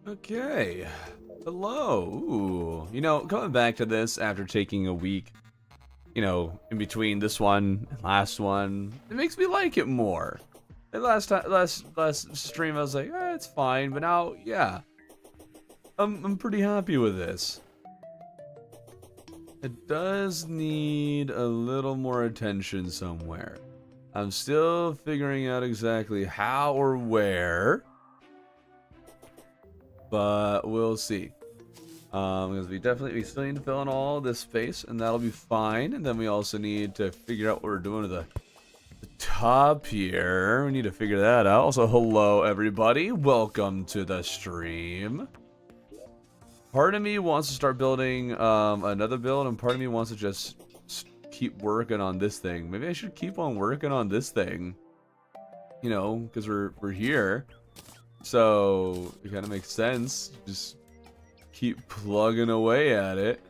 Okay. Hello. Ooh. You know, coming back to this after taking a week, in between this one and last one, it makes me like it more. And last stream I was like, it's fine, but now, yeah. I'm pretty happy with this. It does need a little more attention somewhere. I'm still figuring out exactly how or where, but we'll see. Because we still need to fill in all this space, and that'll be fine. And then we also need to figure out what we're doing to the top here. We need to figure that out. Also, hello everybody, welcome to the stream. Part of me wants to start building another build, and part of me wants to just keep working on this thing. Maybe I should keep on working on this thing, because we're here, so it kind of makes sense. Just keep plugging away at it.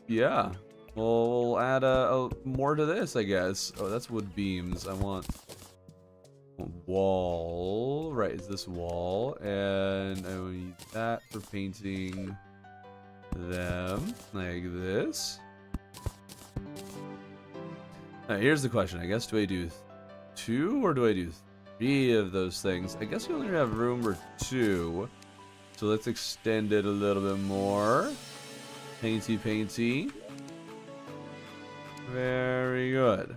Yeah. We'll add a more to this, I guess. Oh, that's wood beams. I want wall. Right, it's this wall, and I will need that for painting them like this. Now, here's the question. I guess, do I do 2 or do I do 3 of those things? I guess we only have room for 2, so let's extend it a little bit more. Painty, painty. Very good.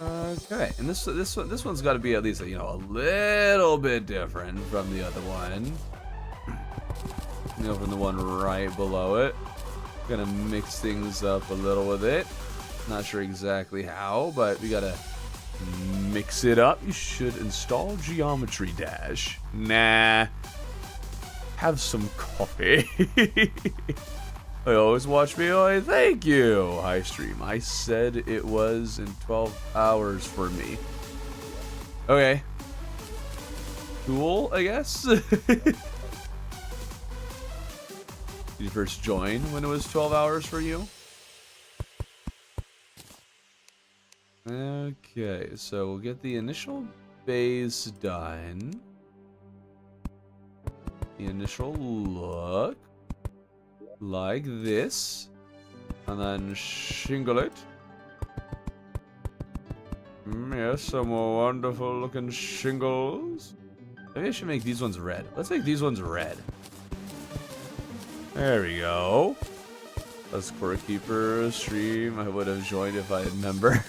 Okay, and this one's got to be at least a little bit different from the other one. From the one right below it. Gonna mix things up a little with it. Not sure exactly how, but we gotta mix it up. You should install Geometry Dash. Nah. Have some coffee. I always watch me. Oh, thank you. Hi, stream. I said it was in 12 hours for me. Okay. Cool, I guess. Did you first join when it was 12 hours for you? Okay, so we'll get the initial base done. The initial look. Like this. And then shingle it. Yes, some wonderful looking shingles. Maybe I should make these ones red. Let's make these ones red. There we go. That's Core Keeper stream. I would have joined if I remember.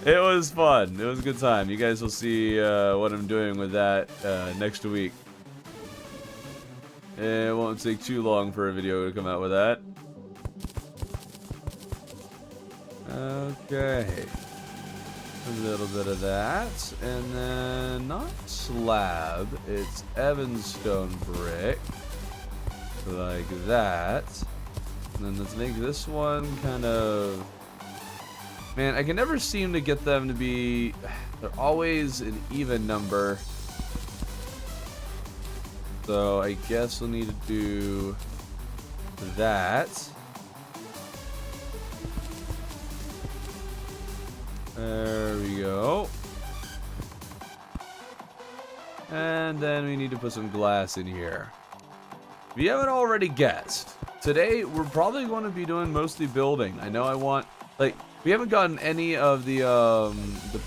It was fun. It was a good time. You guys will see what I'm doing with that next week. It won't take too long for a video to come out with that. Okay. A little bit of that. And then, not slab, it's Evanstone brick. Like that. And then let's make this one kind of... Man, I can never seem to get them to be... They're always an even number. So I guess we'll need to do that. There we go. And then we need to put some glass in here. If you haven't already guessed, today we're probably going to be doing mostly building. I know I want, we haven't gotten any of the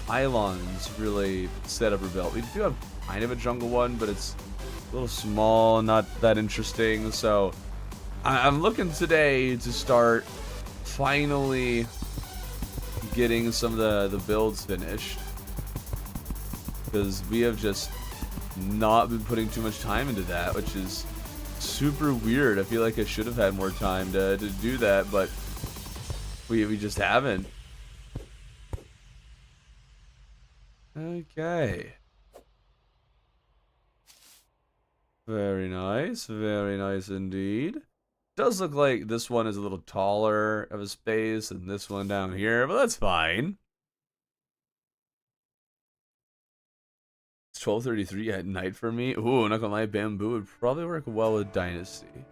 pylons really set up or built. We do have kind of a jungle one, but it's a little small, not that interesting. So I'm looking today to start finally getting some of the builds finished, because we have just not been putting too much time into that, which is super weird. I feel like I should have had more time to do that, but we just haven't. Okay. Very nice indeed. Does look like this one is a little taller of a space than this one down here, but that's fine. It's 12:33 at night for me. Ooh, not gonna lie, bamboo would probably work well with Dynasty.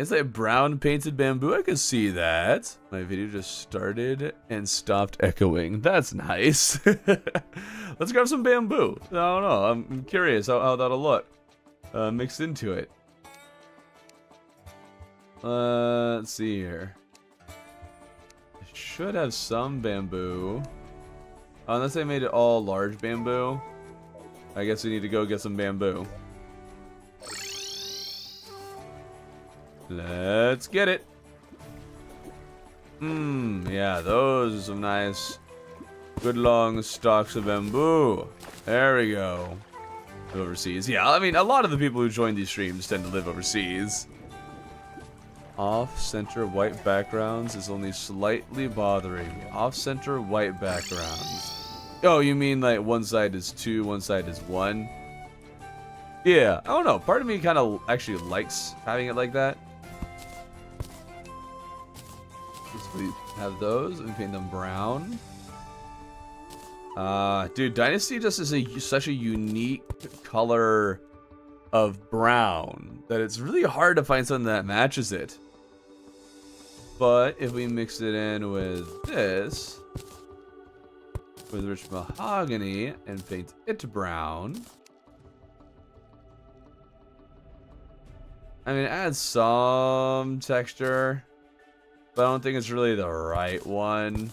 It's like brown painted bamboo. I can see that. My video just started and stopped echoing. That's nice. Let's grab some bamboo. I don't know. I'm curious how that'll look mixed into it. Let's see here. I should have some bamboo. Unless I made it all large bamboo. I guess we need to go get some bamboo. Let's get it. Yeah, those are some nice, good long stalks of bamboo. There we go. Overseas. Yeah, I mean, a lot of the people who join these streams tend to live overseas. Off-center white backgrounds is only slightly bothering me. Off-center white backgrounds. Oh, you mean like one side is 2, one side is 1? Yeah, I don't know. Part of me kind of actually likes having it like that. We have those and paint them brown. Dude, Dynasty just is such a unique color of brown that it's really hard to find something that matches it. But if we mix it in with this, with rich mahogany, and paint it brown, I mean, it adds some texture. But I don't think it's really the right one.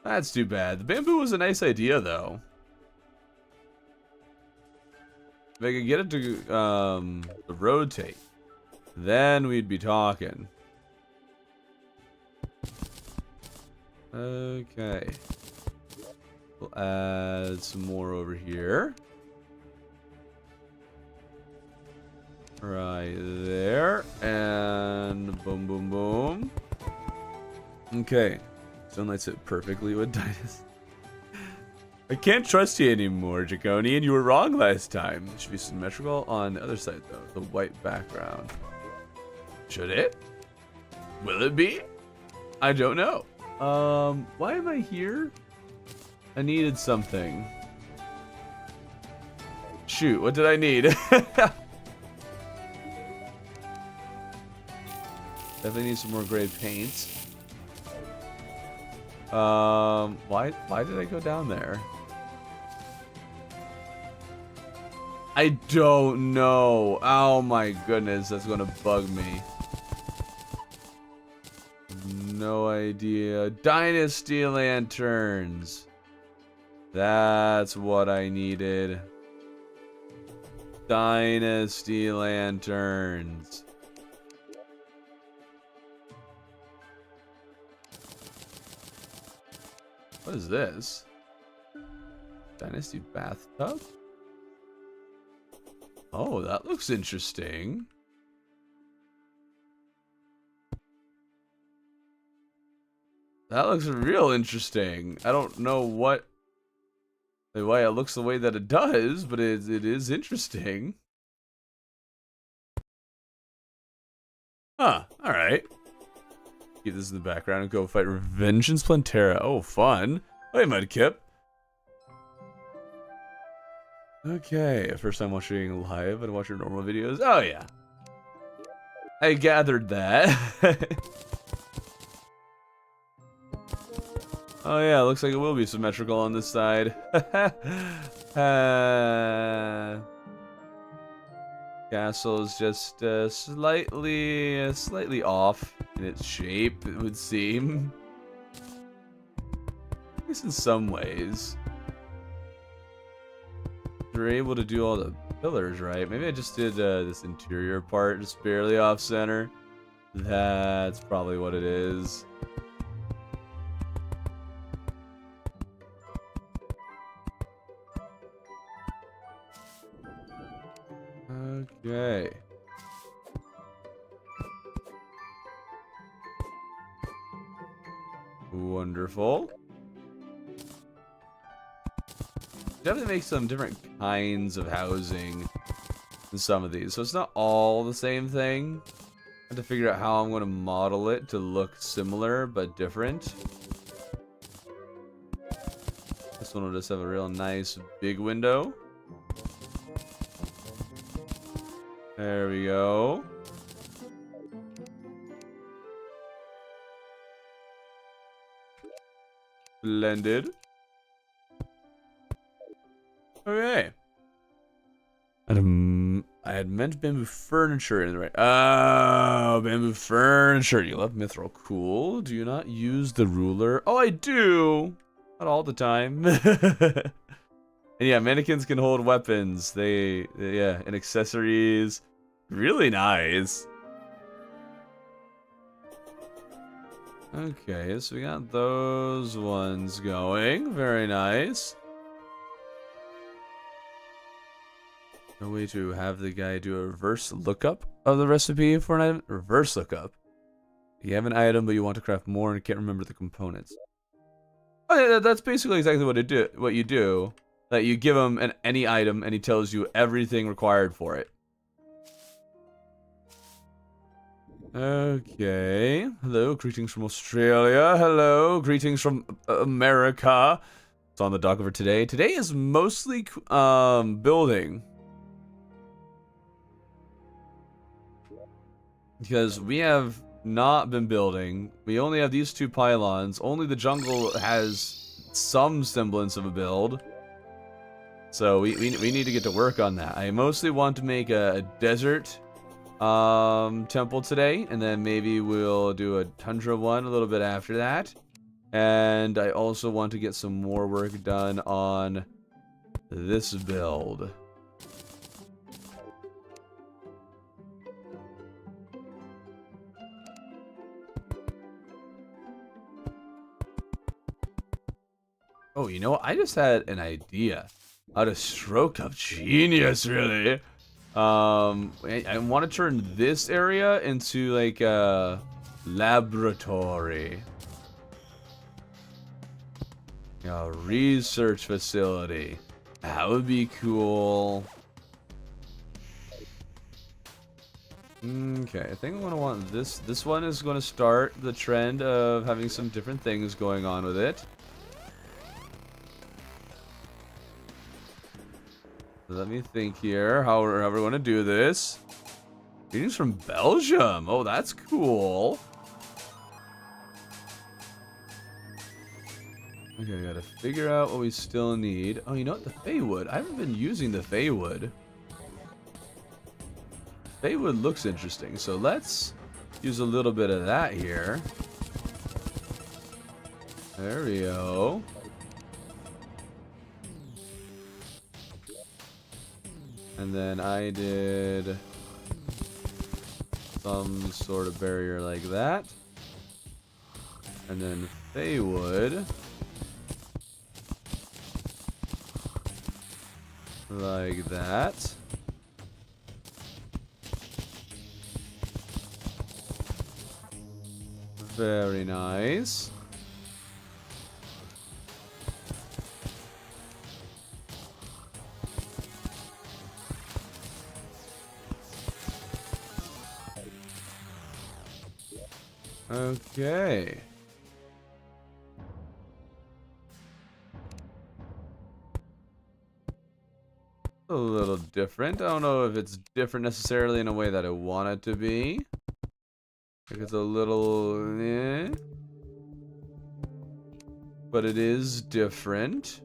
That's too bad. The bamboo was a nice idea, though. If I could get it to rotate, then we'd be talking. Okay. We'll add some more over here. Right there, and boom, boom, boom. Okay, sunlights it perfectly with Dynasty. I can't trust you anymore, Draconian. You were wrong last time. It should be symmetrical on the other side, though. The white background. Should it? Will it be? I don't know. Why am I here? I needed something. Shoot, what did I need? Definitely need some more gray paint. Why did I go down there? I don't know. Oh my goodness, that's gonna bug me. No idea. Dynasty lanterns. That's what I needed. Dynasty lanterns. What is this? Dynasty bathtub? Oh, that looks interesting. That looks real interesting. I don't know why it looks the way that it does, but it is interesting. Huh, alright. Keep this in the background and go fight Revengeance Plantera. Oh, fun. Hey, Mudkip. Okay, first time watching live and watching normal videos. Oh, yeah. I gathered that. Oh, yeah, looks like it will be symmetrical on this side. Castle is just slightly off in its shape, it would seem. At least in some ways. We're able to do all the pillars, right? Maybe I just did this interior part just barely off center. That's probably what it is. Okay. Wonderful. Definitely make some different kinds of housing in some of these. So it's not all the same thing. I have to figure out how I'm going to model it to look similar but different. This one will just have a real nice big window. There we go. Blended. Okay. I had meant bamboo furniture in the right. Oh, bamboo furniture. You love mithril. Cool. Do you not use the ruler? Oh, I do. Not all the time. And yeah, mannequins can hold weapons. Yeah, and accessories. Really nice. Okay, so we got those ones going. Very nice. No way to have the guy do a reverse lookup of the recipe for an item. Reverse lookup. You have an item, but you want to craft more and can't remember the components. Oh yeah, that's basically exactly what you do. That you give him any item, and he tells you everything required for it. Okay. Hello, greetings from Australia. Hello, greetings from America. It's on the dock for today. Today is mostly building. Because we have not been building. We only have these 2 pylons. Only the jungle has some semblance of a build. So we need to get to work on that. I mostly want to make a desert temple today, and then maybe we'll do a tundra one a little bit after that. And I also want to get some more work done on this build. Oh, you know what? I just had an idea. Out of stroke of genius, really. I want to turn this area into like a laboratory. A research facility. That would be cool. Okay, I think I'm gonna want this. This one is gonna start the trend of having some different things going on with it. Let me think here. How we're going to do this. Greetings from Belgium. Oh, that's cool. Okay, I gotta figure out what we still need. Oh, you know what? The Feywood. I haven't been using the Feywood. Feywood looks interesting, so let's use a little bit of that here. There we go. And then I did some sort of barrier like that. And then Feywood. Like that. Very nice. Okay. A little different. I don't know if it's different necessarily in a way that I want it to be. I think it's a little but it is different.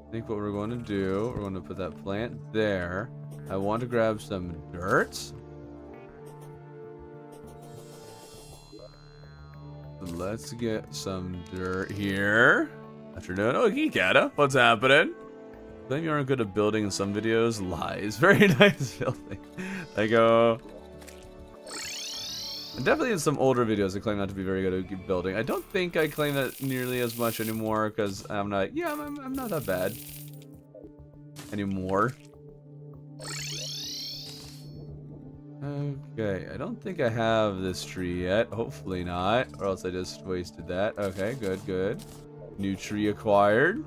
I think what we're going to do, we're going to put that plant there. I want to grab some dirt. Let's get some dirt here. Afternoon. Oh, Geekata. What's happening? Claim you aren't good at building in some videos. Lies. Very nice building. I go. Definitely in some older videos, I claim not to be very good at building. I don't think I claim that nearly as much anymore because I'm not. Yeah, I'm not that bad anymore. Okay, I don't think I have this tree yet. Hopefully not, or else I just wasted that. Okay, good, good. New tree acquired.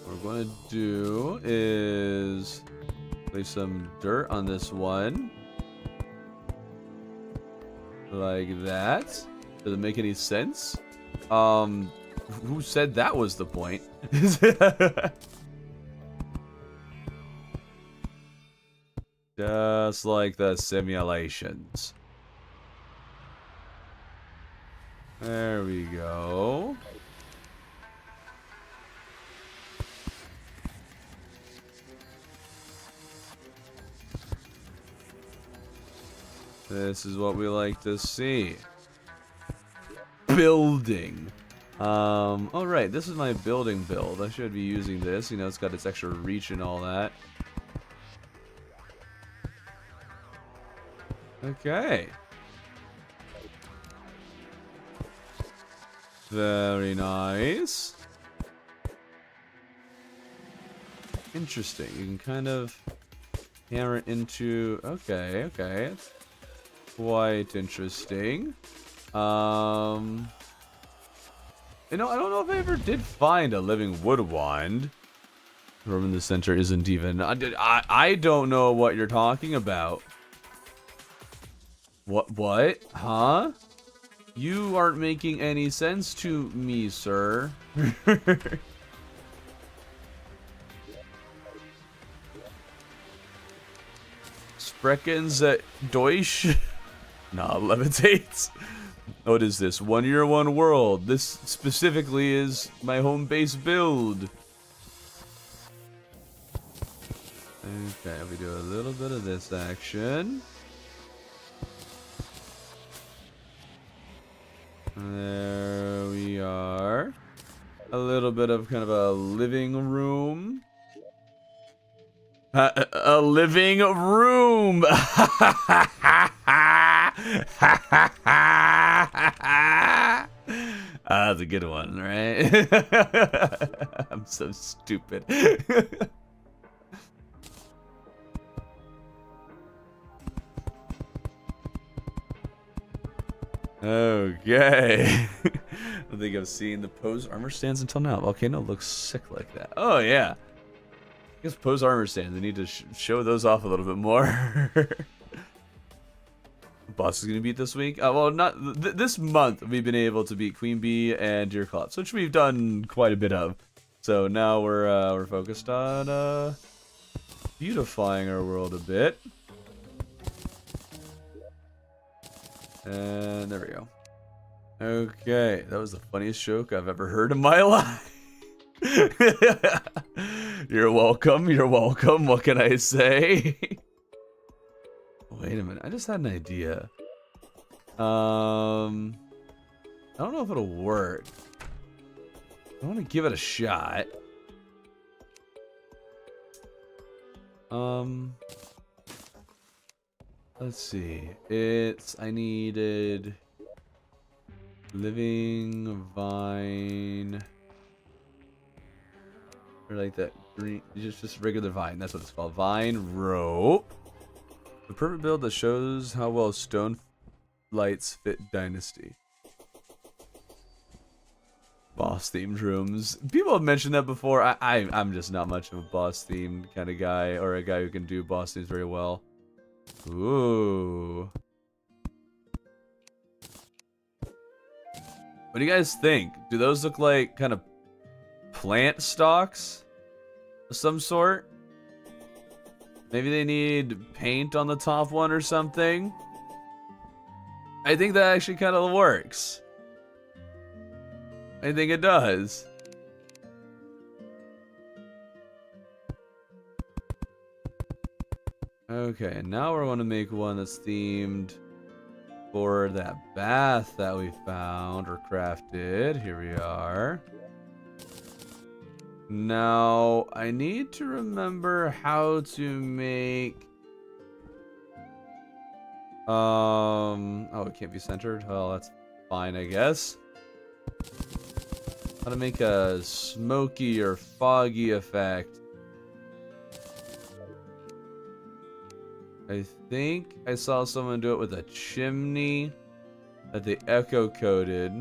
What we're going to do is place some dirt on this one. Like that. Does it make any sense? Who said that was the point? Just like the simulations. There we go. This is what we like to see. Building. Oh right, this is my building build. I should be using this. You know, it's got its extra reach and all that. Okay. Very nice. Interesting. You can kind of hammer it into... Okay, okay. It's quite interesting. You know, I don't know if I ever did find a living wood wand. The room in the center isn't even... I don't know what you're talking about. What? Huh? You aren't making any sense to me, sir. Spreckens at Deutsch? Nah, levitates. What is this? 1 year, 1 world. This specifically is my home base build. Okay, we do a little bit of this action. There we are. A little bit of kind of a living room. A living room! That's a good one, right? I'm so stupid. Okay. I don't think I've seen the pose armor stands until now. Volcano looks sick like that. Oh, yeah. I guess pose armor stands. They need to show those off a little bit more. Boss is going to beat this week? Well, not this month. We've been able to beat Queen Bee and Deerclops, which we've done quite a bit of. So now we're focused on beautifying our world a bit. And there we go. Okay, that was the funniest joke I've ever heard in my life. You're welcome, you're welcome. What can I say? Wait a minute, I just had an idea. I don't know if it'll work. I want to give it a shot. Let's see. I needed living vine, or like that green, just regular vine. That's what it's called. Vine rope. The perfect build that shows how well stone lights fit Dynasty. Boss themed rooms. People have mentioned that before. I'm just not much of a boss themed kind of guy, or a guy who can do boss themes very well. Ooh. What do you guys think? Do those look like kind of plant stalks of some sort? Maybe they need paint on the top one or something. I think that actually kind of works. I think it does. Okay, and now we're going to make one that's themed for that bath that we found or crafted. Here we are. Now, I need to remember how to make... Oh, it can't be centered? Well, that's fine, I guess. How to make a smoky or foggy effect. I think I saw someone do it with a chimney that they echo coded.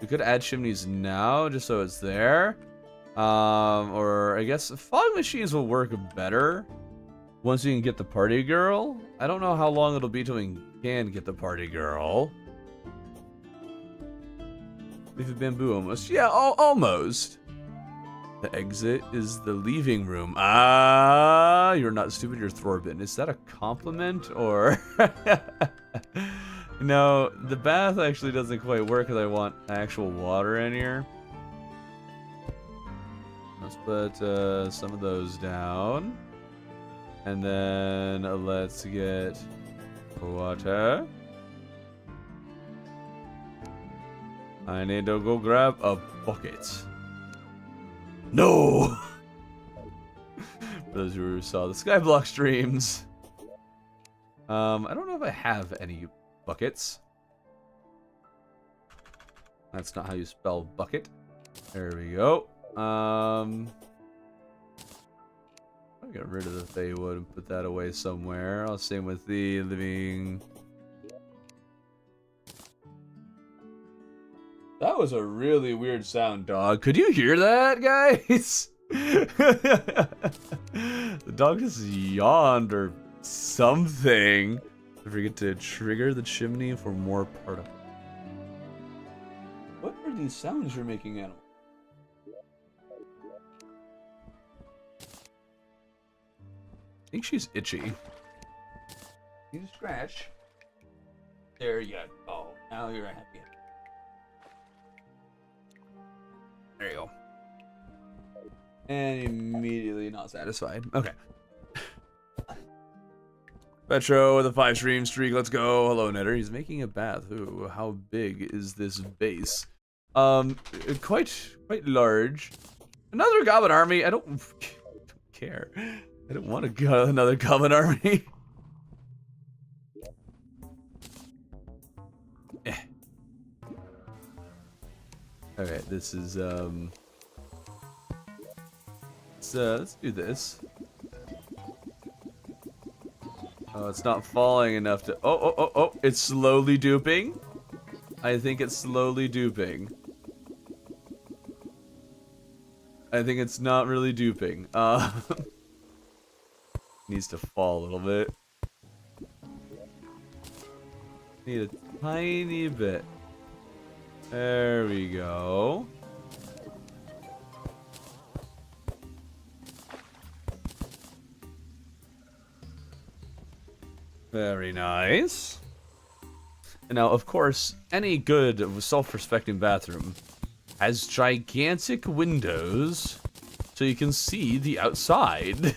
We could add chimneys now just so it's there. Or I guess fog machines will work better once you can get the party girl. I don't know how long it'll be till we can get the party girl. Leafy bamboo almost. Yeah, almost. The exit is the leaving room. Ah, you're not stupid, you're Thorbin. Is that a compliment or? No, the bath actually doesn't quite work because I want actual water in here. Let's put some of those down. And then let's get water. I need to go grab a bucket. No! For those who saw the Skyblock streams. I don't know if I have any buckets. That's not how you spell bucket. There we go. I'll get rid of the Feywood and put that away somewhere. I'll same with the living. That was a really weird sound, dog. Could you hear that, guys? The dog just yawned or something. Don't forget to trigger the chimney for more particles. What are these sounds you're making, animal? I think she's itchy. You scratch. There you go. Oh, now you're happy. There you go. And immediately not satisfied. Okay. Petro with a 5-stream streak. Let's go. Hello, Netter. He's making a bath. Ooh, how big is this base? Quite large. Another goblin army. I don't care. I don't want to go another goblin army. Okay, this is let's do this. Oh, it's not falling enough to. Oh! It's slowly duping. I think it's slowly duping. I think it's not really duping. Needs to fall a little bit. Need a tiny bit. There we go. Very nice. And now, of course, any good self-respecting bathroom has gigantic windows so you can see the outside.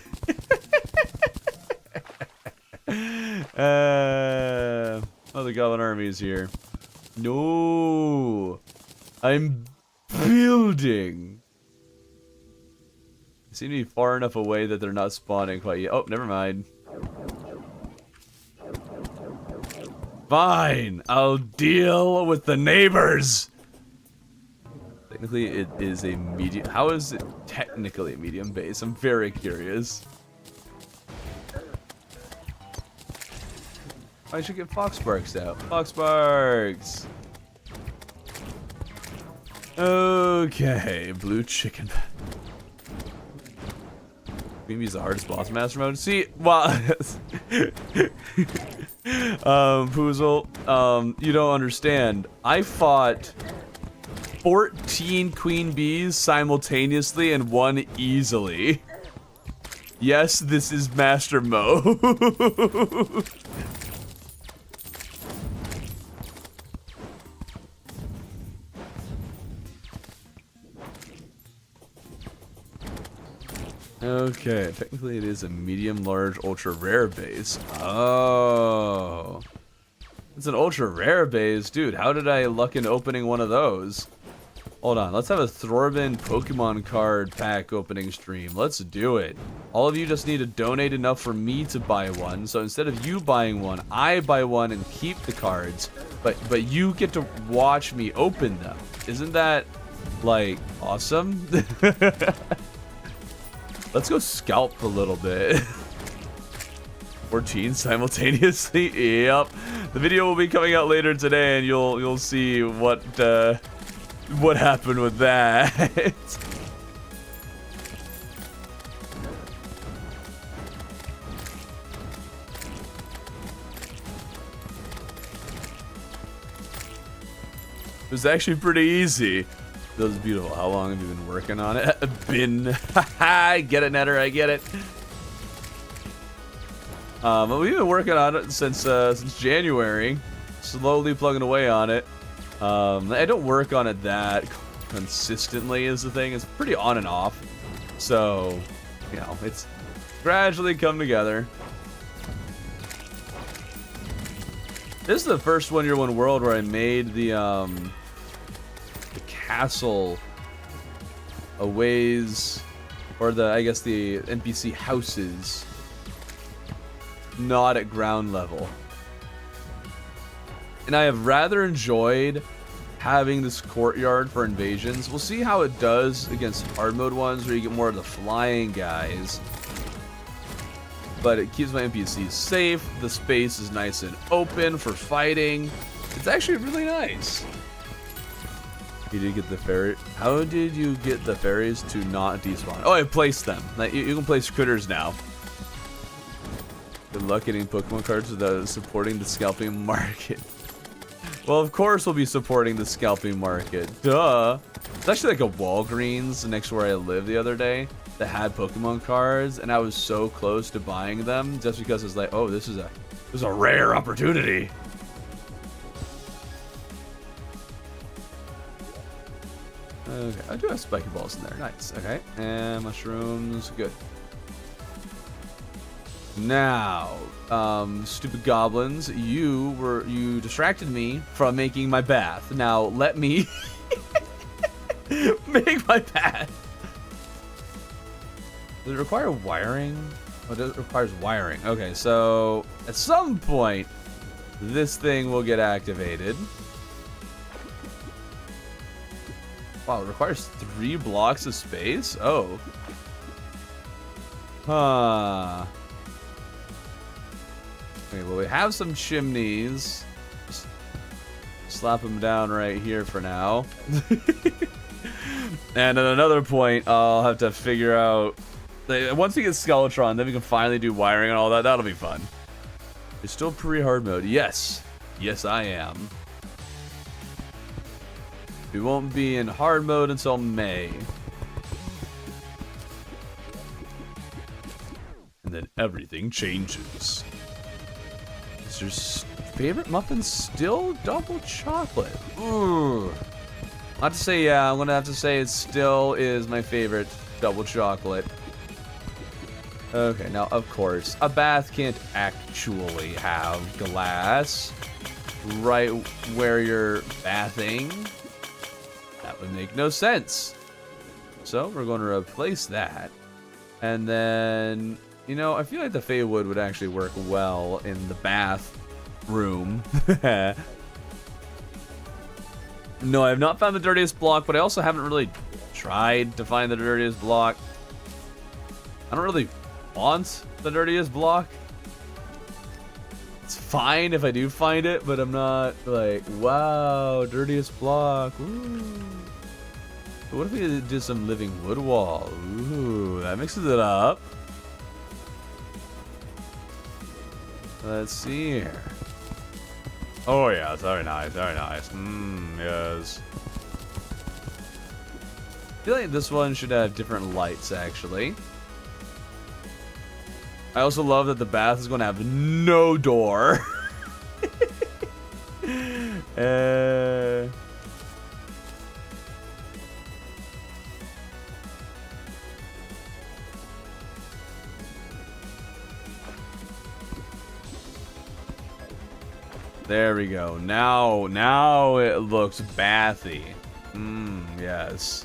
Oh, the Goblin Army is here. No, I'm building. They seem to be far enough away that they're not spawning quite yet. Oh, never mind. Fine, I'll deal with the neighbors. Technically, it is a medium. How is it technically a medium base? I'm very curious. I should get Foxbarks out. Foxbarks! Okay, blue chicken. Mimi's the hardest boss master mode. See, well, Poozle, you don't understand. I fought 14 queen bees simultaneously and won easily. Yes, this is master mode. Okay, technically it is a medium, large, ultra rare base. Oh. It's an ultra rare base. Dude, how did I luck in opening one of those? Hold on, let's have a Thorbin Pokemon card pack opening stream. Let's do it. All of you just need to donate enough for me to buy one. So instead of you buying one, I buy one and keep the cards. But you get to watch me open them. Isn't that, like, awesome? Let's go scalp a little bit. 14 simultaneously. Yep. The video will be coming out later today, and you'll see what happened with that. It was actually pretty easy. That was beautiful. How long have you been working on it? I get it, Netter. I get it. But we've been working on it since January. Slowly plugging away on it. I don't work on it that consistently is the thing. It's pretty on and off. So, you know, it's gradually come together. This is the first One Year One World where I made the castle a ways, or I guess the NPC houses, not at ground level. And I have rather enjoyed having this courtyard for invasions. We'll see how it does against hard mode ones where you get more of the flying guys. But it keeps my NPCs safe. The space is nice and open for fighting. It's actually really nice. You did get the fairy. How did you get the fairies to not despawn? Oh, I placed them. Like, you can place critters now. Good luck getting Pokemon cards without supporting the scalping market. Well, of course we'll be supporting the scalping market. Duh. It's actually like a Walgreens next to where I lived the other day that had Pokemon cards, and I was so close to buying them just because it's like, oh, this is a rare opportunity. Okay, I do have spiky balls in there. Nice. Okay, and mushrooms. Good. Now, stupid goblins, you distracted me from making my bath. Now let me make my bath. Does it require wiring? Oh, it requires wiring. Okay, so at some point, this thing will get activated. Wow, it requires 3 blocks of space? Oh. Huh. Okay, well, we have some chimneys. Just slap them down right here for now. And at another point, I'll have to figure out... Once we get Skeletron, then we can finally do wiring and all that. That'll be fun. You're still pre-hard mode. Yes. Yes, I am. We won't be in hard mode until May. And then everything changes. Is your favorite muffin still double chocolate? Ooh. I have to say, yeah, I'm gonna have to say it still is my favorite double chocolate. Okay, now of course, a bath can't actually have glass right where you're bathing. That would make no sense. So we're going to replace that. And then, you know, I feel like the Fey Wood would actually work well in the bath room. No, I have not found the dirtiest block, but I also haven't really tried to find the dirtiest block. I don't really want the dirtiest block. It's fine if I do find it, but I'm not like, wow, dirtiest block. Ooh. But what if we did some living wood wall? Ooh, that mixes it up. Let's see here. Oh yeah, very nice, very nice. Yes. I feel like this one should have different lights, actually. I also love that the bath is going to have no door. There we go. Now it looks bathy. Yes.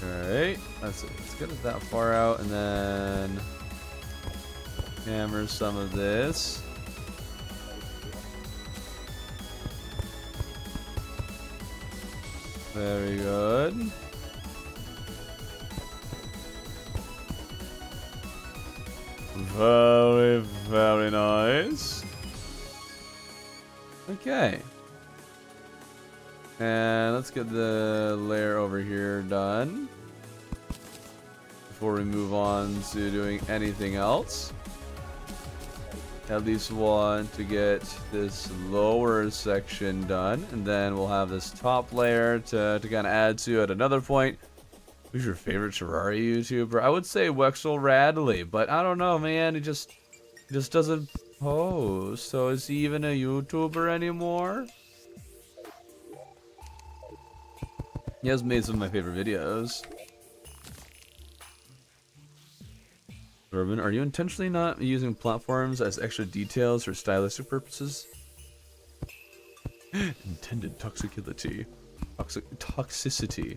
Alright, let's get it that far out and then hammer some of this. Very good. Very, very nice. Okay. And let's get the layer over here done. before we move on to doing anything else. At least want to get this lower section done, and then we'll have this top layer to kind of add to at another point. Who's your favorite Terraria YouTuber? I would say Wexel Radley, but I don't know, man. He just doesn't post. So is he even a YouTuber anymore? He has made some of my favorite videos. Urban, are you intentionally not using platforms as extra details for stylistic purposes? Intended toxicity. Toxicity.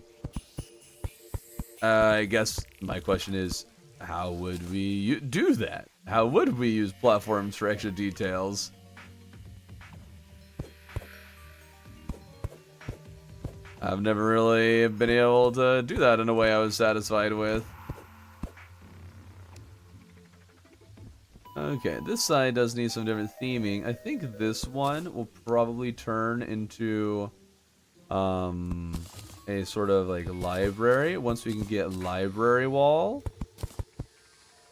I guess my question is, how would we do that? How would we use platforms for extra details? I've never really been able to do that in a way I was satisfied with. Okay, this side does need some different theming. I think this one will probably turn into a sort of like library once we can get library wall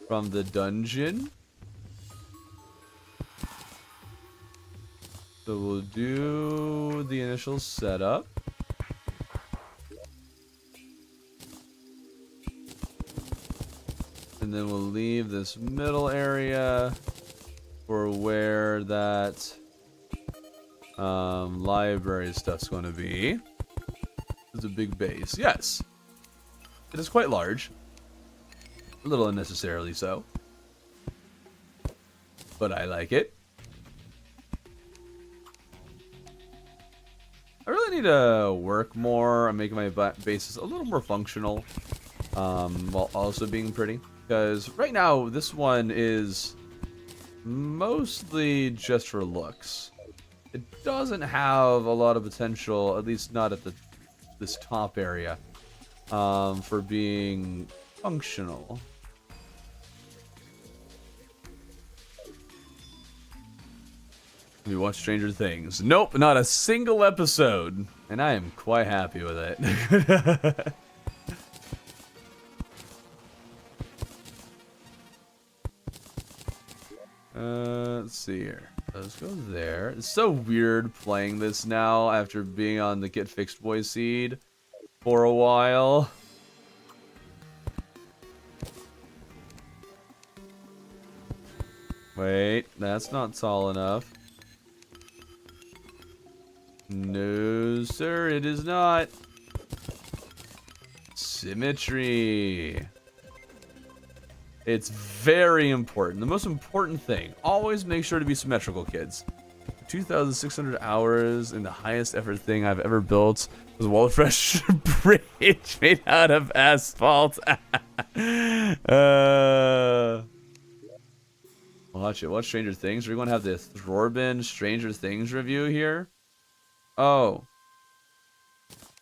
from the dungeon. So we'll do the initial setup. And then we'll leave this middle area for where that library stuff's going to be. It's a big base. Yes. It is quite large. A little unnecessarily so. But I like it. I really need to work more on making my bases a little more functional. While also being pretty. Because right now, this one is mostly just for looks. It doesn't have a lot of potential, at least not at this top area, for being functional. We watch Stranger Things. Nope, not a single episode. And I am quite happy with it. Let's see here. Let's go there. It's so weird playing this now after being on the Get Fixed Boy seed for a while. Wait, that's not tall enough. No, sir, it is not. Symmetry. It's very important. The most important thing. Always make sure to be symmetrical, kids. 2,600 hours in the highest effort thing I've ever built was a wall fresh bridge made out of asphalt. Watch it. Watch Stranger Things. We're going to have the Thorbin Stranger Things review here. Oh.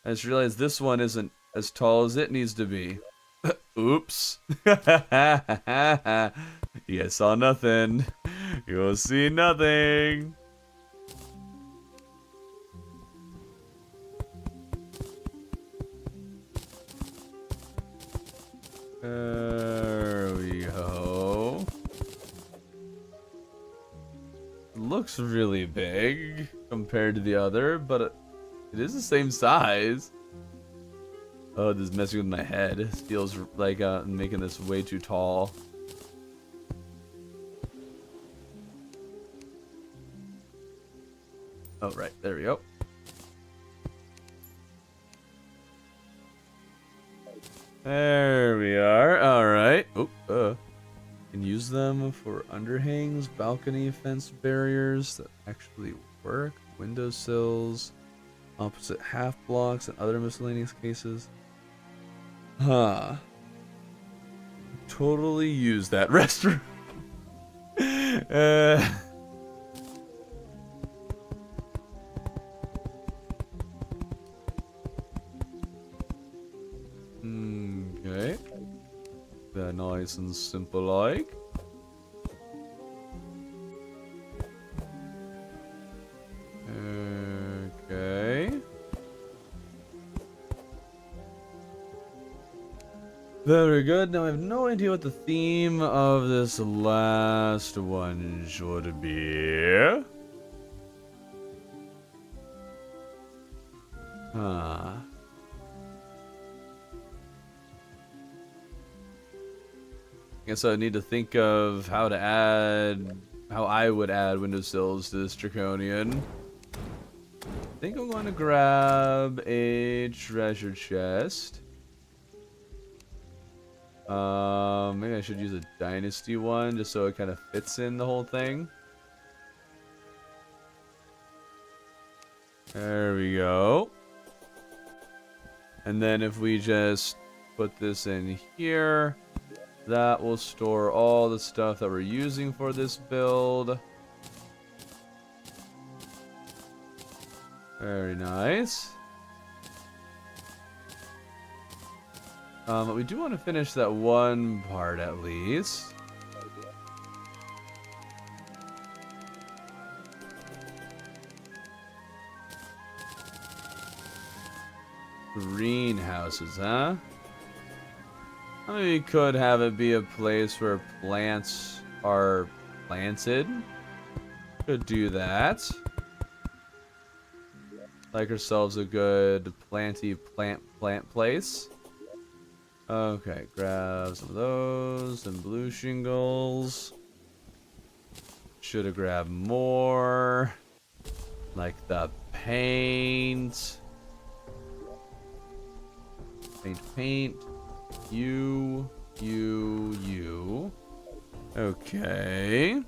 I just realized this one isn't as tall as it needs to be. Oops. You saw nothing. You'll see nothing. There we go. Looks really big compared to the other, but it is the same size. Oh, this is messing with my head. It feels like making this way too tall. Oh, right. There we go. There we are. All right. Oh, can use them for underhangs, balcony, fence barriers that actually work, windowsills, opposite half blocks, and other miscellaneous cases. Huh. Totally use that restroom. Okay. That nice and simple like. Okay. Very good. Now I have no idea what the theme of this last one should be. Guess I need to think of how I would add windowsills to this draconian. I think I'm going to grab a treasure chest. Maybe I should use a dynasty one just so it kind of fits in the whole thing. There we go. And then if we just put this in here, that will store all the stuff that we're using for this build. Very nice. But we do want to finish that one part at least. Greenhouses, huh? We could have it be a place where plants are planted. Could do that. Like ourselves a good plant place. Okay, grab some of those, some blue shingles. Should have grabbed more. Like the paint. Paint. You. Okay.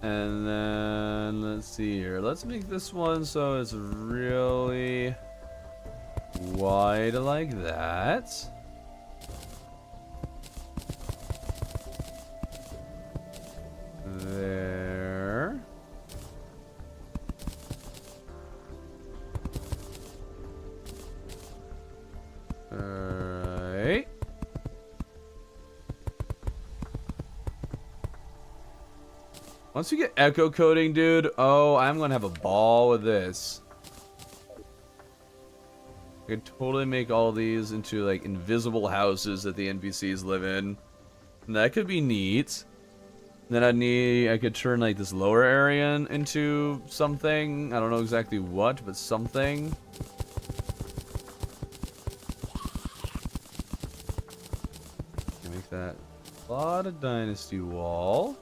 And then, let's see here. Let's make this one so it's really wide like that. There. Alright. Once you get echo coding, dude, oh, I'm gonna have a ball with this. I could totally make all these into like invisible houses that the NPCs live in. And that could be neat. And then I could turn like this lower area into something. I don't know exactly what, but something. Make that a lot of dynasty wall.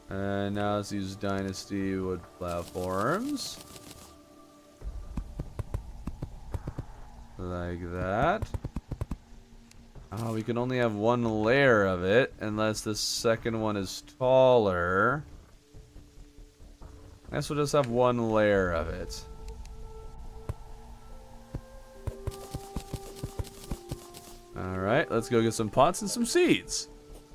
And now let's use dynasty wood platforms. Like that. Oh, we can only have one layer of it unless the second one is taller. I guess we'll just have one layer of it. Alright, let's go get some pots and some seeds.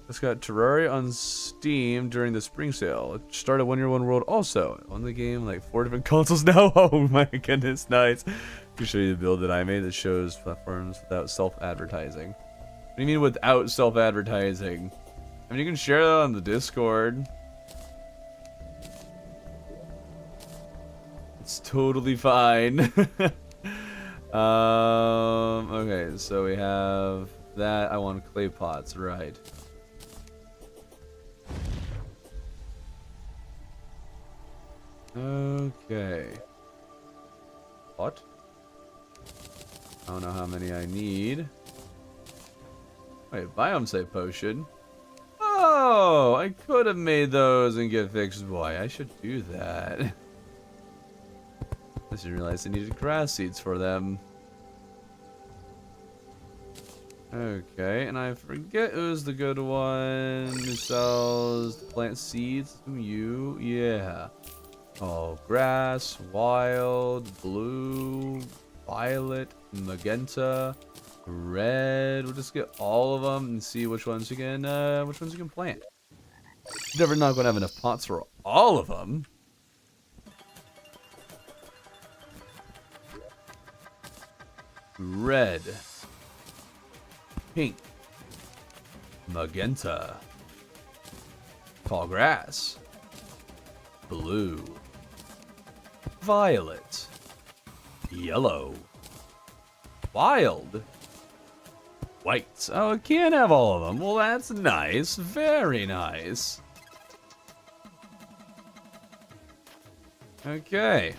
It's got Terraria on Steam during the spring sale. It started 1 year 1 world also. On the game, like 4 different consoles now. Oh my goodness, nice. I can show you the build that I made that shows platforms without self-advertising. What do you mean without self-advertising? I mean, you can share that on the Discord. It's totally fine. Okay, so we have that. I want clay pots, right. Okay. What? I don't know how many I need. Wait, biome save potion. Oh, I could have made those and get fixed. Boy, I should do that. I didn't realize I needed grass seeds for them. Okay, and I forget who's the good one who sells plant seeds. You, yeah. Oh, grass, wild, blue, violet, magenta, red. We'll just get all of them and see which ones you can plant. Never not gonna have enough pots for all of them. Red, pink, magenta, tall grass, blue, violet, Yellow. Wild. White. Oh, it can't have all of them. Well, that's nice. Very nice. Okay.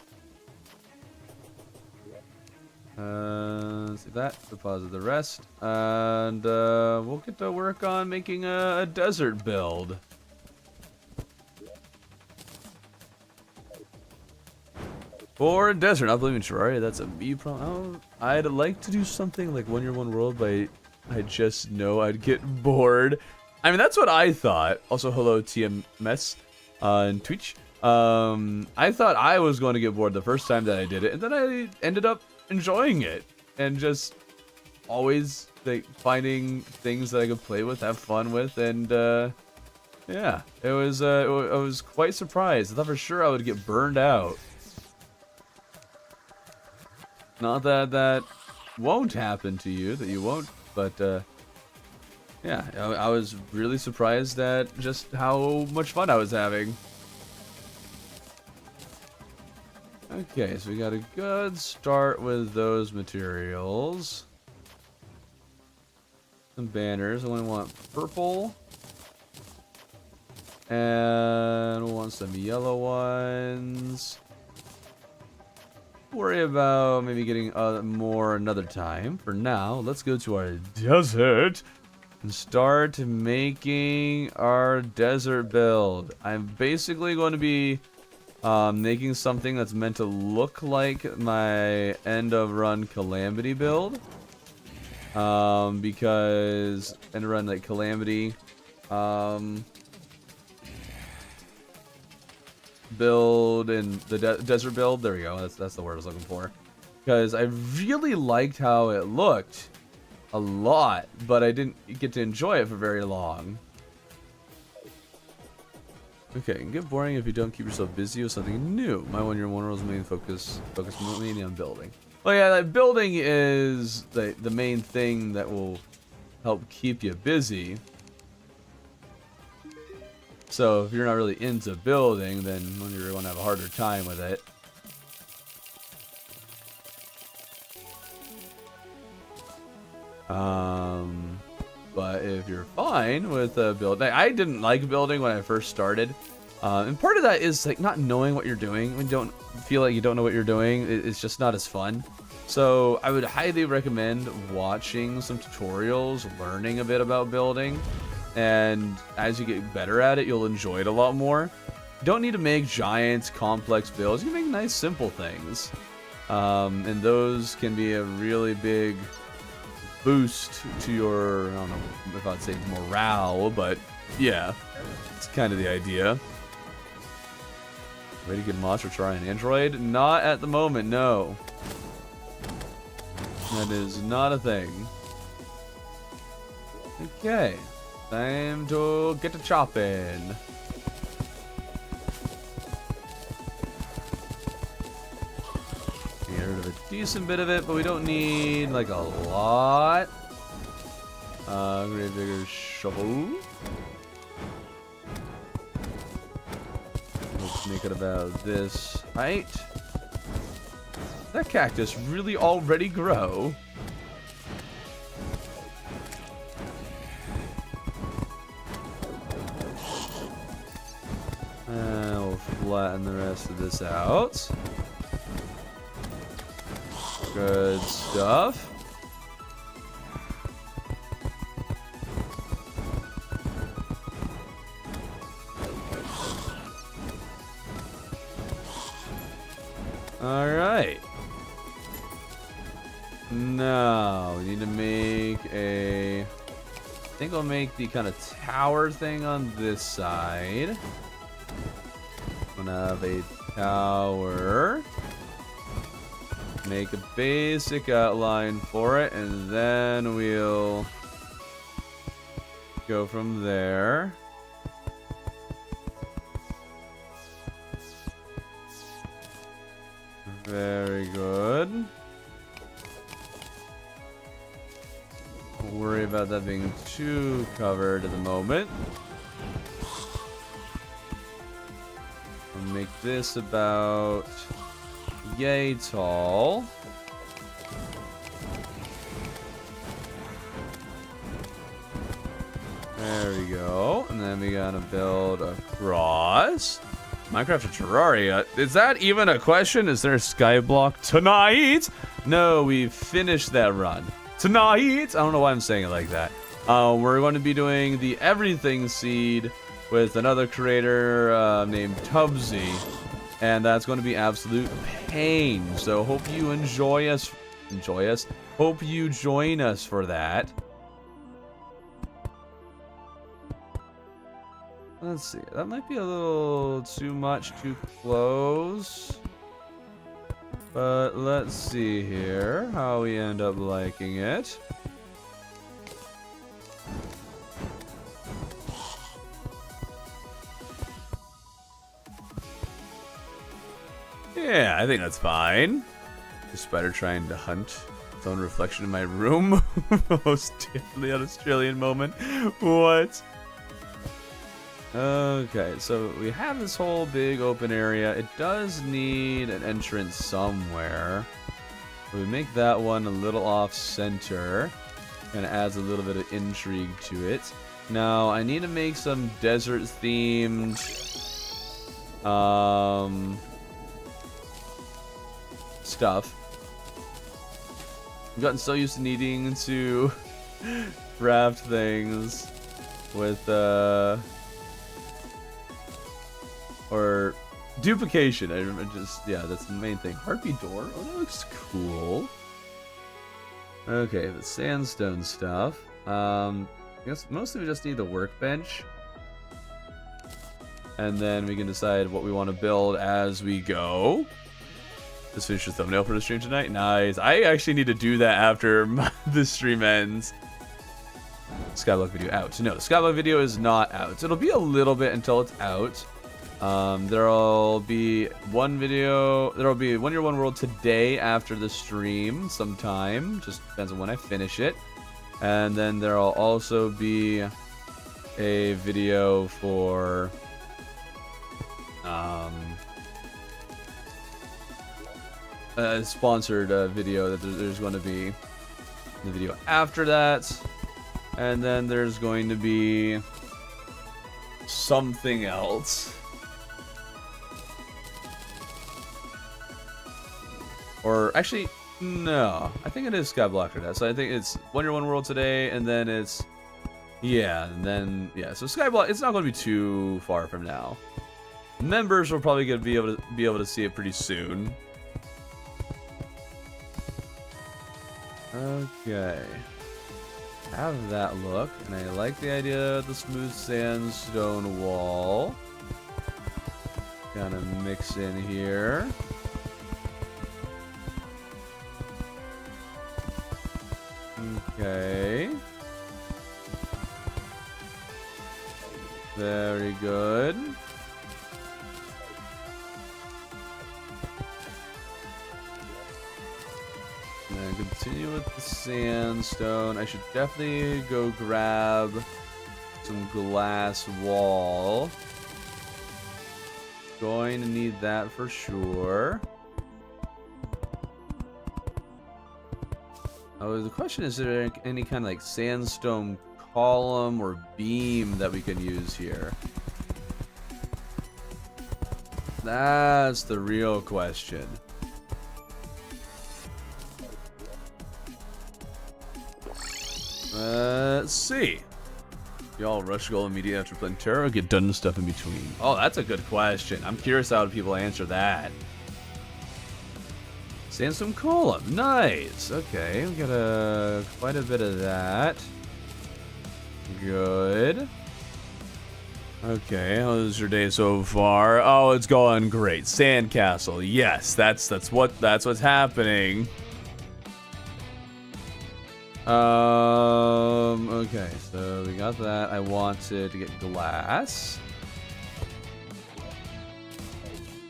Let's see that. Deposit the rest. And we'll get to work on making a desert build. For a desert, not believing Terraria, that's a me problem. I'd like to do something like 1 Year, 1 World, but I just know I'd get bored. I mean, that's what I thought. Also, hello, TMS on Twitch. I thought I was going to get bored the first time that I did it, and then I ended up enjoying it. And just always like finding things that I could play with, have fun with, and yeah. I was quite surprised. I thought for sure I would get burned out. Not that that won't happen to you, that you won't, but yeah, I was really surprised at just how much fun I was having. Okay, so we got a good start with those materials. Some banners. I only want purple. And we'll want some yellow ones. Worry about maybe getting more another time. For now, let's go to our desert and start making our desert build. I'm basically going to be making something that's meant to look like my end of run calamity build. Because end of run like calamity build and the desert build, there we go, that's the word I was looking for, because I really liked how it looked a lot, but I didn't get to enjoy it for very long. Okay, it can get boring if you don't keep yourself busy with something new. My 1 Year, 1 World's main focus mainly on building. Well, yeah, like, building is the main thing that will help keep you busy. So if you're not really into building, then you're going to have a harder time with it. But if you're fine with building, I didn't like building when I first started. And part of that is like not knowing what you're doing. When you don't feel like you don't know what you're doing, it's just not as fun. So I would highly recommend watching some tutorials, learning a bit about building. And as you get better at it, you'll enjoy it a lot more. You don't need to make giant, complex builds. You can make nice, simple things. And those can be a really big boost to your, I don't know if I'd say morale, but yeah, it's kind of the idea. Ready to get mods for try on Android? Not at the moment, no. That is not a thing. Okay. Time to get to chopping. Get rid of a decent bit of it, but we don't need like a lot. Great bigger shovel. Let's make it about this height. That cactus really already grow? We'll flatten the rest of this out. Good stuff. All right. Now we need to make a. I think I'll make the kind of tower thing on this side. I'm gonna have a tower. Make a basic outline for it, and then we'll go from there. Very good. Don't worry about that being too covered at the moment. I'll make this about yay tall. There we go. And then we gotta build across. Minecraft or Terraria? Is that even a question? Is there a skyblock tonight? No, we finished that run. Tonight? I don't know why I'm saying it like that. We're going to be doing the everything seed with another creator named Tubbsy. And that's going to be absolute pain. So hope you enjoy us. Hope you join us for that. Let's see. That might be a little too much too close. But let's see here how we end up liking it. Yeah, I think that's fine. The spider trying to hunt its own reflection in my room. Most definitely an Australian moment. What? Okay, so we have this whole big open area. It does need an entrance somewhere. We make that one a little off center. Kind of adds a little bit of intrigue to it. Now, I need to make some desert themed stuff. I've gotten so used to needing to craft things with or duplication. I just, yeah, that's the main thing. Harpy door. Oh, that looks cool. Okay, the sandstone stuff. I guess mostly we just need the workbench. And then we can decide what we want to build as we go. Just finish the thumbnail for the stream tonight. Nice. I actually need to do that after the stream ends. Skyblock video out. No, the Skyblock video is not out. It'll be a little bit until it's out. There'll be one video. There'll be One Year One World today after the stream sometime. Just depends on when I finish it. And then there'll also be a video for a sponsored video that there's going to be the video after that. And then there's going to be something else. Or actually, no. I think it is Skyblock after that. So I think it's One Year One World today, and then it's and then So Skyblock, it's not going to be too far from now. Members will probably gonna be able to see it pretty soon. Okay. Have that look, and I like the idea of the smooth sandstone wall. Kind of mix in here. Okay. Very good. And continue with the sandstone. I should definitely go grab some glass wall. Going to need that for sure. Oh, the question is there any kind of like sandstone column or beam that we can use here? That's the real question. Let's see. Y'all rush goal immediately after Plantera or get done stuff in between? Oh, that's a good question. I'm curious how people answer that. Sandstone column, nice. Okay, we got quite a bit of that. Good. Okay, how's your day so far? Oh, it's going great. Sandcastle, yes, that's what's happening. Okay, so we got that. I wanted to get glass.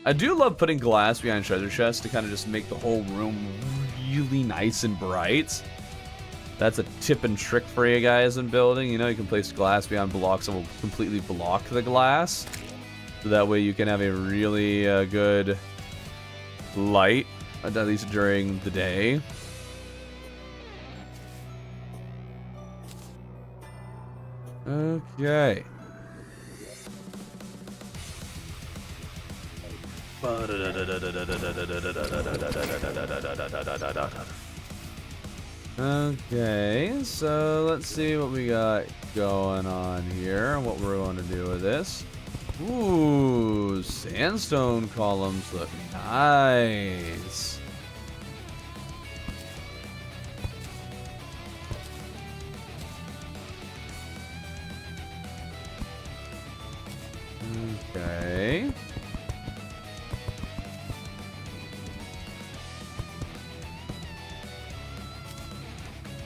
I do love putting glass behind treasure chests to kind of just make the whole room really nice and bright. That's a tip and trick for you guys in building. You know, you can place glass behind blocks that will completely block the glass. So that way you can have a really good light, at least during the day. Okay. Okay, so let's see what we got going on here, what we're going to do with this. Ooh, sandstone columns look nice. Okay.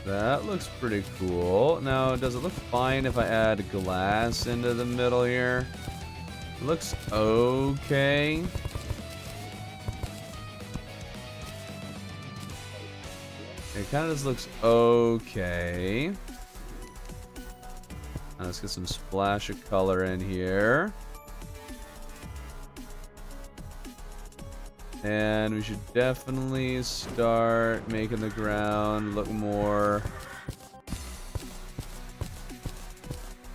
That looks pretty cool. Now, does it look fine if I add glass into the middle here? It looks okay. It kind of just looks okay. Now let's get some splash of color in here. And we should definitely start making the ground look more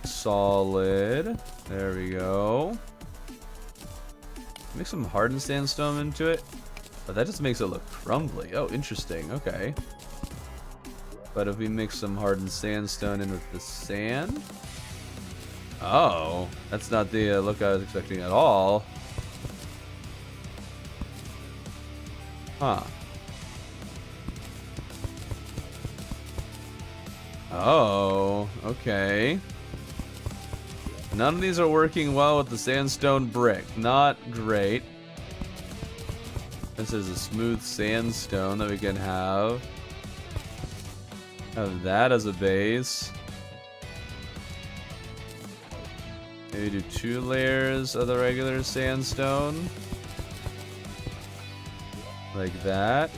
solid. There we go. Make some hardened sandstone into it. But that just makes it look crumbly. Oh, interesting. Okay. But if we mix some hardened sandstone in with the sand. Oh, that's not the look I was expecting at all. Huh. Oh, okay. None of these are working well with the sandstone brick. Not great. This is a smooth sandstone that we can have. Have that as a base. Maybe do 2 layers of the regular sandstone. Like that.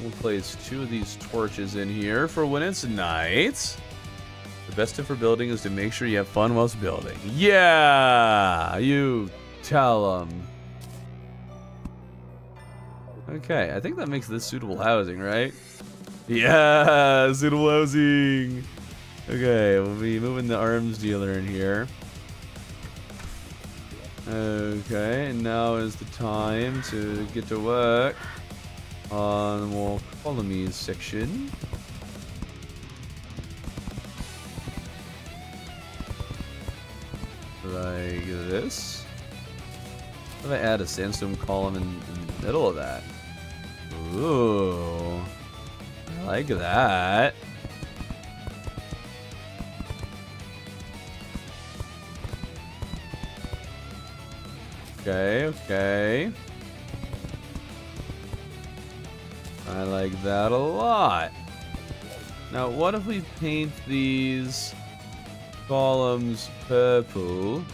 We'll place 2 of these torches in here for when it's night. The best tip for building is to make sure you have fun whilst building. Yeah! You tell them. Okay, I think that makes this suitable housing, right? Yeah! Suitable housing! Okay, we'll be moving the arms dealer in here. Okay, and now is the time to get to work on the more colonies section. Like this. What if I add a sandstone column in the middle of that? Ooh, I like that. Okay, okay. I like that a lot. Now, what if we paint these columns purple?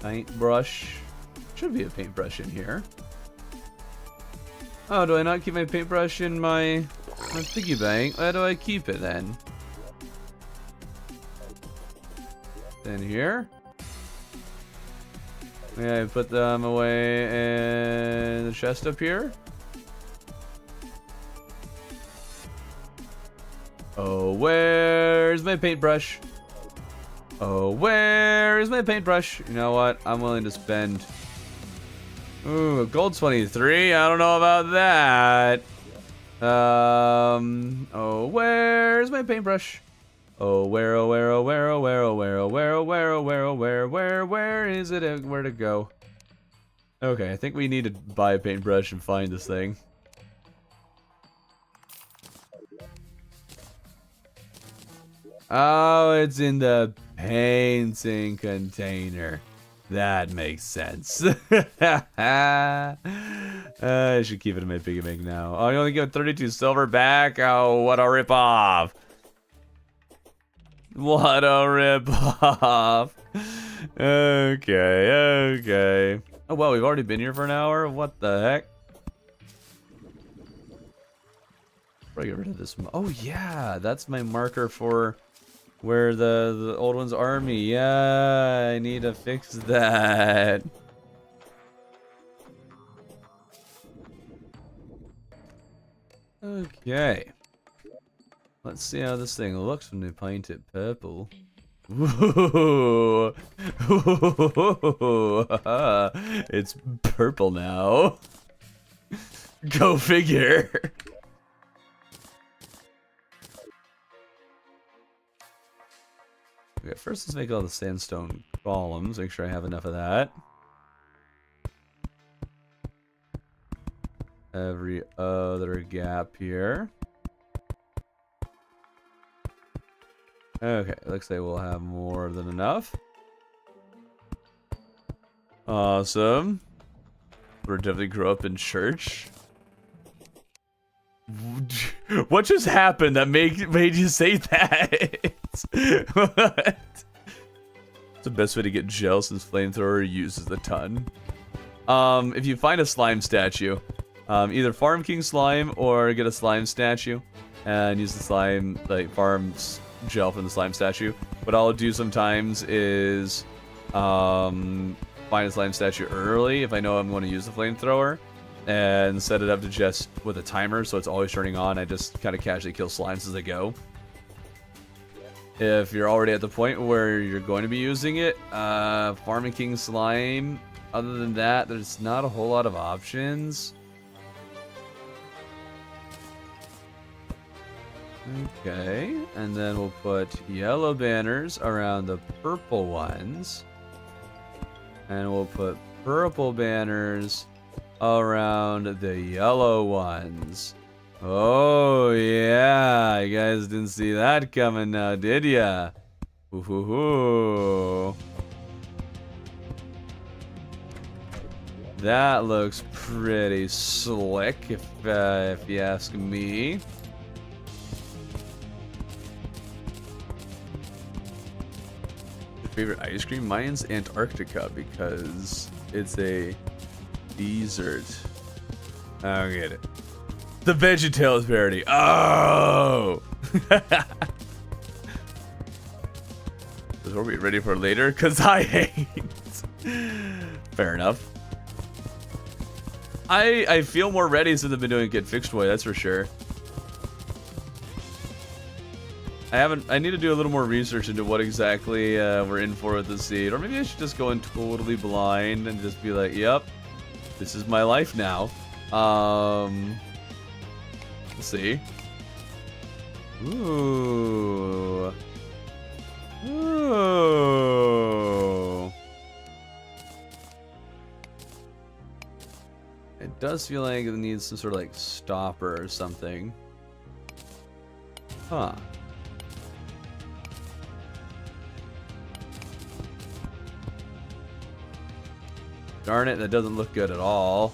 Paintbrush. Should be a paintbrush in here. Oh, do I not keep my paintbrush in my piggy bank? Where do I keep it then? In here. May I put them away in the chest up here? Oh, where's my paintbrush? Oh, where's my paintbrush? You know what? I'm willing to spend... Ooh, a gold 23. I don't know about that. Oh, where's my paintbrush? Oh, where, oh, where, oh, where, oh, where, oh, where, oh, where, oh, where, oh, where, oh, where is it? Where to go? Okay, I think we need to buy a paintbrush and find this thing. Oh, it's in the painting container. That makes sense. I should keep it in my piggy bank now. Oh, you only give 32 silver back? Oh, what a ripoff. What a ripoff. Okay, okay. Oh, well, we've already been here for an hour? What the heck? Probably get rid of this. Oh, yeah, that's my marker for Where the old one's army. Yeah, I need to fix that. Okay. Let's see how this thing looks when we paint it purple. Ooh. It's purple now. Go figure. Okay, first let's make all the sandstone columns. Make sure I have enough of that. Every other gap here. Okay, looks like we'll have more than enough. Awesome. We're definitely grew up in church. What just happened that made you say that? What? It's the best way to get gel since flamethrower uses a ton. If you find a slime statue, either farm king slime or get a slime statue and use the slime, like farms gel from the slime statue. What I'll do sometimes is find a slime statue early if I know I'm going to use the flamethrower and set it up to just with a timer so it's always turning on. I just kind of casually kill slimes as I go. If you're already at the point where you're going to be using it, farming king slime, other than that, there's not a whole lot of options. Okay, and then we'll put yellow banners around the purple ones. And we'll put purple banners around the yellow ones. Oh, yeah. You guys didn't see that coming now, did ya? Ooh. That looks pretty slick, if you ask me. Favorite ice cream? Mine's Antarctica because it's a desert. I don't get it. The VeggieTales parody. Oh! So are we ready for later? Because I hate. Fair enough. I feel more ready since I've been doing Get Fixed Way, that's for sure. I need to do a little more research into what exactly we're in for with the seed. Or maybe I should just go in totally blind and just be like, yep, this is my life now. Let's see. Ooh. Ooh. It does feel like it needs some sort of like stopper or something. Huh. Darn it, that doesn't look good at all.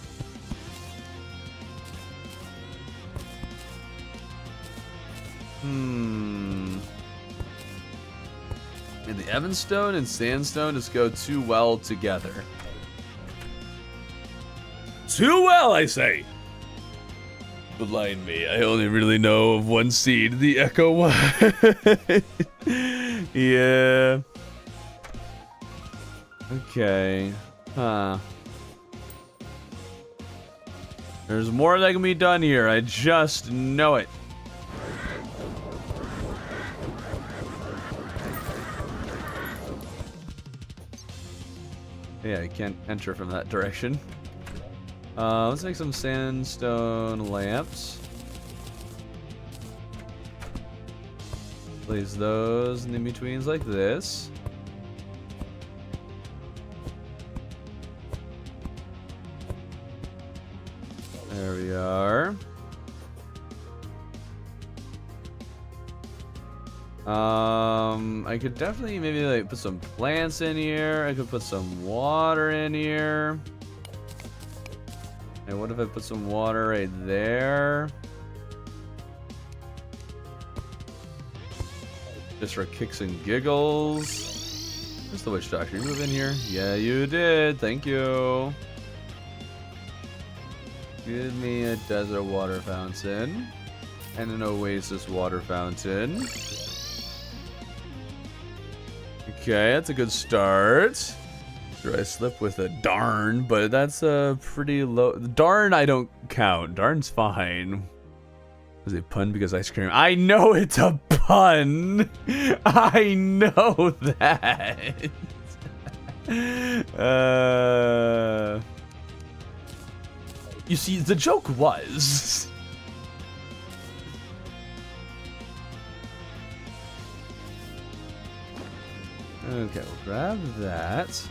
And the Evanstone and Sandstone just go too well together. Too well, I say! Blind me, I only really know of one seed, the Echo one. Yeah. Okay. Huh. There's more that can be done here. I just know it. Yeah, I can't enter from that direction. Let's make some sandstone lamps. Place those in the in-betweens like this. There we are. I could definitely maybe like put some plants in here. I could put some water in here. And what if I put some water right there? Just for kicks and giggles. Where's the witch doctor? You move in here? Yeah, you did. Thank you. Give me a desert water fountain. And an oasis water fountain. Okay, that's a good start. Sure, I slip with a darn, but that's a pretty low. Darn, I don't count. Darn's fine. Was it a pun because ice cream? I know it's a pun. I know that. You see, the joke was. Okay, we'll grab that.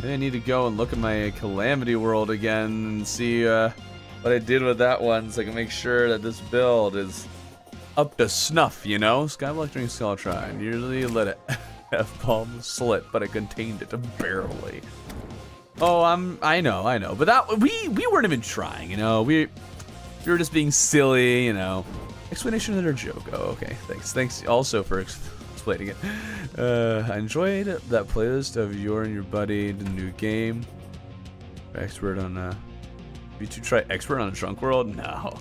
I need to go and look at my Calamity World again and see what I did with that one so I can make sure that this build is up to snuff, you know? Skyblock during Skeletron. Usually let it F-bomb slip, but I contained it barely. Oh, I know. But that we weren't even trying, you know? We were just being silly, you know? Explanation of their joke. Oh, okay. Thanks also for explaining it. I enjoyed that playlist of your and your buddy, the new game. Expert on you two try expert on a drunk world? No.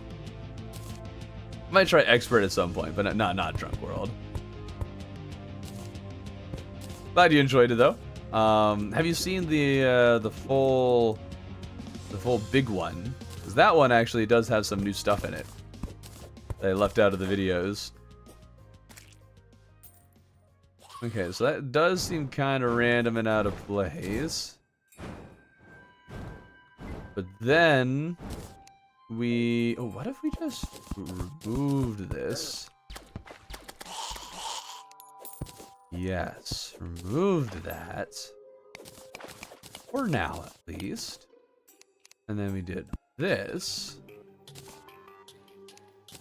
Might try expert at some point, but not drunk world. Glad you enjoyed it though. Have you seen the full big one? Because that one actually does have some new stuff in it that I left out of the videos. Okay, so that does seem kind of random and out of place. But then what if we just removed this? Yes, removed that. For now, at least. And then we did this.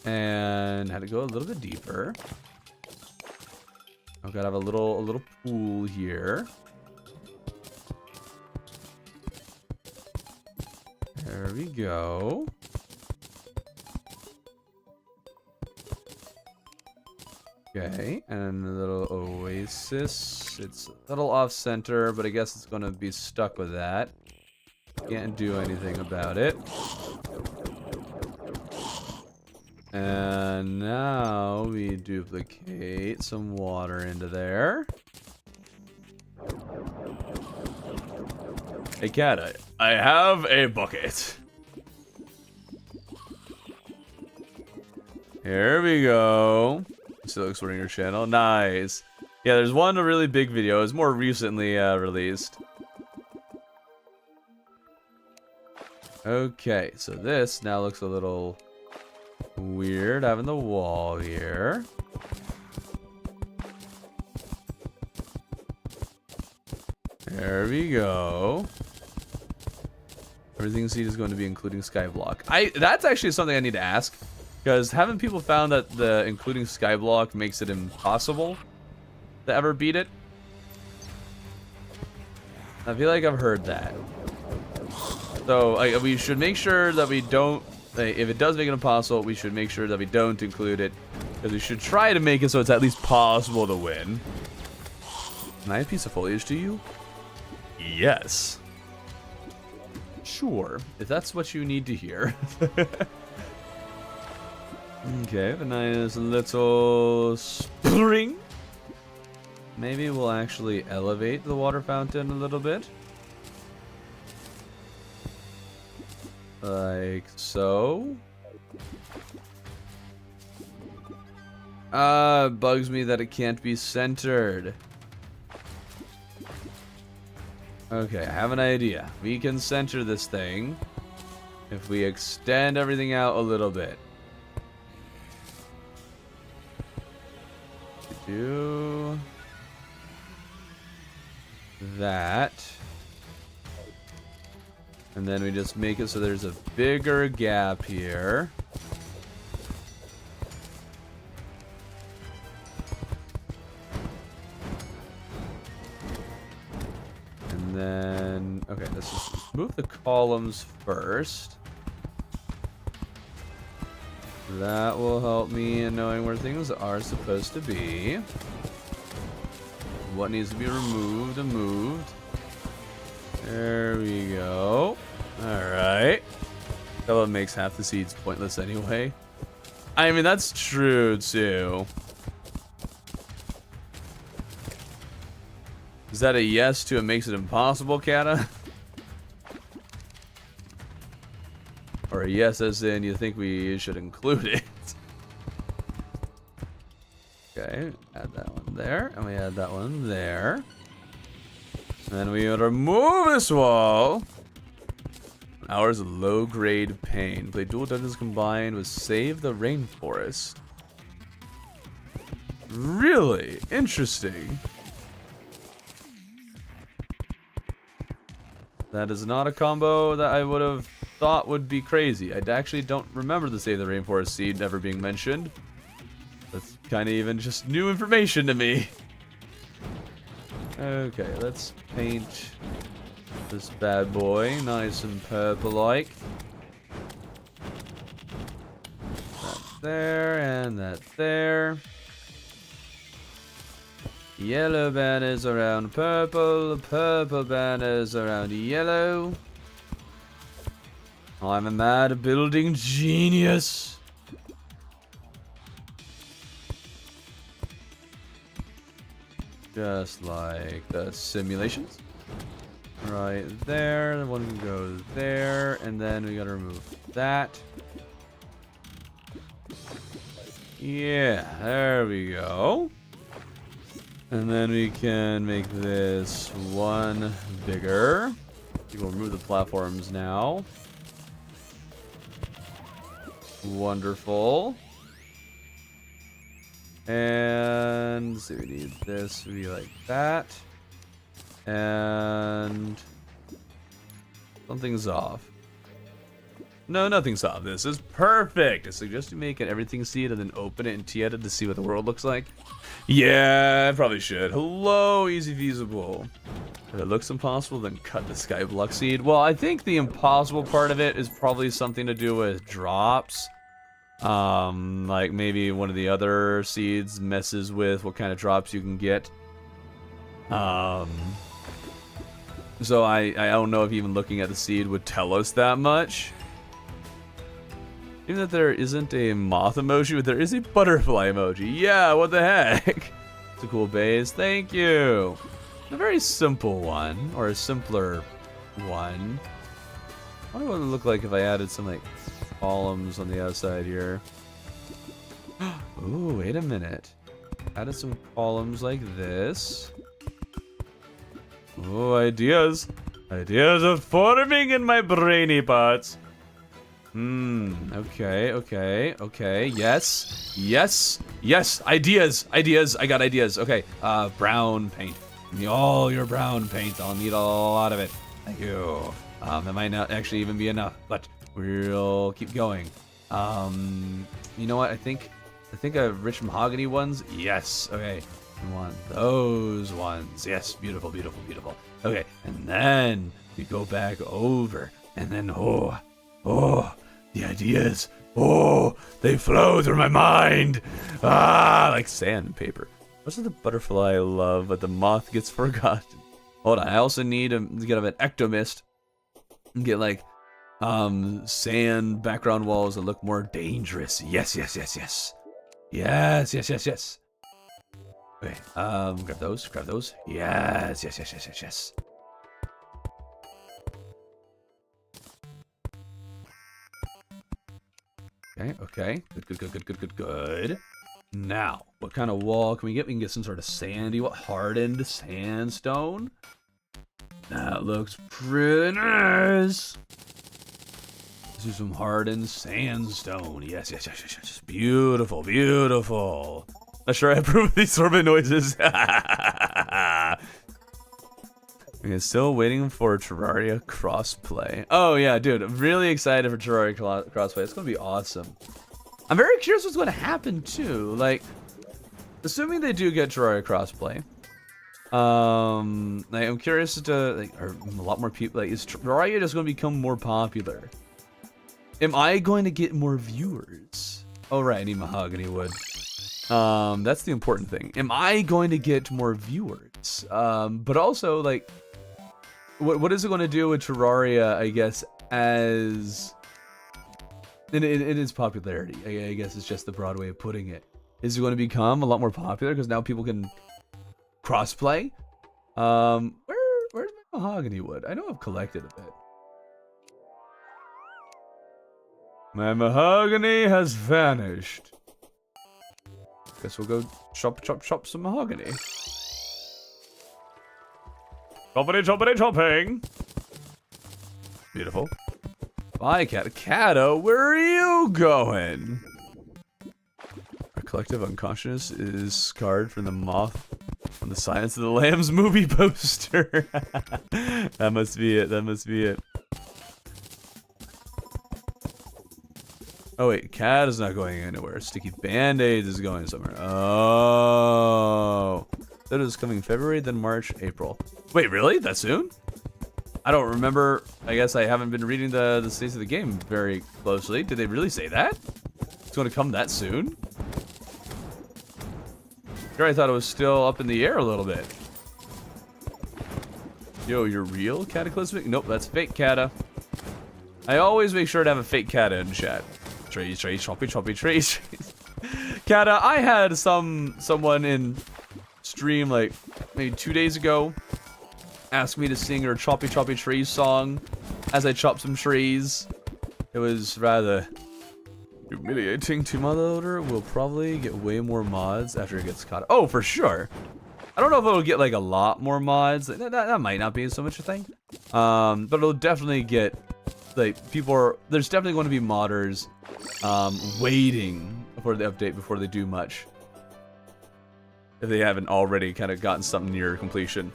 And had to go a little bit deeper. I've got to have a little pool here. There we go. Okay, and a little oasis. It's a little off center, but I guess it's gonna be stuck with that. Can't do anything about it. And now we duplicate some water into there. Hey cat, I have a bucket. Here we go. Still exploring your channel. Nice. Yeah, there's one really big video. It's more recently released. Okay, so this now looks a little weird having the wall here. There we go. Everything seed is going to be including skyblock. That's actually something I need to ask, because haven't people found that the including skyblock makes it impossible to ever beat it? I feel like I've heard that. So we should make sure that we don't. If it does make it impossible, we should make sure that we don't include it, because we should try to make it so it's at least possible to win. Can I have a piece of foliage to you? Yes. Sure, if that's what you need to hear. Okay, a nice little spring. Maybe we'll actually elevate the water fountain a little bit. Like so. Bugs me that it can't be centered. Okay, I have an idea. We can center this thing if we extend everything out a little bit. Do that. And then we just make it so there's a bigger gap here. And then, okay, let's just move the columns first. That will help me in knowing where things are supposed to be. What needs to be removed and moved. There we go. Alright. That one makes half the seeds pointless anyway. I mean, that's true too. Is that a yes to it makes it impossible, Kata? Or a yes as in you think we should include it? Okay, add that one there, and we add that one there. Then we remove this wall. Hours of low-grade pain. Play dual dungeons combined with Save the Rainforest. Really interesting. That is not a combo that I would have thought would be crazy. I actually don't remember the Save the Rainforest seed ever being mentioned. That's kind of even just new information to me. Okay, let's paint this bad boy nice and purple-like. That there, and that there. Yellow banners around purple, purple banners around yellow. I'm a mad building genius. Just like the simulations. Right there, one can go there, and then we gotta remove that. Yeah, there we go. And then we can make this one bigger. We will remove the platforms now. Wonderful. And let's see, we need this to be like that. And something's off. No, nothing's off. This is perfect. I suggest you make it everything see it and then open it and Tieta to see what the world looks like. Yeah, I probably should. Hello, easy feasible. If it looks impossible, then cut the skyblock seed. Well, I think the impossible part of it is probably something to do with drops. Like maybe one of the other seeds messes with what kind of drops you can get. So I don't know if even looking at the seed would tell us that much. Even that there isn't a moth emoji, but there is a butterfly emoji. Yeah, what the heck? It's a cool base. Thank you. A very simple one, or a simpler one. I wonder what it would look like if I added some like columns on the outside here. Ooh, wait a minute. Added some columns like this. Oh, ideas. Ideas are forming in my brainy parts. Okay. Yes. Ideas. I got ideas. Okay, brown paint. Give me all your brown paint. I'll need a lot of it. Thank you. That might not actually even be enough, but we'll keep going. You know what? I think rich mahogany ones. Yes. Okay. I want those ones. Yes. Beautiful. Okay. And then we go back over, and then the ideas. Oh, they flow through my mind. Like sandpaper. What's the butterfly I love, but the moth gets forgotten? Hold on. I also need to get an ectomist and get like sand background walls that look more dangerous. Yes. Okay, grab those. Yes. Okay. Good. Now, what kind of wall can we get? We can get some sort of sandy, hardened sandstone. That looks pretty nice. Let's do some hardened sandstone. Yes. Beautiful. Not sure I approve of these sorbet noises. Okay, still waiting for Terraria crossplay. Oh yeah, dude, I'm really excited for Terraria crossplay. It's gonna be awesome. I'm very curious what's gonna happen too. Like, assuming they do get Terraria crossplay, like, I'm curious to like, are a lot more people. Like, is Terraria just gonna become more popular? Am I going to get more viewers? Oh right, I need mahogany wood. That's the important thing. Am I going to get more viewers? But also, like, what is it going to do with Terraria, I guess, as in its popularity? I guess it's just the broad way of putting it. Is it going to become a lot more popular because now people can crossplay? Where's my mahogany wood? I know I've collected a bit. My mahogany has vanished. Guess we'll go chop some mahogany. Chopping. Beautiful. Bye, Cat. Cato, where are you going? Our collective unconscious is scarred from the moth on the Silence of the Lambs movie poster. That must be it. Oh wait, Cat is not going anywhere. Sticky Band-Aids is going somewhere. Oh. That is coming February, then March, April. Wait, really? That soon? I don't remember. I guess I haven't been reading the states of the game very closely. Did they really say that? It's going to come that soon? Sure, I thought it was still up in the air a little bit. Yo, you're real, Cataclysmic? Nope, that's fake Cata. I always make sure to have a fake Cata in chat. Trees, choppy trees. Cata, I had someone in stream like maybe 2 days ago ask me to sing her choppy trees song as I chop some trees. It was rather humiliating to my loader. We'll probably get way more mods after it gets caught. Oh, for sure. I don't know if it'll get like a lot more mods. That might not be so much a thing. But it'll definitely get like there's definitely going to be modders waiting for the update before they do much. If they haven't already kind of gotten something near completion.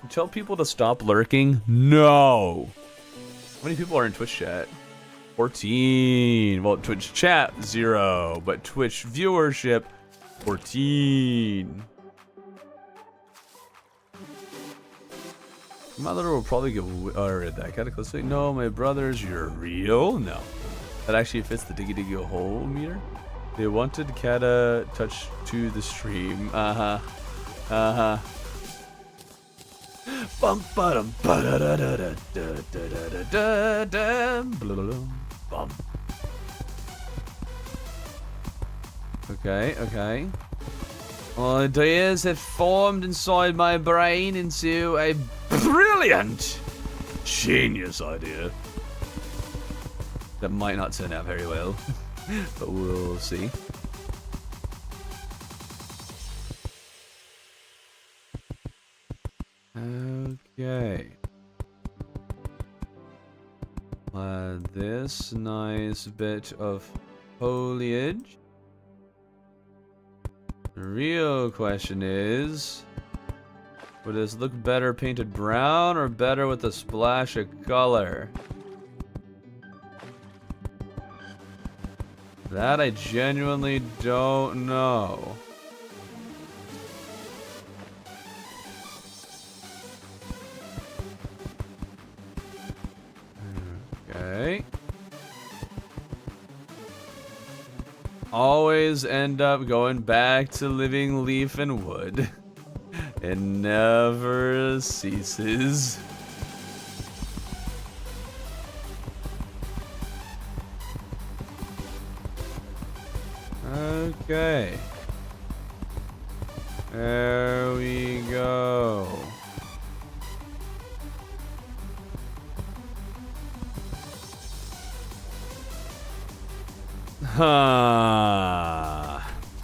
Tell people to stop lurking? No! How many people are in Twitch chat? 14. Well, Twitch chat, 0. But Twitch viewership, 14. My brother will probably get rid of that Cataclysmic. No, my brothers, you're real? No. That actually fits the diggy hole meter. They wanted Cata touch to the stream. Bum ba-dum bum. Okay. Well, ideas have formed inside my brain into a brilliant, genius idea. That might not turn out very well, but we'll see. Okay. This nice bit of foliage. The real question is, would this look better painted brown or better with a splash of color? That I genuinely don't know. Okay. Always end up going back to living leaf and wood. It never ceases. Okay. There we go.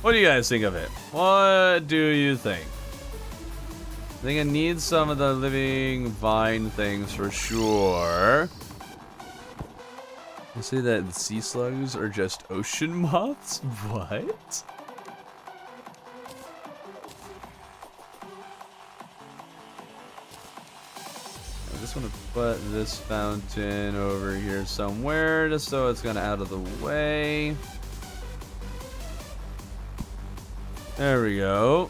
What do you guys think of it? What do you think? I think I need some of the living vine things for sure. I say that the sea slugs are just ocean moths? What? I just want to put this fountain over here somewhere just so it's kind of out of the way. There we go.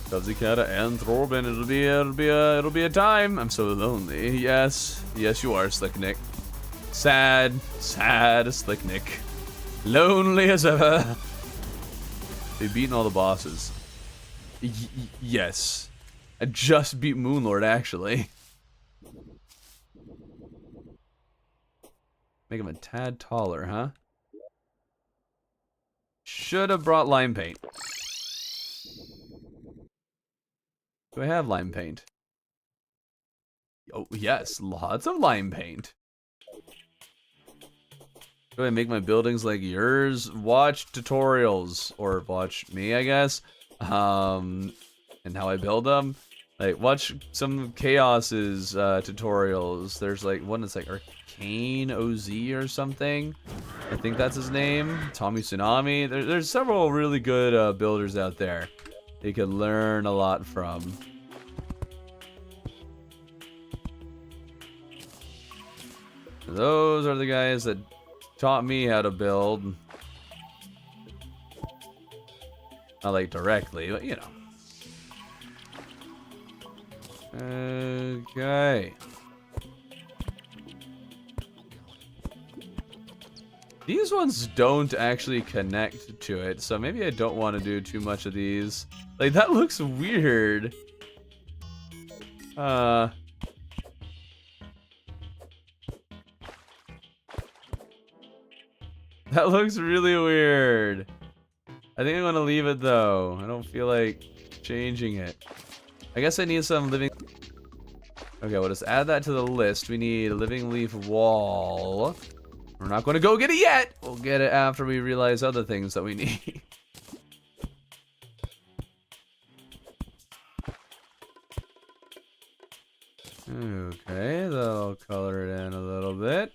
Dubsy Cata and Thorben, it'll be a time. I'm so lonely. Yes, you are, Slick Nick. Sad Slick Nick. Lonely as ever. They've beaten all the bosses. Yes. I just beat Moonlord, actually. Make him a tad taller, huh? Should have brought lime paint. Do I have lime paint? Oh, yes, lots of lime paint. Do I make my buildings like yours? Watch tutorials, or watch me, I guess, and how I build them. Like, watch some Chaos's tutorials. There's like one that's like Arcane OZ or something. I think that's his name. Tommy Tsunami. There's several really good builders out there you could learn a lot from. Those are the guys that taught me how to build. Not like directly, but you know. Okay. These ones don't actually connect to it, so maybe I don't want to do too much of these. Like, that looks weird. That looks really weird. I think I'm gonna leave it though. I don't feel like changing it. I guess I need some living. Okay, we'll just add that to the list. We need a living leaf wall. We're not gonna go get it yet. We'll get it after we realize other things that we need. Okay, that'll color it in a little bit.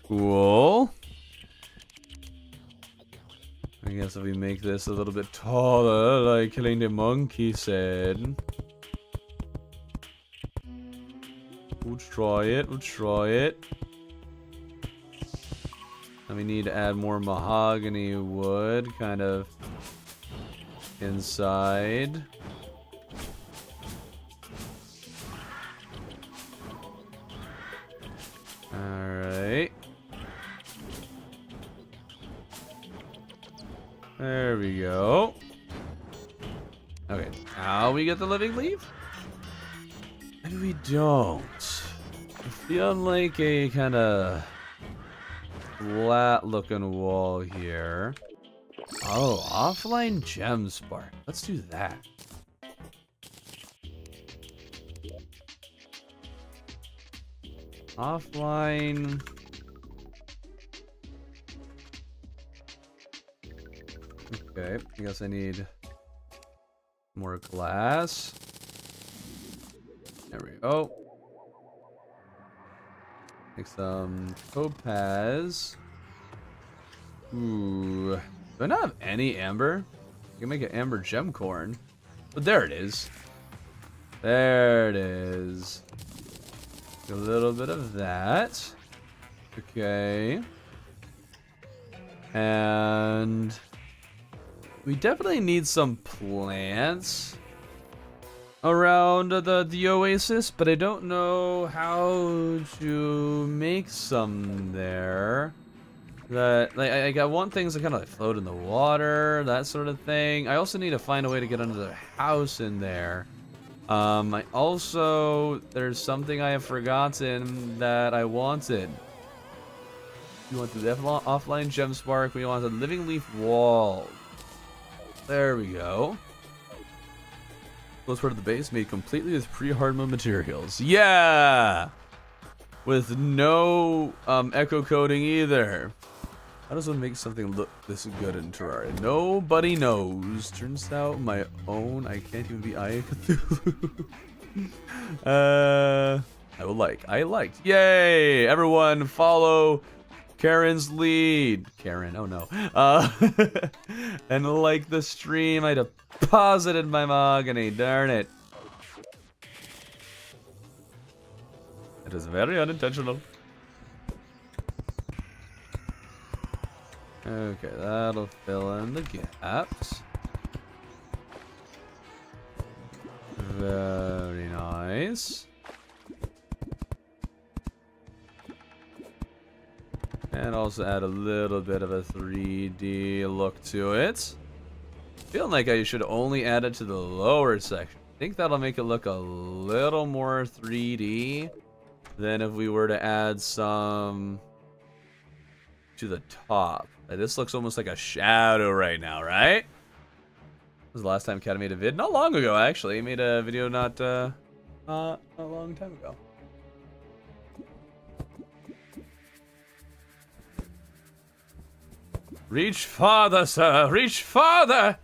Cool. I guess if we make this a little bit taller, like Killing the Monkey said. We'll try it, we'll try it. And we need to add more mahogany wood, kind of inside. Alright. There we go. Okay, now we get the living leaf? Maybe we don't. I feel like a kind of flat looking wall here. Oh, offline gem spark. Let's do that. Offline. Okay, I guess I need more glass. There we go. Make some topaz. Ooh. Do I not have any amber? I can make an amber gem corn. But there it is. There it is. A little bit of that. Okay. And we definitely need some plants around the oasis, but I don't know how to make some there. That like I got one things that kind of like float in the water, that sort of thing. I also need to find a way to get under the house in there. I also there's something I have forgotten that I wanted. We want the offline gem spark. We want the living leaf wall. There we go. Close part of the base made completely with pre-hard mode materials. Yeah! With no echo coding either. How does one make something look this good in Terraria? Nobody knows. Turns out my own. I can't even be Eye of Cthulhu. I liked. Yay! Everyone follow Karen's lead. Karen, oh no. And like the stream, I deposited my mahogany. Darn it. It is very unintentional. Okay, that'll fill in the gaps. Very nice. And also add a little bit of a 3D look to it. Feeling like I should only add it to the lower section. I think that'll make it look a little more 3D than if we were to add some to the top. Like, this looks almost like a shadow right now, right? was the last time Cat made a vid? Not long ago, actually. He made a video not a long time ago. Reach farther, sir. Reach farther.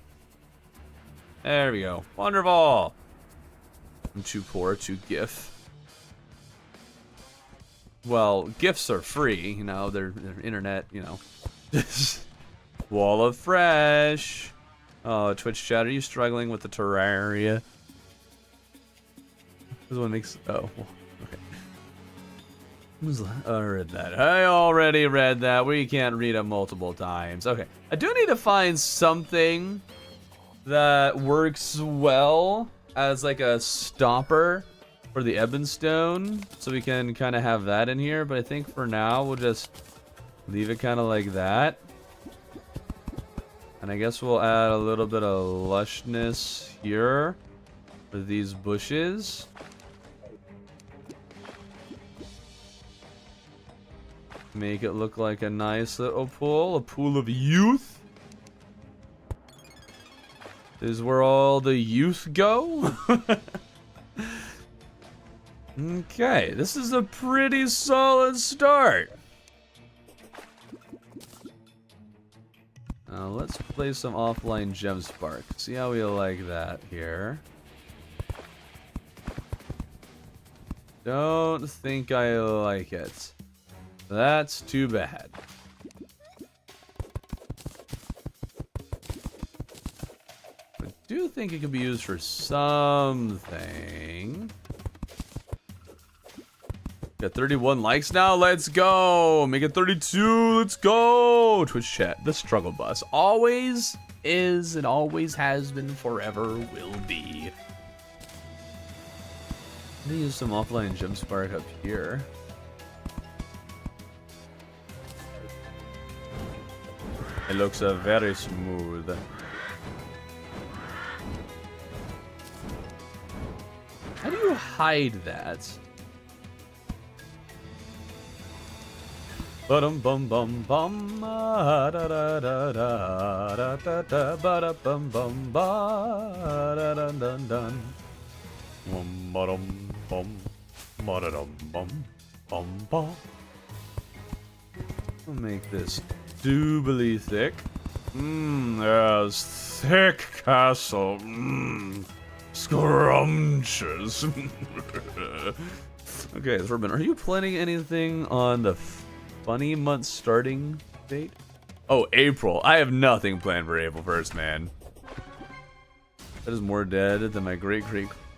There we go. Wonderful. I'm too poor to GIF. Well, GIFs are free, you know. They're internet, you know. Wall of Fresh. Oh, Twitch chat, are you struggling with the Terraria? This one makes... Oh, okay. I read that. I already read that. We can't read it multiple times. Okay. I do need to find something that works well as like a stopper for the Ebonstone, so we can kind of have that in here. But I think for now, we'll just leave it kind of like that. And I guess we'll add a little bit of lushness here for these bushes. Make it look like a nice little pool, a pool of youth. This is where all the youth go. Okay, this is a pretty solid start. Now let's play some offline gem spark. See how we like that here. Don't think I like it. That's too bad. I do think it could be used for something. Got 31 likes now. Let's go. Make it 32. Let's go. Twitch chat. The struggle bus always is and always has been, forever will be. I'm gonna use some offline gem spark up here. It looks very smooth. How do you hide that? Bum bum bum bum da da da da da da da da bum bum ba da dun dun dun. Bum bum bum bum bum. We'll make this doubly thick. Yes, thick castle. Scrumptious. Okay, Thurman, are you planning anything on the funny month starting date? Oh, April. I have nothing planned for April 1st, man. That is more dead than my great,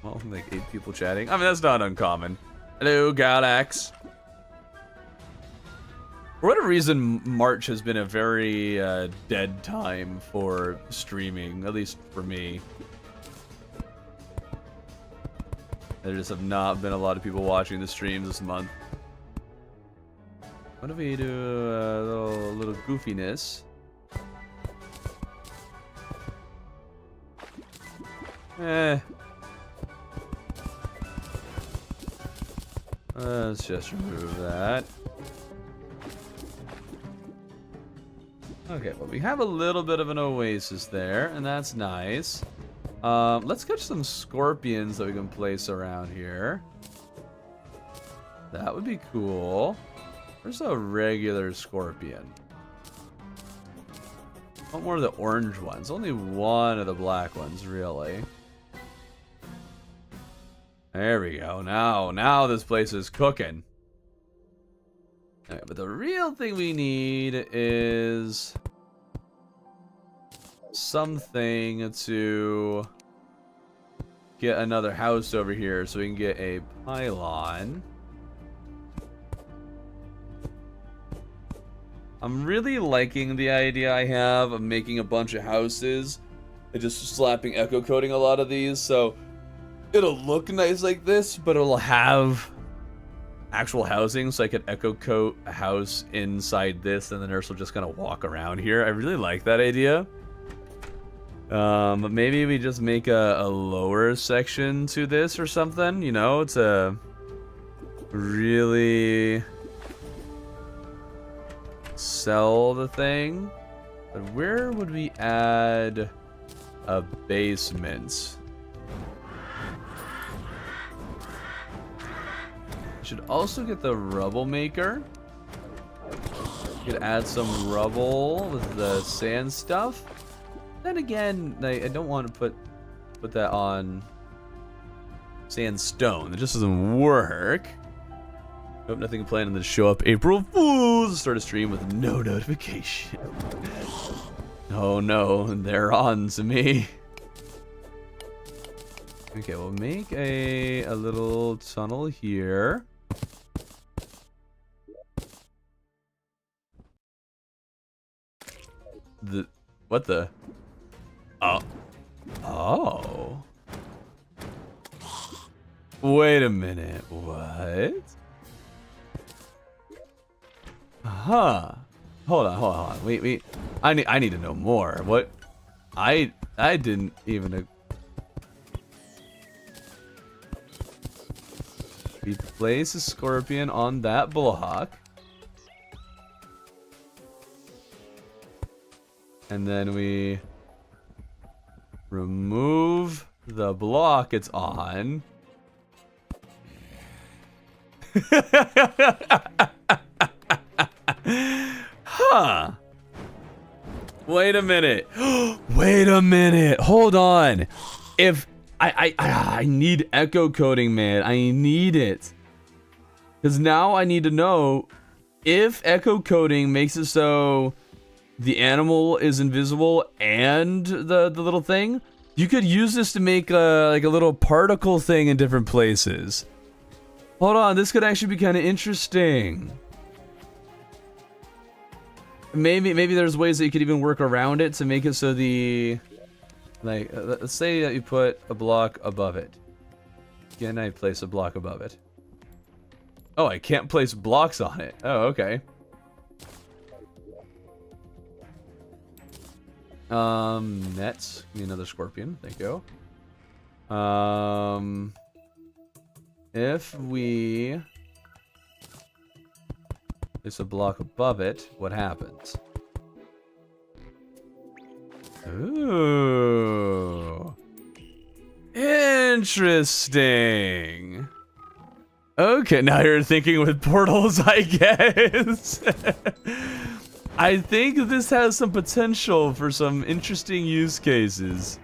well, like 8 people chatting. I mean, that's not uncommon. Hello, Galax. For whatever reason, March has been a very dead time for streaming, at least for me. There just have not been a lot of people watching the streams this month. What if we do a little goofiness? Let's just remove that. Okay, well, we have a little bit of an oasis there, and that's nice. Let's catch some scorpions that we can place around here. That would be cool. Where's a regular scorpion? One more of the orange ones. Only one of the black ones, really. There we go. Now this place is cooking. Okay, but the real thing we need is something to get another house over here so we can get a pylon. I'm really liking the idea I have of making a bunch of houses and just slapping echo coating a lot of these, so it'll look nice like this, but it'll have actual housing, so I could echo coat a house inside this, and the nurse will just kind of walk around here. I really like that idea. But maybe we just make a lower section to this or something, you know, to really sell the thing. But where would we add a basement. Should also get the rubble maker. Could add some rubble with the sand stuff. Then again, I don't want to put that on sandstone. It just doesn't work. Hope nothing planned to show up April Fools. Start a stream with no notification. Oh no, they're on to me. Okay, we'll make a little tunnel here. What the? Oh. Wait a minute. What? Huh. Hold on. Wait. I need to know more. What? I didn't even. We place a scorpion on that block. And then we remove the block it's on. Huh. Wait a minute. Wait a minute. Hold on. If I need echo coding, man. I need it. Because now I need to know if echo coding makes it so the animal is invisible and the little thing, you could use this to make like a little particle thing in different places. Hold on, this could actually be kind of interesting. Maybe there's ways that you could even work around it to make it so the, like, let's say that you put a block above it. Can I place a block above it? Oh, I can't place blocks on it. Oh, okay. Nets. Give me another scorpion. Thank you. If we place a block above it, what happens? Ooh. Interesting. Okay, now you're thinking with portals, I guess. I think this has some potential for some interesting use cases.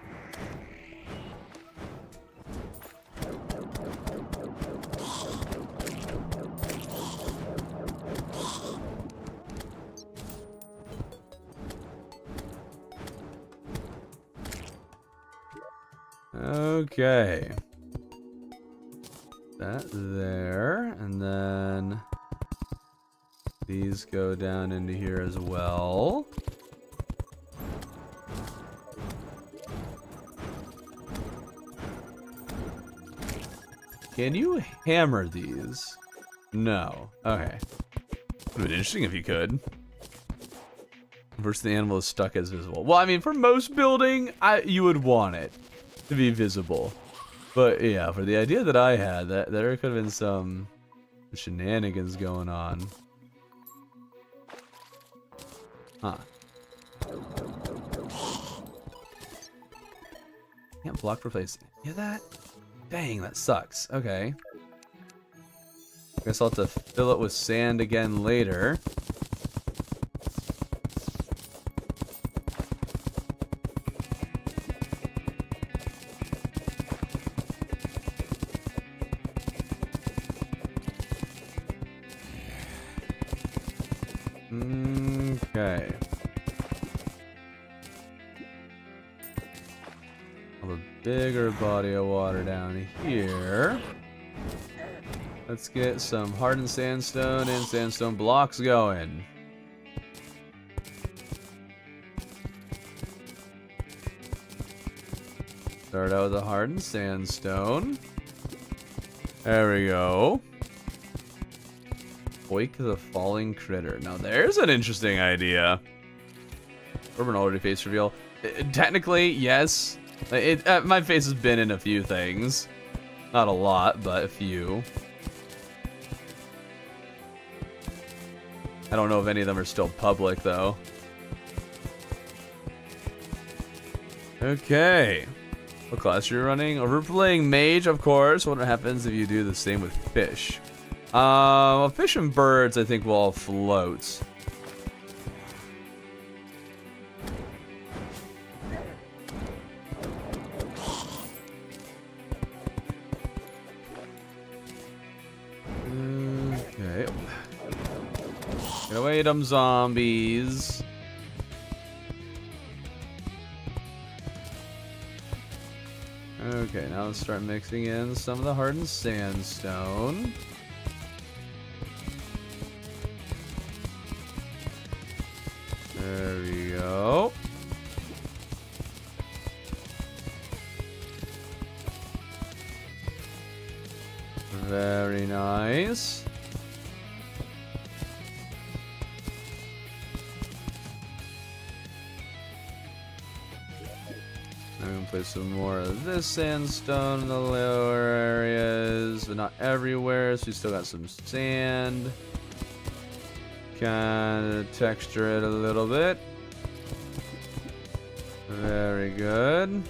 Okay. That there, and then these go down into here as well. Can you hammer these? No. Okay. Would have been interesting if you could. Versus the animal is stuck as visible. Well, I mean, for most building, you would want it to be visible. But yeah, for the idea that I had, that there could have been some shenanigans going on. Huh. Can't block replace. Yeah, that? Dang, that sucks. Okay. Guess I'll have to fill it with sand again later. Okay. Have a bigger body of water down here. Let's get some hardened sandstone and sandstone blocks going. Start out with a hardened sandstone. There we go. Wake the falling critter. Now there's an interesting idea. Urban already face reveal. Technically, yes. My face has been in a few things. Not a lot, but a few. I don't know if any of them are still public, though. Okay. What class you're running? Oh, we're playing mage, of course. What happens if you do the same with fish? Well, fish and birds, I think, will all float. Okay. Get away, them zombies. Okay, now let's start mixing in some of the hardened sandstone. There we go. Very nice. I'm gonna put some more of this sandstone in the lower areas, but not everywhere, so we still got some sand. Kind of texture it a little bit. Very good.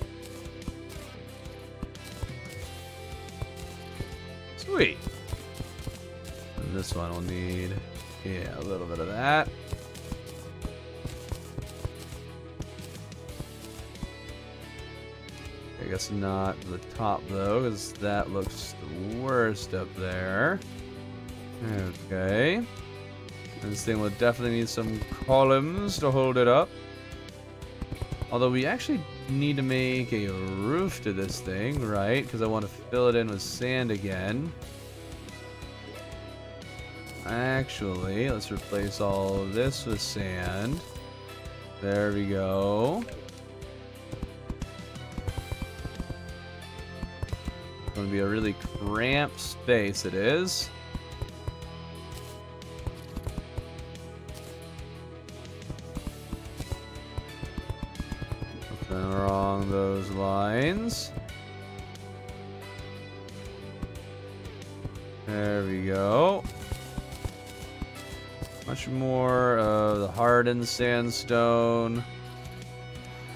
Sweet. And this one will need, yeah, a little bit of that. I guess not the top though, because that looks the worst up there. Okay. This thing will definitely need some columns to hold it up. Although we actually need to make a roof to this thing, right? Because I want to fill it in with sand again. Actually, let's replace all of this with sand. There we go. It's going to be a really cramped space, it is. Along those lines. There we go. Much more of the hardened sandstone. You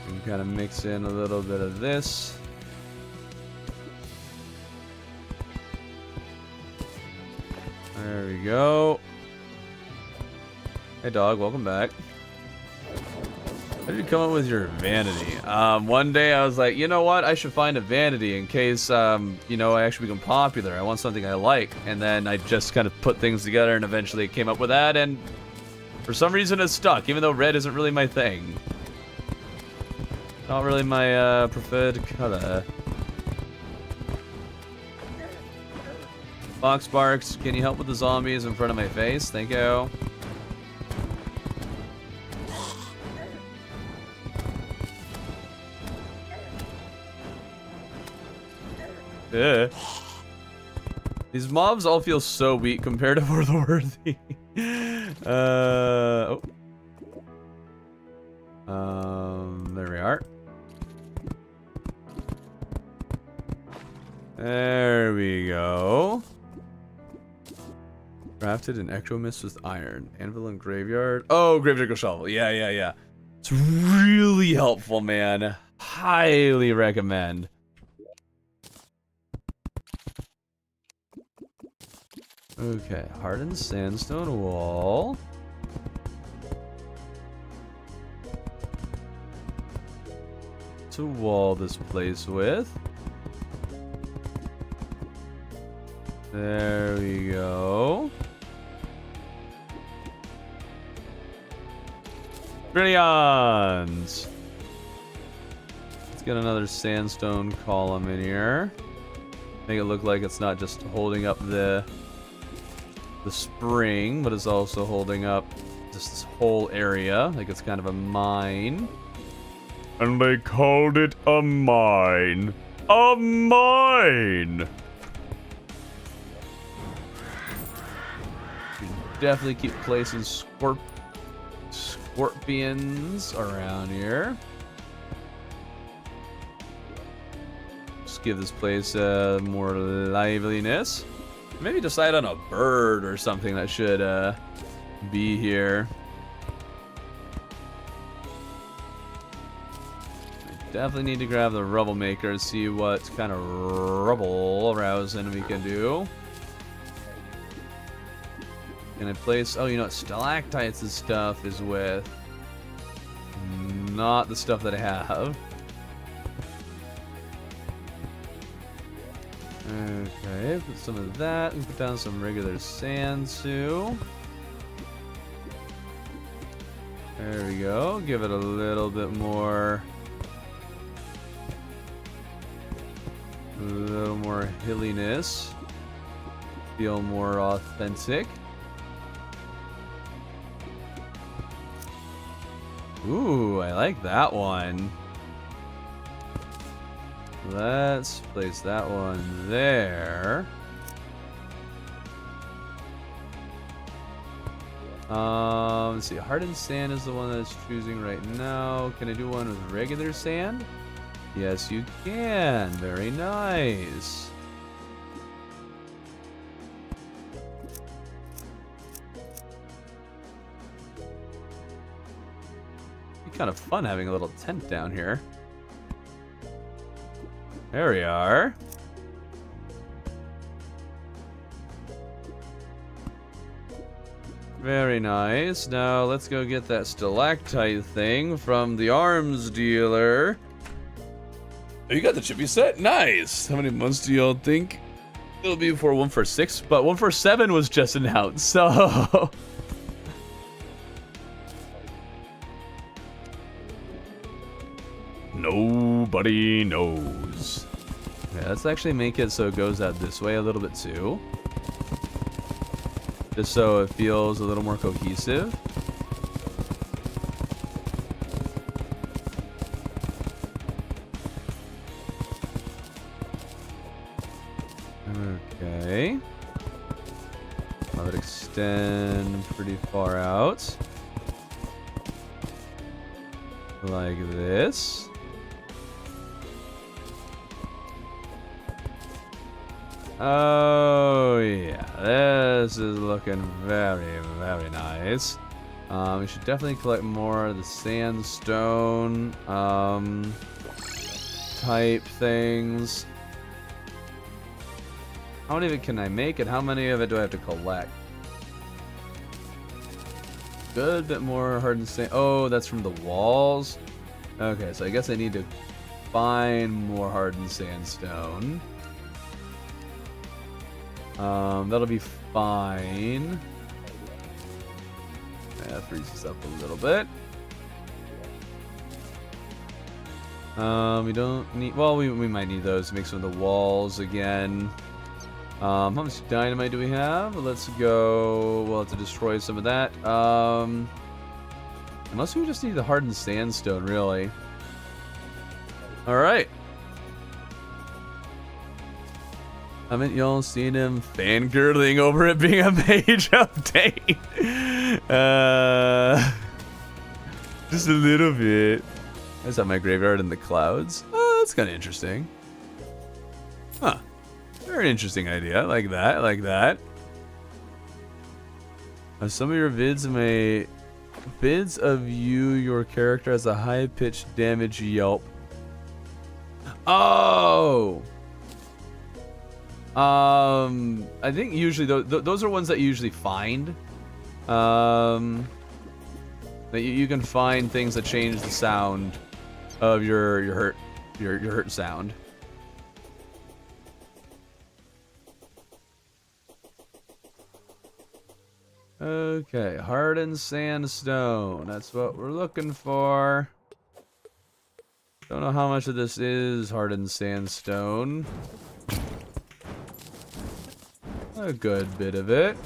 can kind of mix in a little bit of this. There we go. Hey dog, welcome back. How did you come up with your vanity? One day I was like, you know what? I should find a vanity in case, you know, I actually become popular. I want something I like. And then I just kind of put things together and eventually came up with that. And for some reason it stuck, even though red isn't really my thing. Not really my preferred color. Fox barks, can you help with the zombies in front of my face? Thank you. These mobs all feel so weak compared to Worthy. Oh. There we are. There we go. Crafted an ectomist with iron. Anvil and graveyard. Oh, graveyard shovel. Yeah. It's really helpful, man. Highly recommend. Okay, hardened sandstone wall. To wall this place with. There we go. Brilliant! Let's get another sandstone column in here. Make it look like it's not just holding up the spring, but it's also holding up just this whole area, like it's kind of a mine. And they called it a mine. A mine! Definitely keep placing scorpions around here. Just give this place more liveliness. Maybe decide on a bird or something that should be here. definitely need to grab the rubble maker and see what kind of rubble rousing we can do. Can I place... Oh, you know what? Stalactites and stuff is with... Not the stuff that I have. Okay, put some of that and put down some regular sand too. There we go. Give it a little bit more. A little more hilliness. Feel more authentic. Ooh, I like that one. Let's place that one there. Let's see. Hardened sand is the one that's choosing right now. Can I do one with regular sand? Yes, you can. Very nice. Be kind of fun having a little tent down here. There we are. Very nice. Now let's go get that stalactite thing from the arms dealer. Oh, you got the chippy set? Nice. How many months do y'all think it'll be before 146? But 147 was just announced, so... Nobody knows. Okay, let's actually make it so it goes out this way a little bit too. Just so it feels a little more cohesive. Okay. Have it extend pretty far out. Like this. Oh yeah, this is looking very, very nice. We should definitely collect more of the sandstone type things. How many of it can I make and how many of it do I have to collect? Good bit more hardened sand. Oh, that's from the walls. Okay, so I guess I need to find more hardened sandstone. That'll be fine. Yeah, that freezes up a little bit. We don't need... Well, we might need those to make some of the walls again. How much dynamite do we have? Let's go... We'll have to destroy some of that. Unless we just need the hardened sandstone, really. Alright. Haven't y'all seen him fangirling over it being a page update? Just a little bit. I just have my graveyard in the clouds. Oh, that's kind of interesting. Huh. Very interesting idea. I like that. I like that. Some of your vids may... Vids of you, your character has a high-pitched damage yelp. Oh! I think usually those are ones that you usually find. That you can find things that change the sound of your hurt sound. Okay, hardened sandstone. That's what we're looking for. Don't know how much of this is hardened sandstone. A good bit of it.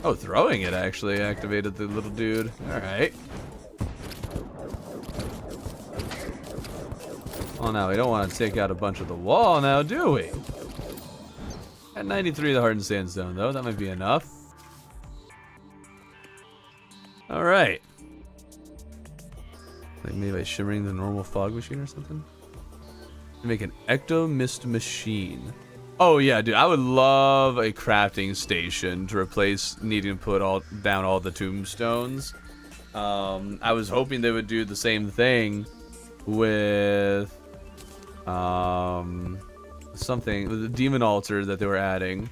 Oh, throwing it actually activated the little dude. Alright. Oh, now we don't want to take out a bunch of the wall now, do we? At 93 the hardened sandstone, though. That might be enough. Alright. Like maybe by shimmering the normal fog machine or something? To make an ecto mist machine. Oh yeah, dude, I would love a crafting station to replace needing to put down all the tombstones. I was hoping they would do the same thing with something with the demon altar that they were adding.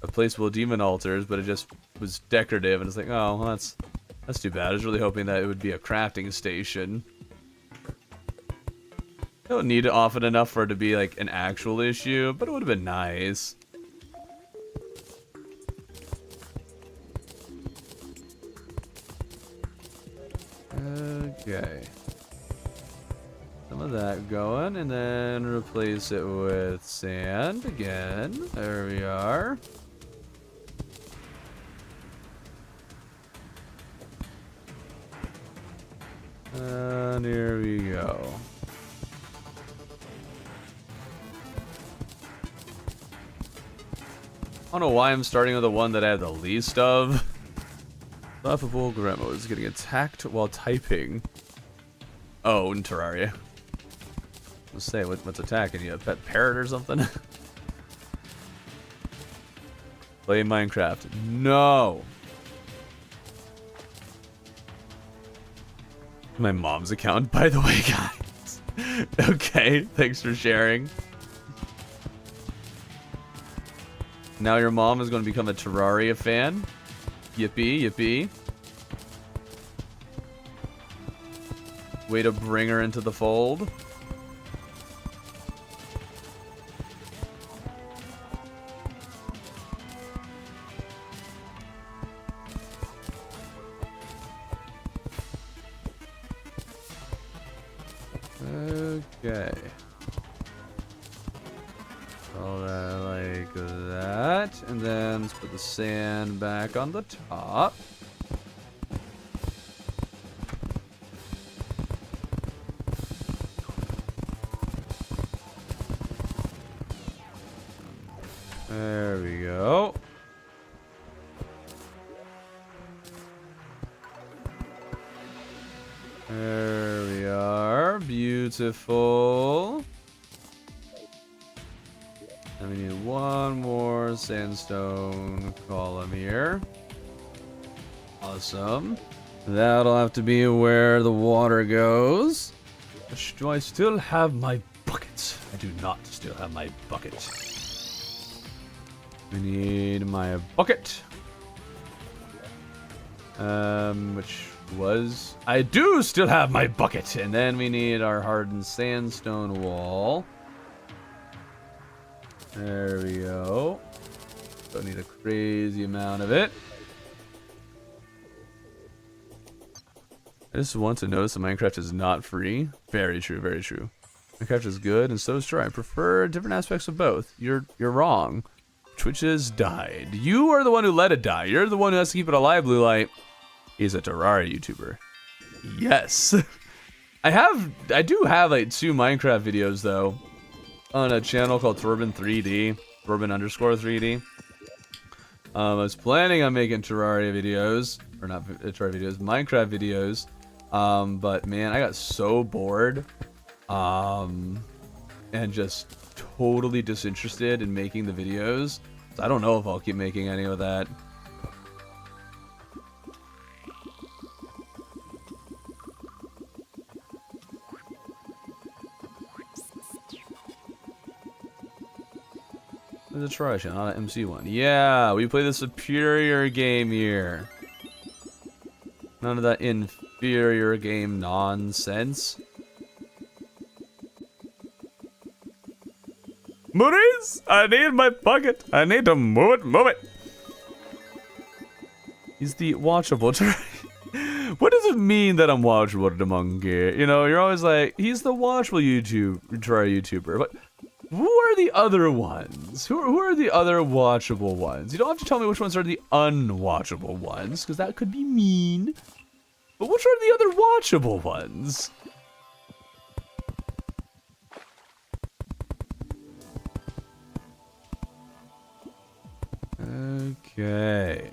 Replaceable demon altars, but it just was decorative, and it's like, oh, well, that's too bad. I was really hoping that it would be a crafting station. I don't need it often enough for it to be like an actual issue, but it would have been nice. Okay. Some of that going, and then replace it with sand again. There we are. And here we go. I don't know why I'm starting with the one that I have the least of. Laughable Grandma is getting attacked while typing. Oh, in Terraria. Let's say, what's attacking you? A pet parrot or something? Play Minecraft. No! My mom's account, by the way, guys. Okay, thanks for sharing. Now your mom is going to become a Terraria fan. Yippee, yippee. Way to bring her into the fold. Okay. All that like that. And then let's put the sand back on the top. There we go. There we are. Beautiful. And we need one more sandstone column here. Awesome. That'll have to be where the water goes. Do I still have my bucket? I do not still have my bucket. We need my bucket. Which was... I do still have my bucket! And then we need our hardened sandstone wall. There we go. Don't need a crazy amount of it. I just want to notice that Minecraft is not free. Very true, very true. Minecraft is good, and so is Terraria. I prefer different aspects of both. You're wrong. Twitch has died. You are the one who let it die. You're the one who has to keep it alive, Blue Light. He's a Terraria YouTuber. Yes. I do have like 2 Minecraft videos though. On a channel called Torben3D. Torben_3D. I was planning on making Terraria videos. Or not Terraria videos, Minecraft videos. But man, I got so bored. And just totally disinterested in making the videos. So I don't know if I'll keep making any of that. There's a Terraria channel, not an MC one. Yeah, we play the superior game here. None of that inferior game nonsense. Maurice, I need my bucket. I need to move it, move it. He's the watchable Terraria. What does it mean that I'm watchable to Monkey? You know, you're always like, he's the watchable Terraria YouTuber, but who are the other ones? Who are the other watchable ones? You don't have to tell me which ones are the unwatchable ones, because that could be mean. But which are the other watchable ones? Okay.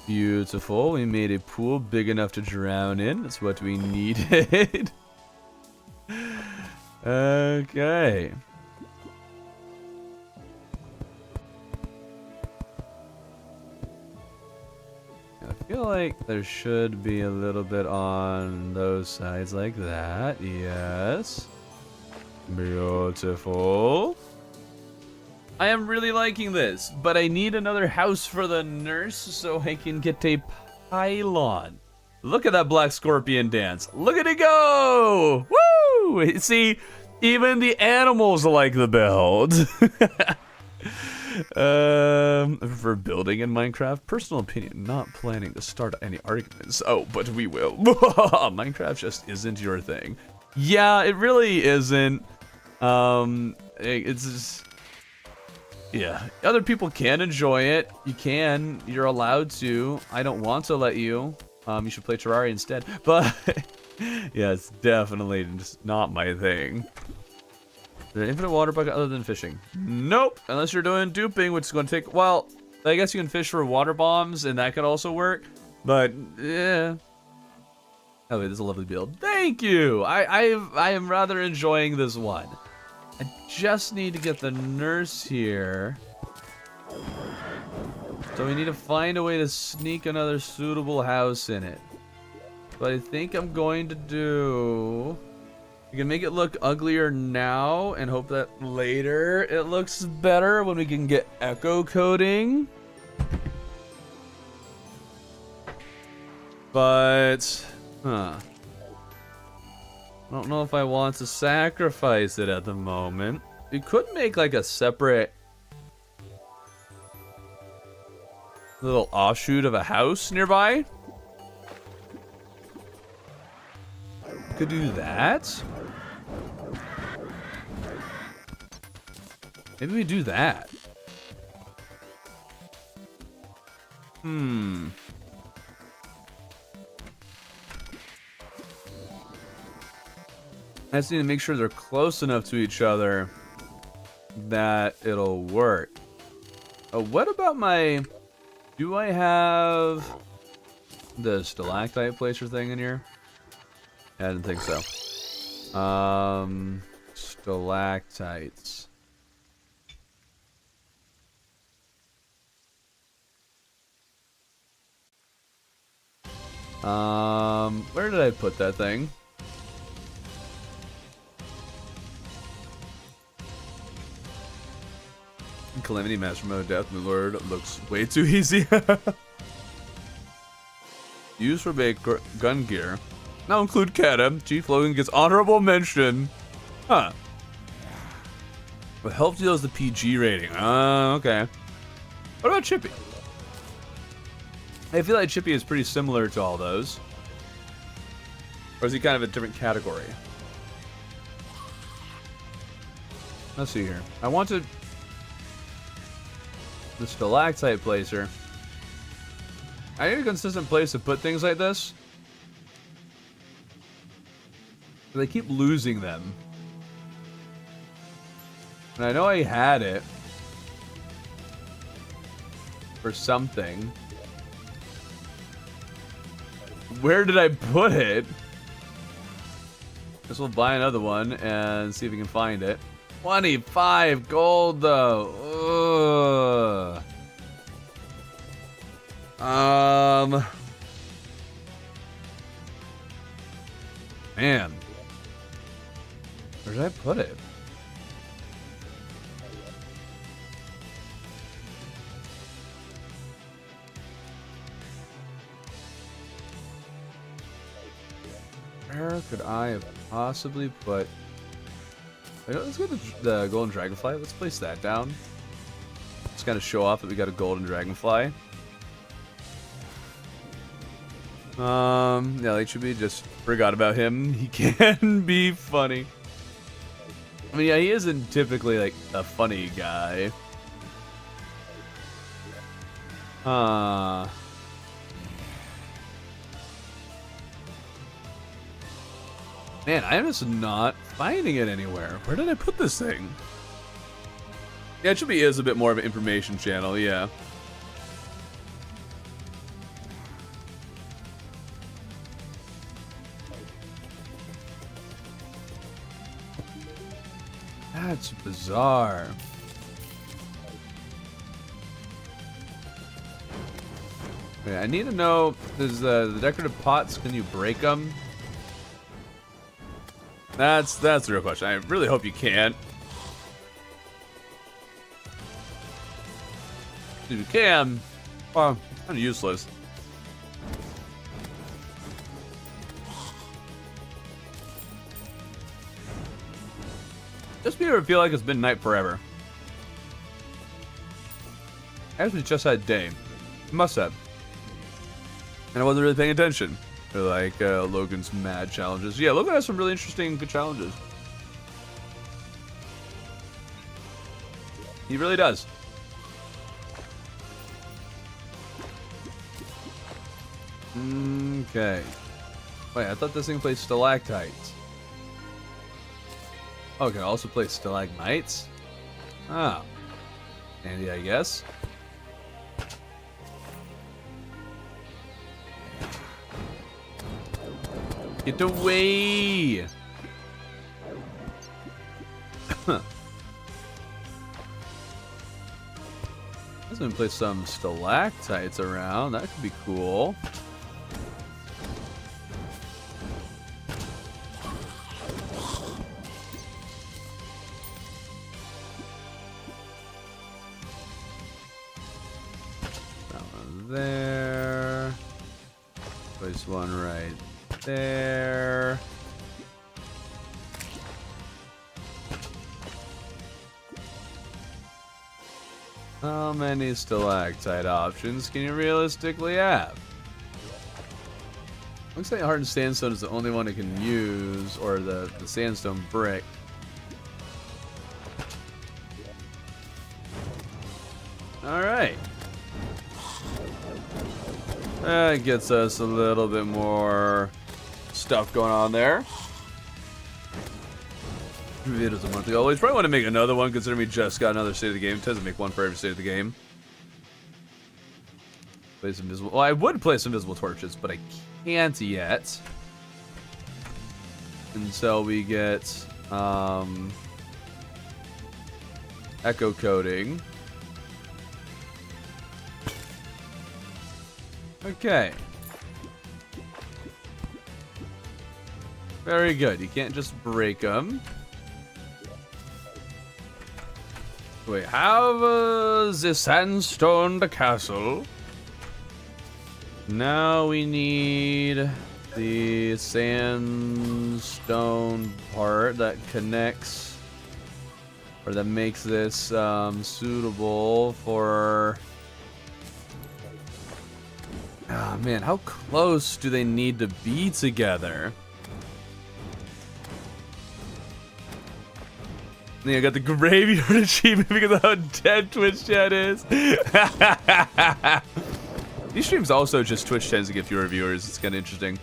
Beautiful. We made a pool big enough to drown in. That's what we needed. Okay. I feel like there should be a little bit on those sides like that. Yes. Beautiful. I am really liking this, but I need another house for the nurse so I can get a pylon. Look at that black scorpion dance. Look at it go! Woo! See, even the animals like the build. For building in Minecraft, personal opinion, not planning to start any arguments. Oh, but we will. Minecraft just isn't your thing. Yeah, it really isn't. It's just, yeah. Other people can enjoy it. You can. You're allowed to. I don't want to let you. You should play Terraria instead. But yeah, it's definitely just not my thing. Is there an infinite water bucket other than fishing? Nope. Unless you're doing duping, which is going to take... Well, I guess you can fish for water bombs, and that could also work. But, yeah. Oh, wait, this is a lovely build. Thank you! I am rather enjoying this one. I just need to get the nurse here. So we need to find a way to sneak another suitable house in it. What I think I'm going to do... We can make it look uglier now and hope that later it looks better when we can get echo coding. But, I don't know if I want to sacrifice it at the moment. We could make like a separate little offshoot of a house nearby. Could do that. Maybe we do that. I just need to make sure they're close enough to each other that it'll work. Oh, what about my... Do I have the stalactite placer thing in here? I didn't think so. Stalactites. Where did I put that thing? Calamity Master Mode Death Moonlord looks way too easy. Use for bait gun gear. Now include Kata. Chief Logan gets honorable mention. Huh. What help deals the PG rating? Okay. What about Chippy? I feel like Chippy is pretty similar to all those. Or is he kind of a different category? Let's see here. I wanted the stalactite placer. I need a consistent place to put things like this. They keep losing them. And I know I had it for something. Where did I put it? Guess we'll buy another one and see if we can find it. 25 gold though. Ugh. Man. Where did I put it? Where could I have possibly put... Let's go to the golden dragonfly. Let's place that down. Just kind of show off that we got a golden dragonfly. Yeah, like should be just forgot about him. He can be funny. I mean, yeah, he isn't typically like a funny guy. Man, I'm just not finding it anywhere. Where did I put this thing? Yeah, it should be is a bit more of an information channel, yeah. That's bizarre. Okay, I need to know, does the decorative pots, can you break them? That's the real question. I really hope you can. If you can, well, it's kind of useless. Just because I feel like it's been night forever. Actually, just had day. Must have. And I wasn't really paying attention to like Logan's mad challenges. Yeah, Logan has some really interesting good challenges. He really does. Okay. Wait, I thought this thing plays stalactites. Okay, also play stalagmites? Ah. Handy, I guess. Get away! I was gonna play some stalactites around. That could be cool. There. Place one right there. How many stalactite options can you realistically have? Looks like hardened sandstone is the only one it can use, or the sandstone brick. Alright. That gets us a little bit more stuff going on there. Videos a month ago. We probably want to make another one considering we just got another state of the game. It doesn't make one for every state of the game. Place invisible. Well, I would place invisible torches, but I can't yet. Until we get echo coding. Okay. Very good. You can't just break them. We have the sandstone castle. Now we need the sandstone part that connects, or that makes this suitable for... Oh man, how close do they need to be together? Yeah, I got the graveyard achievement because of how dead Twitch chat is. These streams also just Twitch tends to get fewer viewers. It's kind of interesting.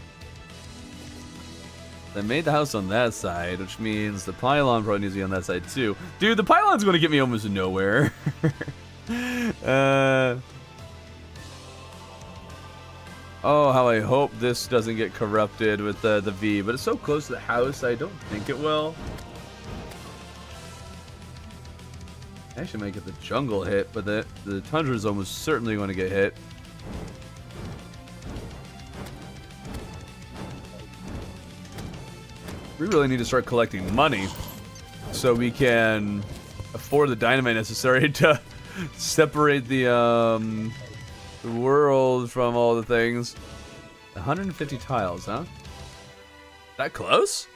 They made the house on that side, which means the pylon probably needs to be on that side too. Dude, the pylon's going to get me almost nowhere. Oh, how I hope this doesn't get corrupted with the V. But it's so close to the house, I don't think it will. I actually might get the jungle hit, but the tundra is almost certainly going to get hit. We really need to start collecting money so we can afford the dynamite necessary to separate the world from all the things. 150 tiles, huh? That close?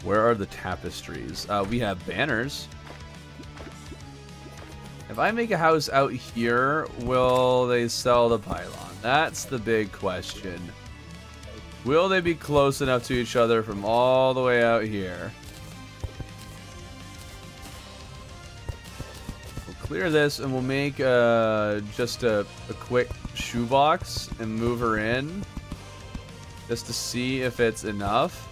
Where are the tapestries? We have banners. If I make a house out here, will they sell the pylon? That's the big question. Will they be close enough to each other from all the way out here? We'll clear this and we'll make just a quick shoebox and move her in just to see if it's enough.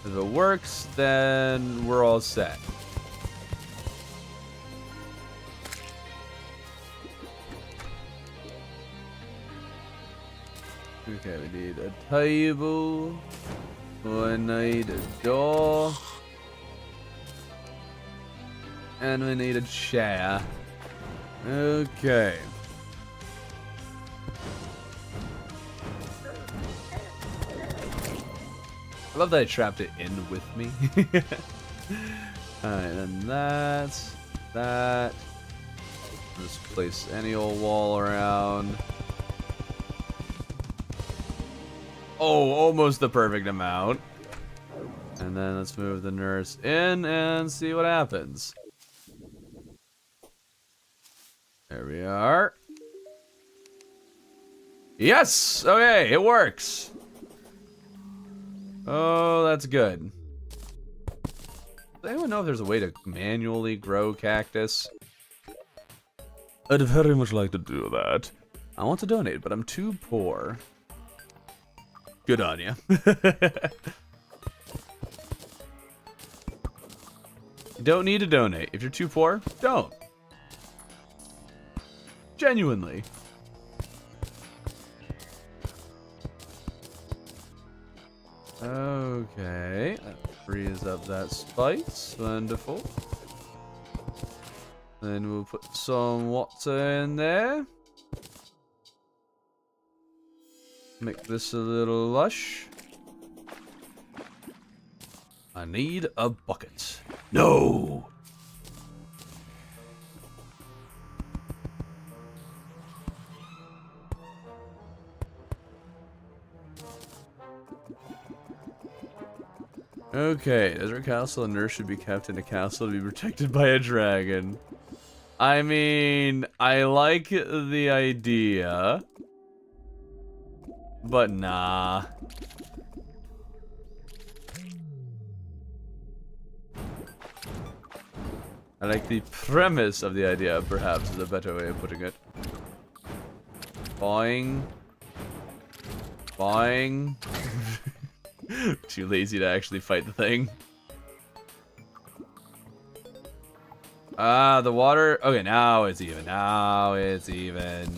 If it works, then we're all set. Okay, we need a table. I need a door. And we need a chair. Okay. I love that I trapped it in with me. Alright, then that's that. Just place any old wall around. Oh, almost the perfect amount. And then let's move the nurse in and see what happens. There we are. Yes! Okay, it works. Oh, that's good. Does anyone know if there's a way to manually grow cactus? I'd very much like to do that. I want to donate, but I'm too poor. Good on you. You don't need to donate. If you're too poor, don't. Genuinely. Okay, that frees up that spice. Wonderful. Then we'll put some water in there. Make this a little lush. I need a bucket. No! Okay, Desert Castle, a nurse should be kept in a castle to be protected by a dragon. I mean, I like the idea, but nah. I like the premise of the idea, perhaps, is a better way of putting it. Boing. Boing. Too lazy to actually fight the thing. Ah, the water. Okay, now it's even. Now it's even.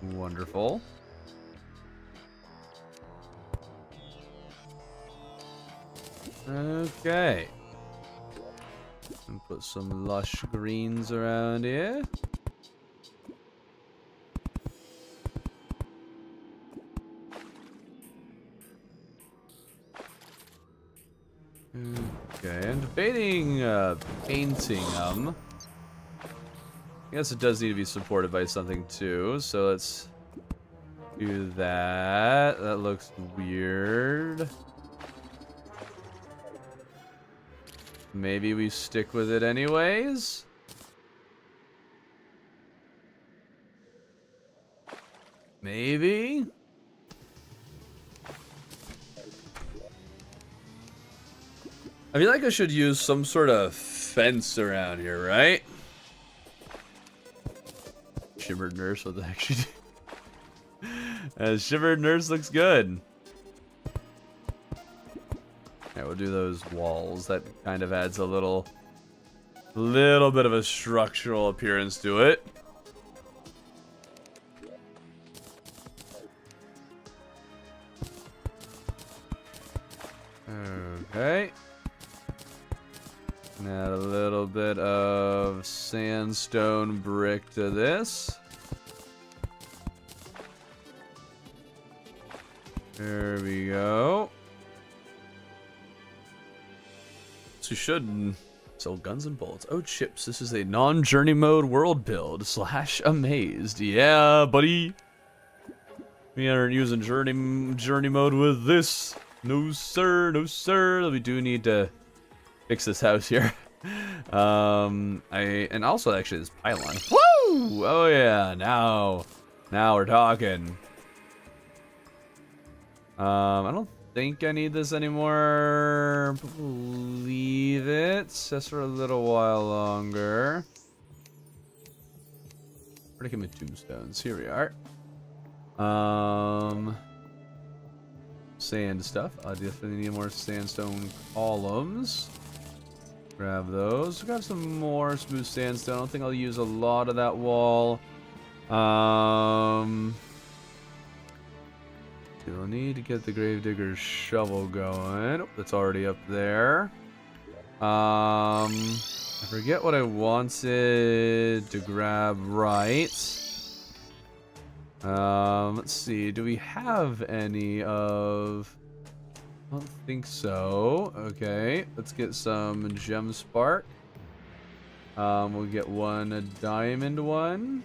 Wonderful. Okay. And put some lush greens around here. Okay, and debating painting them. I guess it does need to be supported by something too, so let's do that. That looks weird. Maybe we stick with it anyways? Maybe? I feel like I should use some sort of fence around here, right? Shimmered nurse, what the heck she do? Shimmered nurse looks good. Yeah, we'll do those walls. That kind of adds a little bit of a structural appearance to it. Okay. Add a little bit of sandstone brick to this. There we go. So we should sell guns and bullets. Oh, chips. This is a non-journey mode world build / amazed. Yeah, buddy. We aren't using journey mode with this. No, sir. No, sir. We do need to fix this house here. And also actually this pylon. Woo! Oh yeah, now we're talking. I don't think I need this anymore. Leave it just for a little while longer. Where'd I get my tombstones? Here we are. Sand stuff. I definitely need more sandstone columns. Grab those. Grab some more smooth sandstone. I don't think I'll use a lot of that wall. You'll need to get the gravedigger's shovel going. Oh, that's already up there. I forget what I wanted to grab right. Let's see. Do we have any of... I don't think so. Okay, let's get some gem spark. We'll get one diamond one.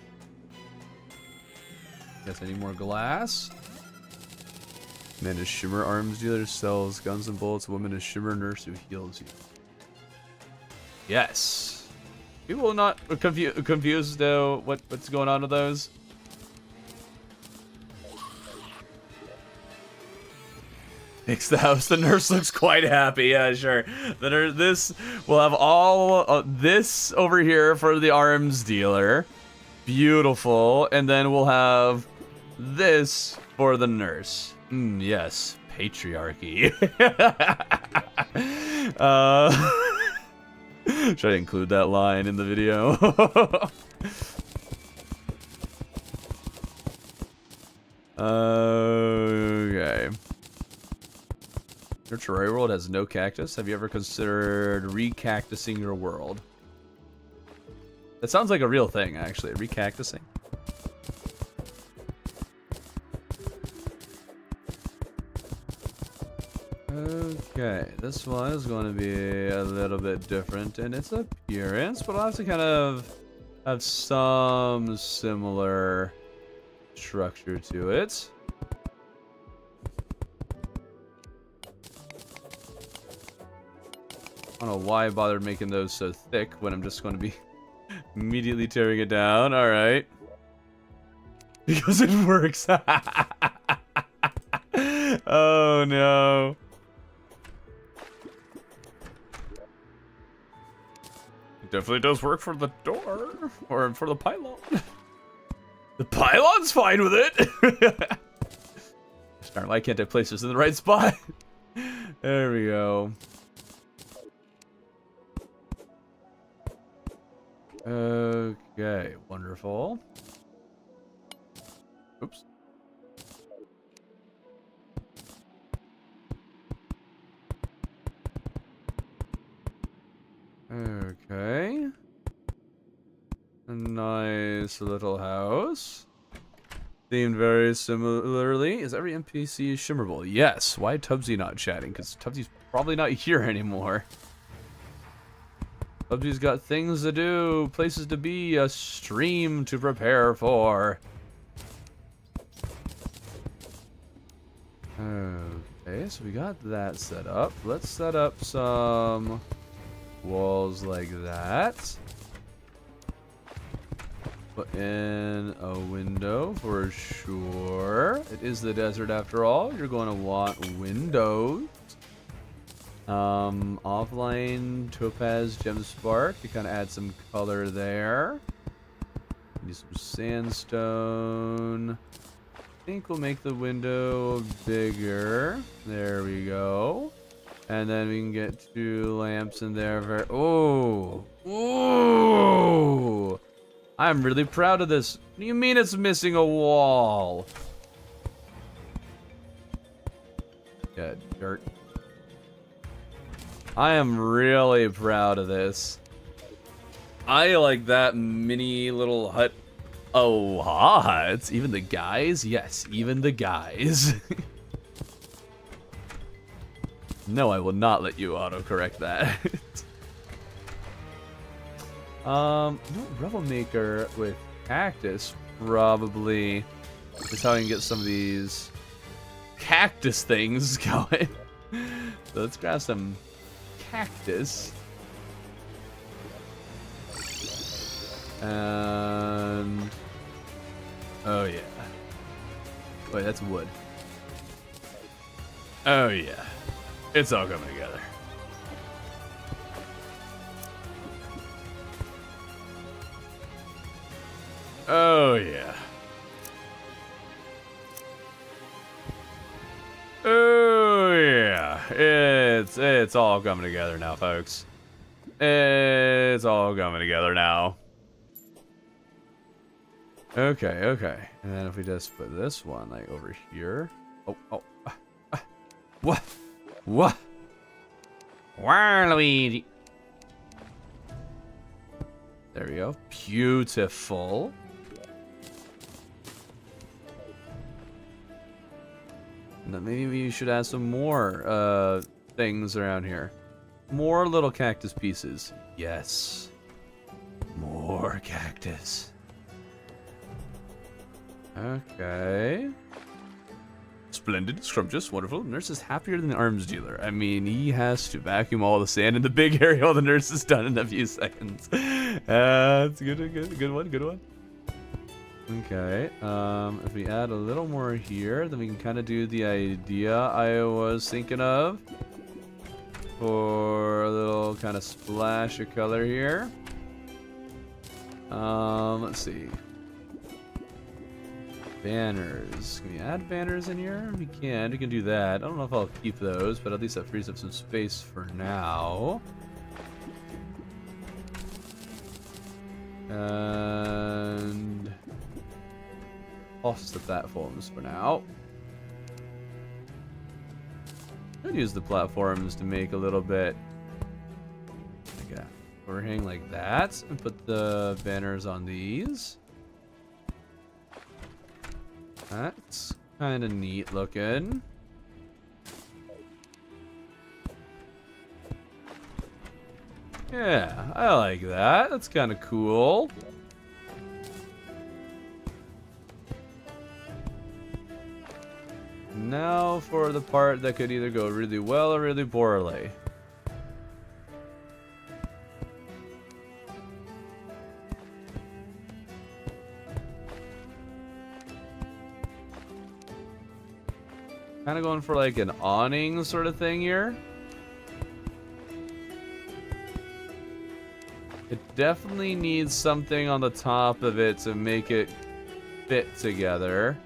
Guess I need more glass. Man is Shimmer arms dealer, sells guns and bullets. Woman is Shimmer nurse who heals you. Yes. People are not confused though. What's going on with those? Fix the house. The nurse looks quite happy. Yeah, sure. The nurse, this will have all this over here for the arms dealer. Beautiful. And then we'll have this for the nurse. Yes, patriarchy. Should I include that line in the video? Okay. Your Terraria world has no cactus. Have you ever considered recactusing your world? That sounds like a real thing, actually. Recactusing. Okay, this one is going to be a little bit different in its appearance, but I'll have to kind of have some similar structure to it. I don't know why I bothered making those so thick when I'm just going to be immediately tearing it down. All right. Because it works. Oh, no. It definitely does work for the door. Or for the pylon. The pylon's fine with it. Darn, why can't I place this in the right spot? There we go. Okay, wonderful. Oops. Okay. A nice little house. Themed very similarly. Is every NPC shimmerable? Yes. Why Tubbsy not chatting? Because Tubbsy's probably not here anymore. Tubbsy's got things to do, places to be, a stream to prepare for. Okay, so we got that set up. Let's set up some walls like that. Put in a window for sure. It is the desert after all. You're going to want windows. Offline topaz gem spark to kind of add some color there. Need some sandstone. I think we'll make the window bigger. There we go. And then we can get 2 lamps in there. Oh, ooh! I'm really proud of this. What do you mean it's missing a wall? Yeah, dirt. I am really proud of this. I like that mini little hut. Oh, huts. Even the guys? Yes, even the guys. No, I will not let you autocorrect that. Rebel Maker with cactus probably is how I can get some of these cactus things going. So let's grab some cactus. And oh yeah. Wait, that's wood. Oh yeah. It's all coming together. Oh yeah. Oh yeah. It's all coming together now, folks. It's all coming together now. Okay, okay. And then if we just put this one like over here. What? What? Waluigi. There we go. Beautiful. And then maybe we should add some more things around here. More little cactus pieces. Yes. More cactus. Okay. Splendid, scrumptious, wonderful. Nurse is happier than the arms dealer. I mean, he has to vacuum all the sand in the big area all the nurse is done in a few seconds. That's good one. Okay, if we add a little more here, then we can kind of do the idea I was thinking of. For a little kind of splash of color here. Let's see. Banners. Can we add banners in here? We can do that. I don't know if I'll keep those, but at least that frees up some space for now. And off the platforms for now. I'll use the platforms to make a little bit like a overhang like that, and put the banners on these. That's kind of neat looking. Yeah, I like that. That's kind of cool. Now for the part that could either go really well or really poorly. Kind of going for like an awning sort of thing here. It definitely needs something on the top of it to make it fit together.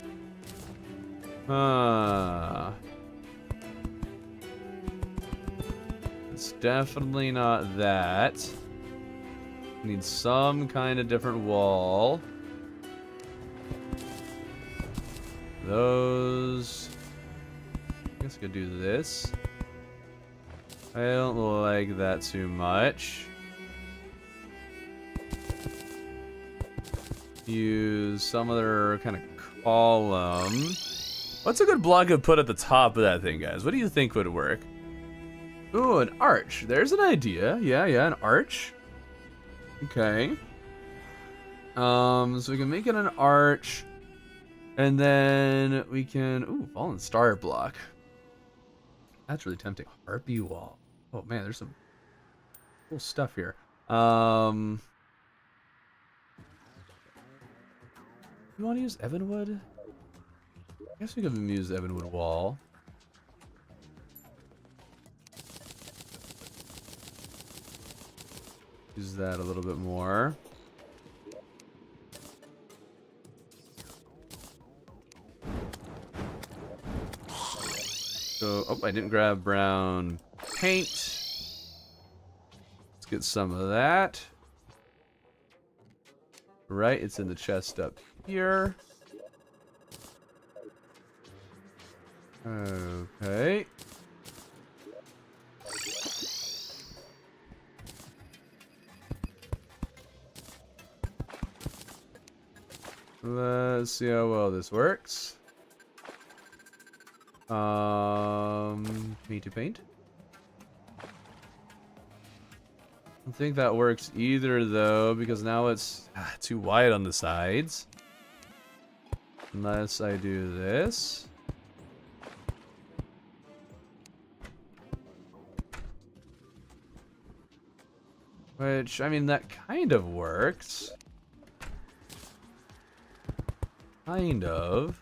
It's definitely not that. Need some kind of different wall. Those. I guess I could do this. I don't like that too much. Use some other kind of column. What's a good block to put at the top of that thing, guys? What do you think would work? Ooh, an arch. There's an idea. Yeah, an arch. Okay. So we can make it an arch. And then we can... Ooh, fallen star block. That's really tempting. Harpy wall. Oh, man, there's some cool stuff here. You want to use Evanwood? I guess we could use Evanwood wall. Use that a little bit more. So, oh, I didn't grab brown paint. Let's get some of that. Right, it's in the chest up here. Okay. Let's see how well this works. Me to paint. I don't think that works either though, because now it's too wide on the sides. Unless I do this. Which, I mean, that kind of works. Kind of.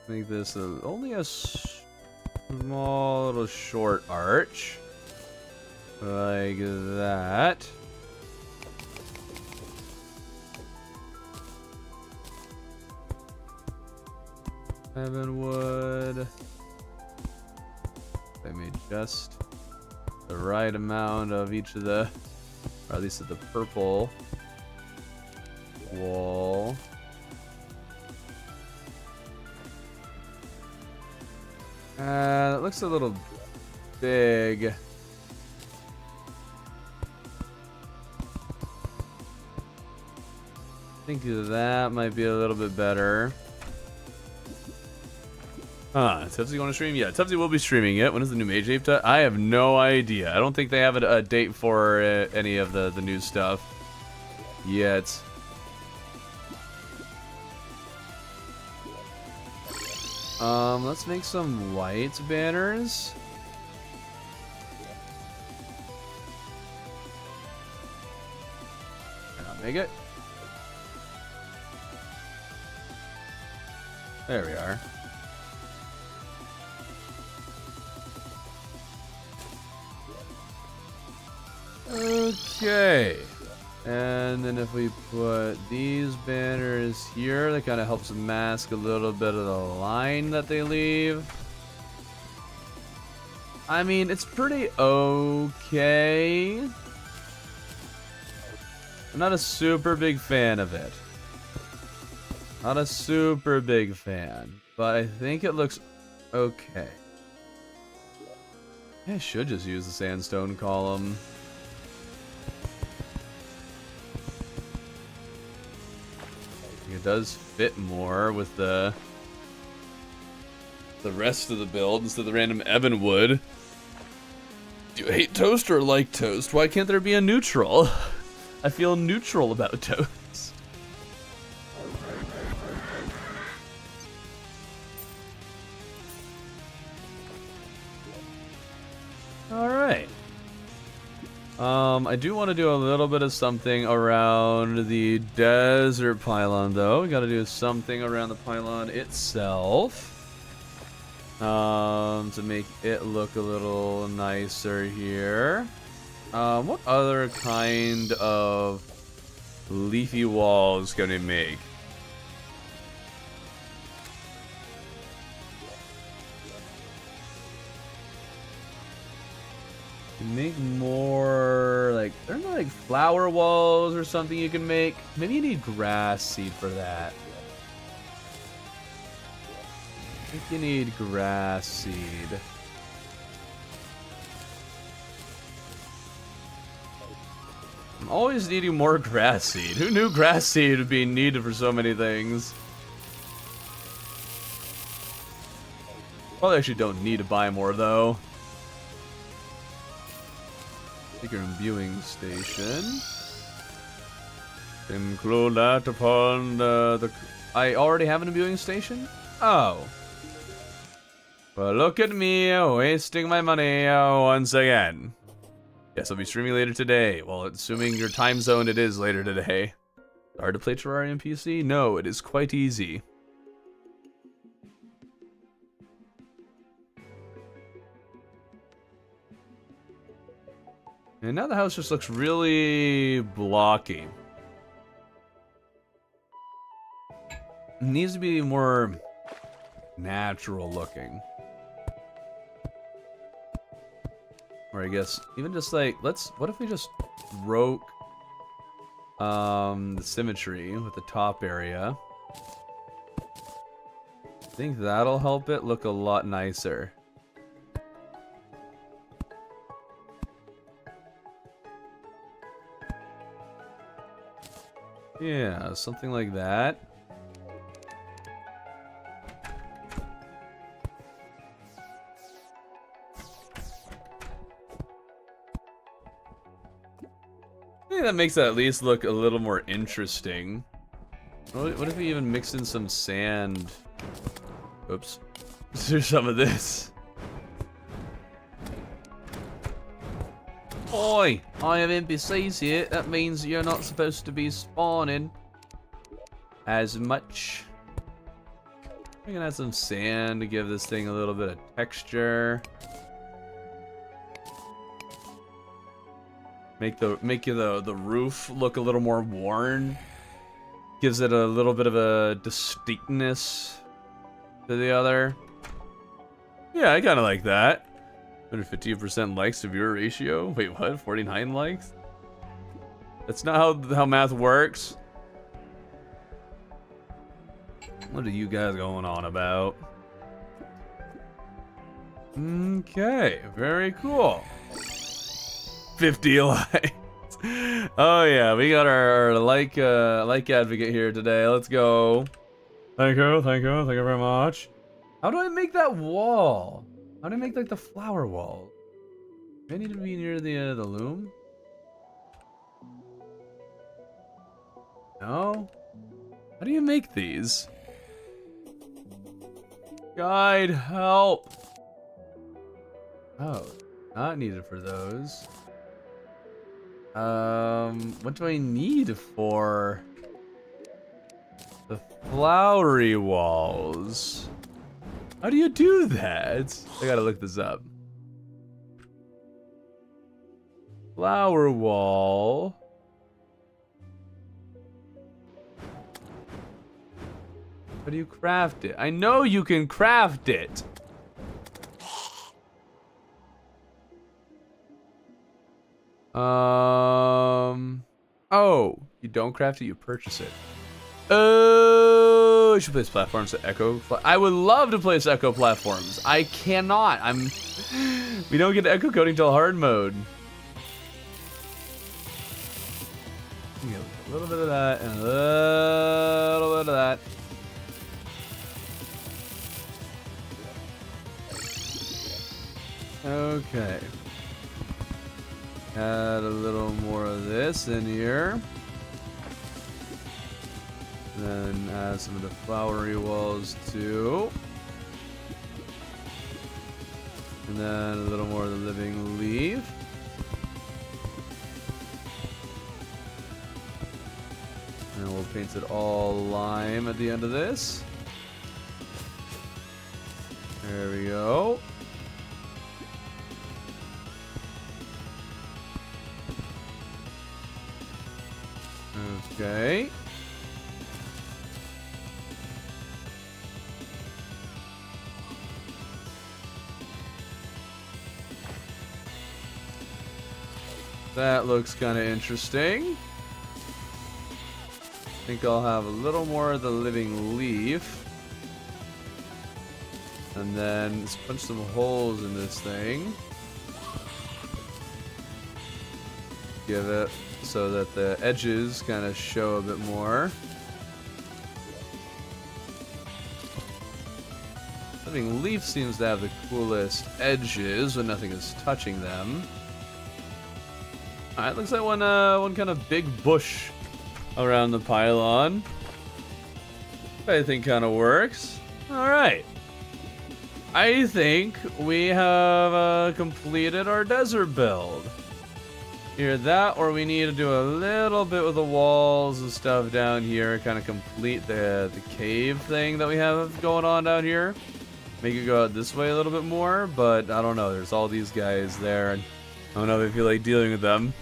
Make this only a small little short arch. Like that. Evanwood. I made just the right amount of each of the, or at least of the purple wall. That looks a little big. I think that might be a little bit better. Huh, Tubsy going to stream? Yeah, Tubsy will be streaming it. When is the new Mage Ape? I have no idea. I don't think they have a date for any of the new stuff yet. Let's make some white banners. I'll make it. There we are. Okay. And then if we put these banners here, that kind of helps mask a little bit of the line that they leave. I mean, it's pretty okay. I'm not a super big fan of it. Not a super big fan, but I think it looks okay. I should just use the sandstone column. It does fit more with the rest of the build instead of the random ebon wood. Do you hate toast or like toast? Why can't there be a neutral? I feel neutral about toast. Alright. I do want to do a little bit of something around the desert pylon, though. We got to do something around the pylon itself. To make it look a little nicer here. What other kind of leafy walls can we make? Make more, like, there are no, like, flower walls or something you can make. Maybe you need grass seed for that. I think you need grass seed. I'm always needing more grass seed. Who knew grass seed would be needed for so many things? Probably actually don't need to buy more, though. Your imbuing station. Include that upon the... I already have an imbuing station? Oh. Well, look at me wasting my money once again. Yes, I'll be streaming later today. Well, assuming your time zone, it is later today. Hard to play Terraria on PC? No, it is quite easy. And now the house just looks really blocky. It needs to be more natural looking. Or I guess even just like, what if we just broke the symmetry with the top area? I think that'll help it look a lot nicer. Yeah, something like that. I think that makes it at least look a little more interesting. What if we even mix in some sand? Oops. There's some of this. Oi! I have NPCs here. That means you're not supposed to be spawning as much. We're gonna add some sand to give this thing a little bit of texture. Make the roof look a little more worn. Gives it a little bit of a distinctness to the other. Yeah, I kind of like that. 150% likes to viewer ratio. Wait, what? 49 likes? That's not how math works. What are you guys going on about? Okay, very cool. 50 lights. Oh yeah, we got our like advocate here today. Let's go. Thank you very much. How do I make that wall? How do I make like the flower wall? Do I need to be near the loom? No. How do you make these? Guide, help. Oh, not needed for those. What do I need for the flowery walls? How do you do that? I gotta look this up. Flower wall. How do you craft it? I know you can craft it. Oh, you don't craft it, you purchase it. Oh, I should place platforms to echo. I would love to place echo platforms. I cannot. We don't get echo coding till hard mode. A little bit of that and a little bit of that. Okay. Add a little more of this in here. Then add some of the flowery walls too. And then a little more of the living leaf. And we'll paint it all lime at the end of this. There we go. Okay. That looks kind of interesting. I think I'll have a little more of the living leaf. And then let's punch some holes in this thing. Give it so that the edges kind of show a bit more. Living leaf seems to have the coolest edges when nothing is touching them. Alright, looks like one kind of big bush around the pylon. I think kind of works. Alright. I think we have completed our desert build. Either that, or we need to do a little bit with the walls and stuff down here, kind of complete the cave thing that we have going on down here. Make it go out this way a little bit more, but I don't know. There's all these guys there, and I don't know if I feel like dealing with them.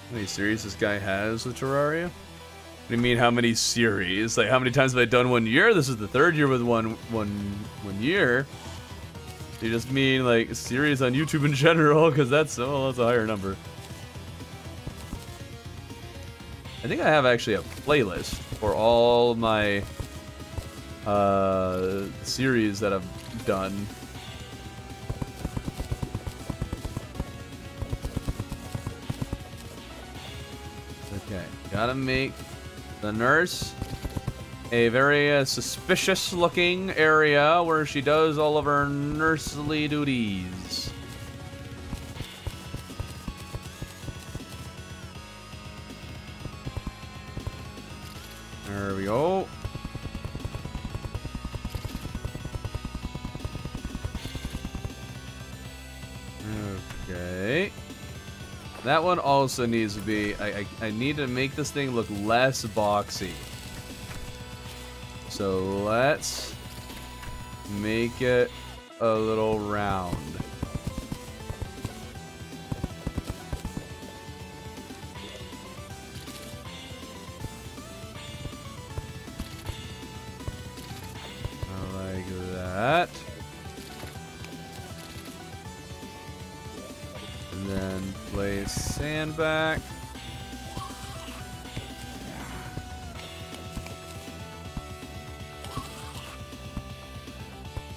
How many series this guy has with Terraria? What do you mean, how many series? Like, how many times have I done 1 year? This is the third year with one year. You just mean, like, series on YouTube in general, because that's a higher number. I think I have actually a playlist for all my series that I've done. Okay, gotta make the nurse a very suspicious looking area where she does all of her nursely duties. There we go. Okay. That one also needs to be... I need to make this thing look less boxy. So let's make it a little round. That. And then place sand back.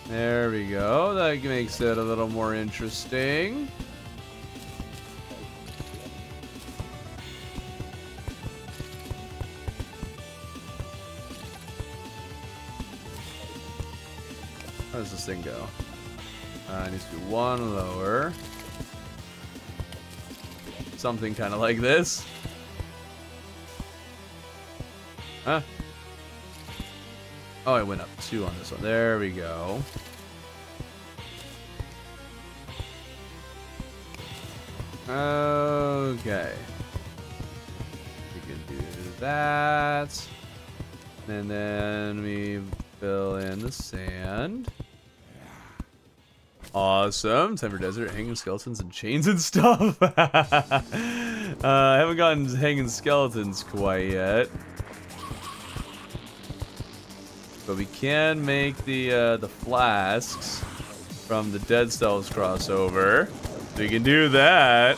There we go. That makes it a little more interesting. How does this thing go? It needs to be one lower. Something kind of like this. Huh? Oh, I went up 2 on this one. There we go. Okay. We can do that. And then we fill in the sand. Awesome. Time for desert, hanging skeletons and chains and stuff. I haven't gotten hanging skeletons quite yet. But we can make the flasks from the dead cells crossover. We can do that.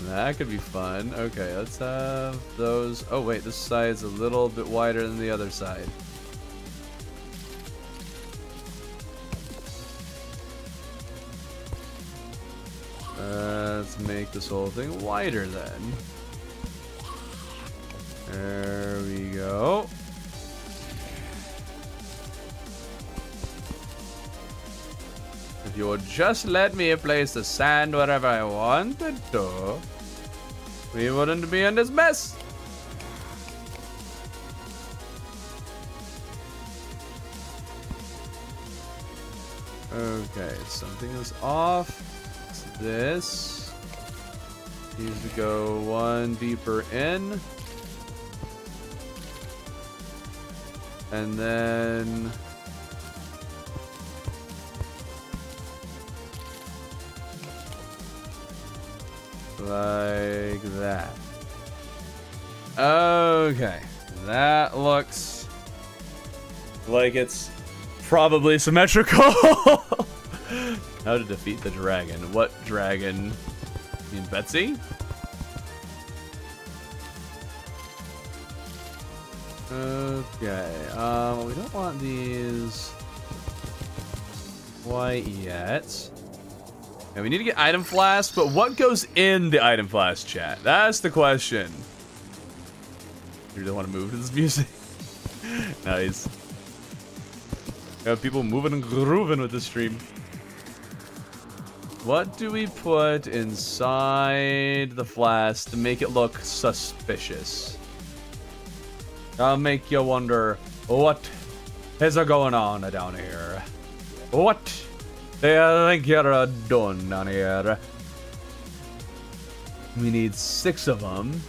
That could be fun. Okay, let's have those. Oh wait, this side's a little bit wider than the other side. Let's make this whole thing wider then. There we go. If you would just let me place the sand wherever I wanted to, we wouldn't be in this mess. Okay, something is off. It's this. Needs to go one deeper in. And then like that. Okay, that looks like it's probably symmetrical. How to defeat the dragon? What dragon? You mean Betsy? Okay, we don't want these quite yet. And we need to get item flask, but what goes in the item flask, chat? That's the question. You really want to move to this music? Nice. Got people moving and grooving with the stream. What do we put inside the flask to make it look suspicious? I'll make you wonder, what is going on down here? What do you think you're doing down here? We need 6 of them.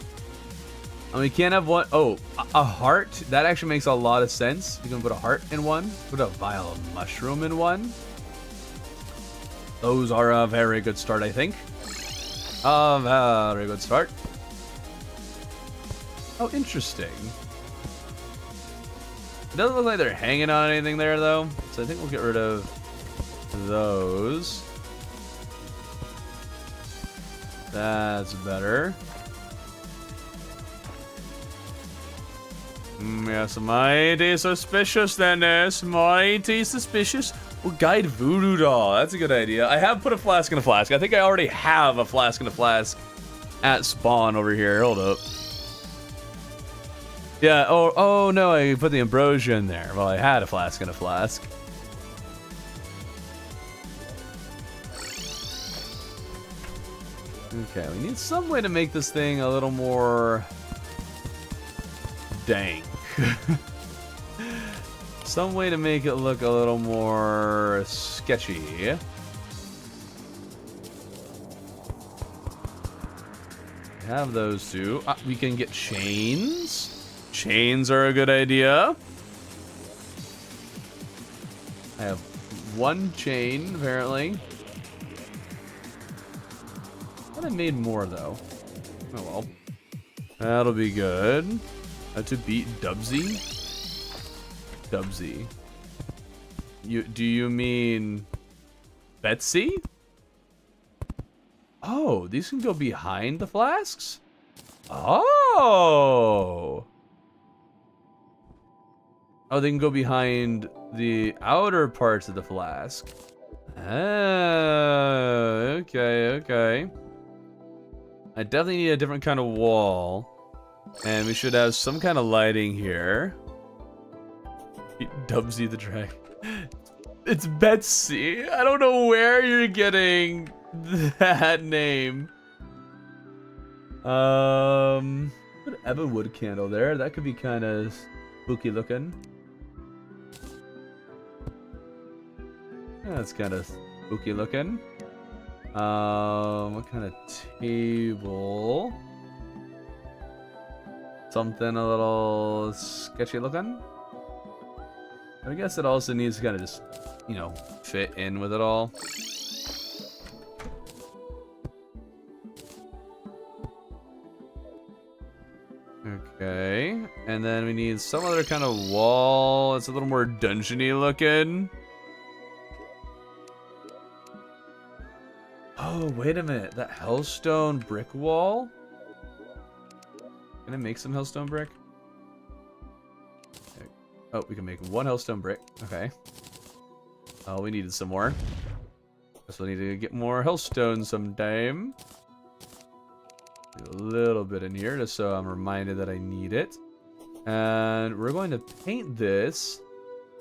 And we can't have one. Oh, a heart? That actually makes a lot of sense. We can put a heart in one. Put a vial of mushroom in one. Those are a very good start, I think. A very good start. Oh, interesting. It doesn't look like they're hanging on anything there, though. So I think we'll get rid of those. That's better. Yes, mighty suspicious, Dennis. Mighty suspicious. Well, guide voodoo doll. That's a good idea. I have put a flask in a flask. I think I already have a flask in a flask at spawn over here. Hold up. Yeah, oh no, I put the ambrosia in there. Well, I had a flask in a flask. Okay, we need some way to make this thing a little more dank. Some way to make it look a little more sketchy. Have those two. We can get chains. Chains are a good idea. I have 1 chain, apparently. I thought I made more, though. Oh, well. That'll be good. To beat Dubsy? Dubsy. Do you mean Betsy? Oh, these can go behind the flasks? Oh! Oh, they can go behind the outer parts of the flask. Oh, okay, okay. I definitely need a different kind of wall. And we should have some kind of lighting here. Dubsy the Dragon. It's Betsy. I don't know where you're getting that name. Put an ebonwood candle there. That could be kind of spooky looking. Yeah, that's kind of spooky looking. What kind of table? Something a little sketchy looking. I guess it also needs to kind of just, you know, fit in with it all. Okay, and then we need some other kind of wall. It's a little more dungeony looking. Oh, wait a minute. That hellstone brick wall? Can I make some hellstone brick? Okay. Oh, we can make one hellstone brick. Okay. Oh, we needed some more. Guess we'll need to get more hellstone sometime. Do a little bit in here just so I'm reminded that I need it. And we're going to paint this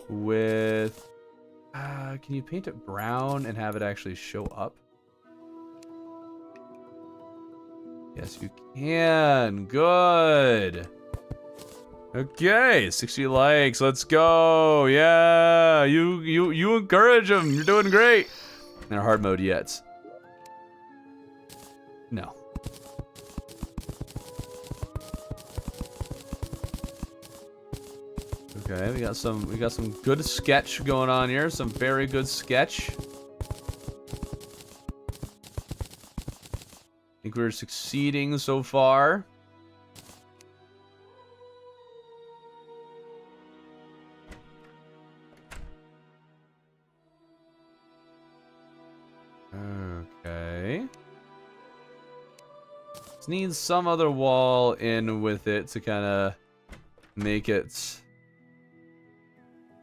with... can you paint it brown and have it actually show up? Yes, you can. Good. Okay, 60 likes. Let's go. Yeah, you encourage them. You're doing great. In our hard mode yet. No. Okay, we got some good sketch going on here. Some very good sketch. I think we're succeeding so far. Okay. Just needs some other wall in with it to kind of make it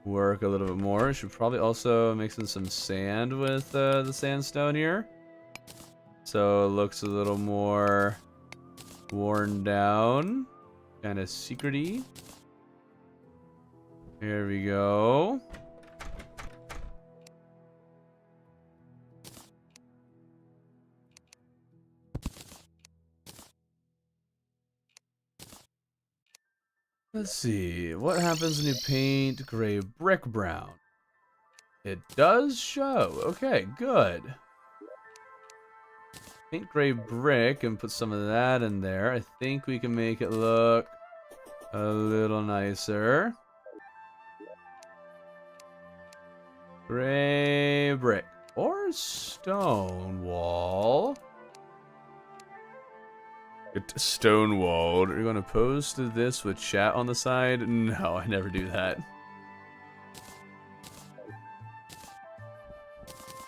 work a little bit more. Should probably also mix in some sand with the sandstone here. So it looks a little more worn down, kind of secrety. Here we go. Let's see, what happens when you paint gray brick brown? It does show. Okay, good. Paint gray brick and put some of that in there. I think we can make it look a little nicer. Gray brick or stone wall. Stone wall. Are you going to post this with chat on the side? No, I never do that.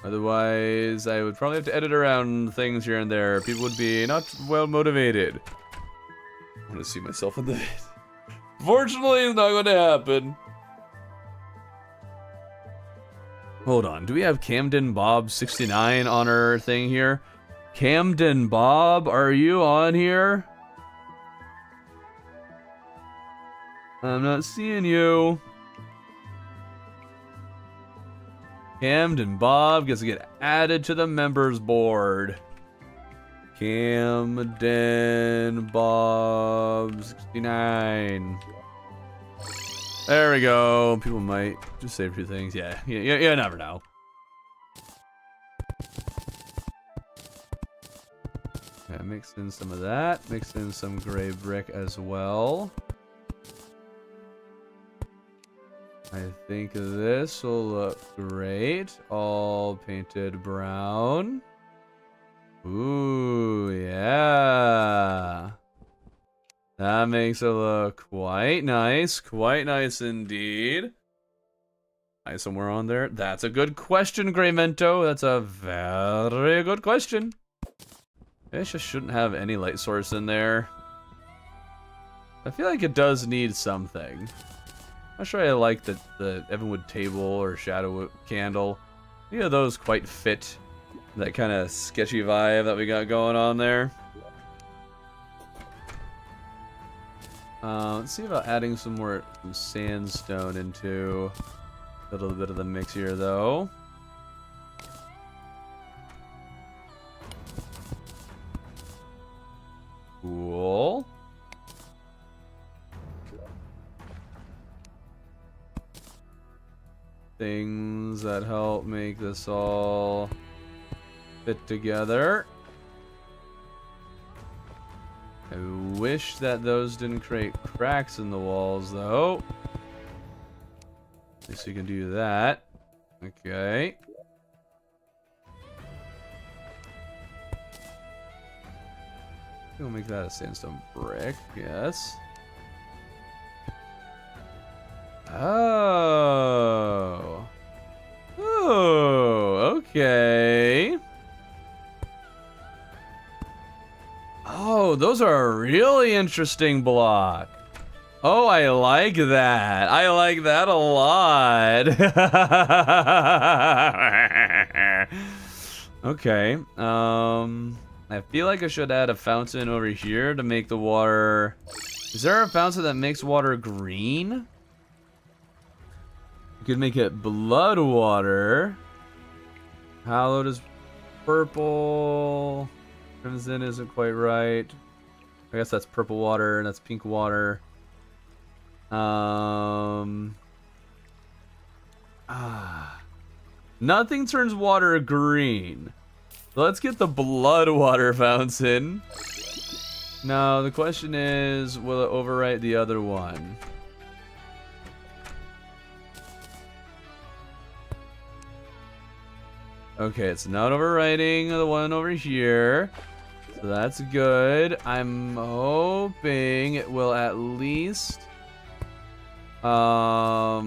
Otherwise, I would probably have to edit around things here and there. People would be not well motivated. I want to see myself in the vid. Fortunately, it's not going to happen. Hold on. Do we have Camden Bob 69 on our thing here? Camden Bob, are you on here? I'm not seeing you. Camden Bob gets to get added to the members board. Camden Bob 69. There we go. People might just say a few things. Yeah, you never know. Yeah, mix in some of that. Mix in some gray brick as well. I think this will look great. All painted brown. Ooh, yeah. That makes it look quite nice. Quite nice indeed. Nice somewhere on there. That's a good question, Greymento. That's a very good question. I just shouldn't have any light source in there. I feel like it does need something. I'm sure I like the Evanwood table or Shadow candle. Any of those quite fit that kind of sketchy vibe that we got going on there. Let's see about adding some sandstone into a little bit of the mix here, though. Cool. Things that help make this all fit together. I wish that those didn't create cracks in the walls, though. At least you can do that. Okay. We'll make that a sandstone brick, yes. Oh. Oh, okay. Oh, those are a really interesting block. Oh, I like that. I like that a lot. Okay. I feel like I should add a fountain over here to make the water... Is there a fountain that makes water green? You could make it blood water. Hallowed is purple. Crimson isn't quite right. I guess that's purple water and that's pink water. Nothing turns water green. Let's get the blood water fountain. Now the question is, will it overwrite the other one? Okay, it's not overwriting the one over here. So that's good. I'm hoping it will at least... I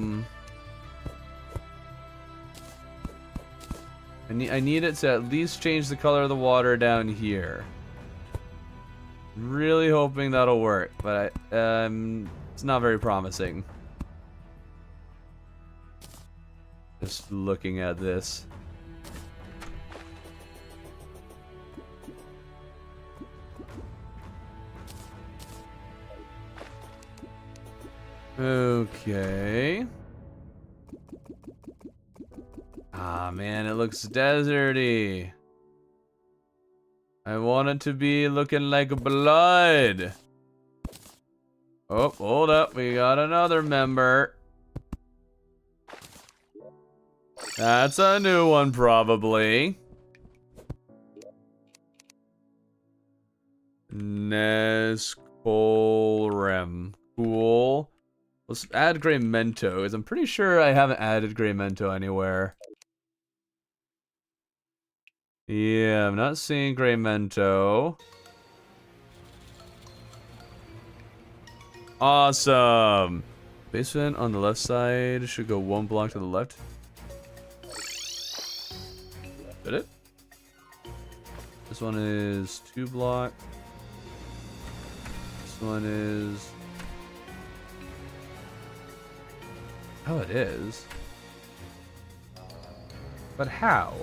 need it to at least change the color of the water down here. Really hoping that'll work, but it's not very promising. Just looking at this. Okay. Ah, man, it looks deserty. I want it to be looking like blood. Oh, hold up. We got another member. That's a new one, probably. Nescolrem. Cool. Let's add Greymento, because I'm pretty sure I haven't added Greymento anywhere. Yeah, I'm not seeing Greymento. Awesome. Basement on the left side should go one block to the left. Did it? This one is 2 block. This one is... Oh, it is. But how?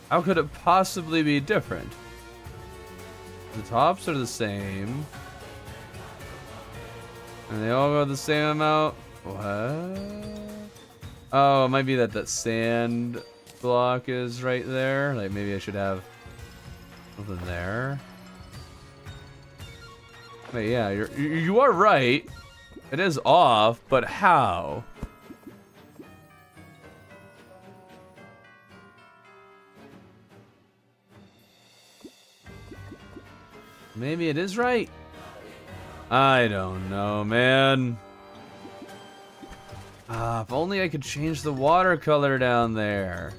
How could it possibly be different? The tops are the same. And they all go the same amount? What? Oh, it might be that sand block is right there. Like, maybe I should have something there. Wait, yeah, you are right. It is off, but how? Maybe it is right. I don't know, man. Ah, if only I could change the watercolor down there.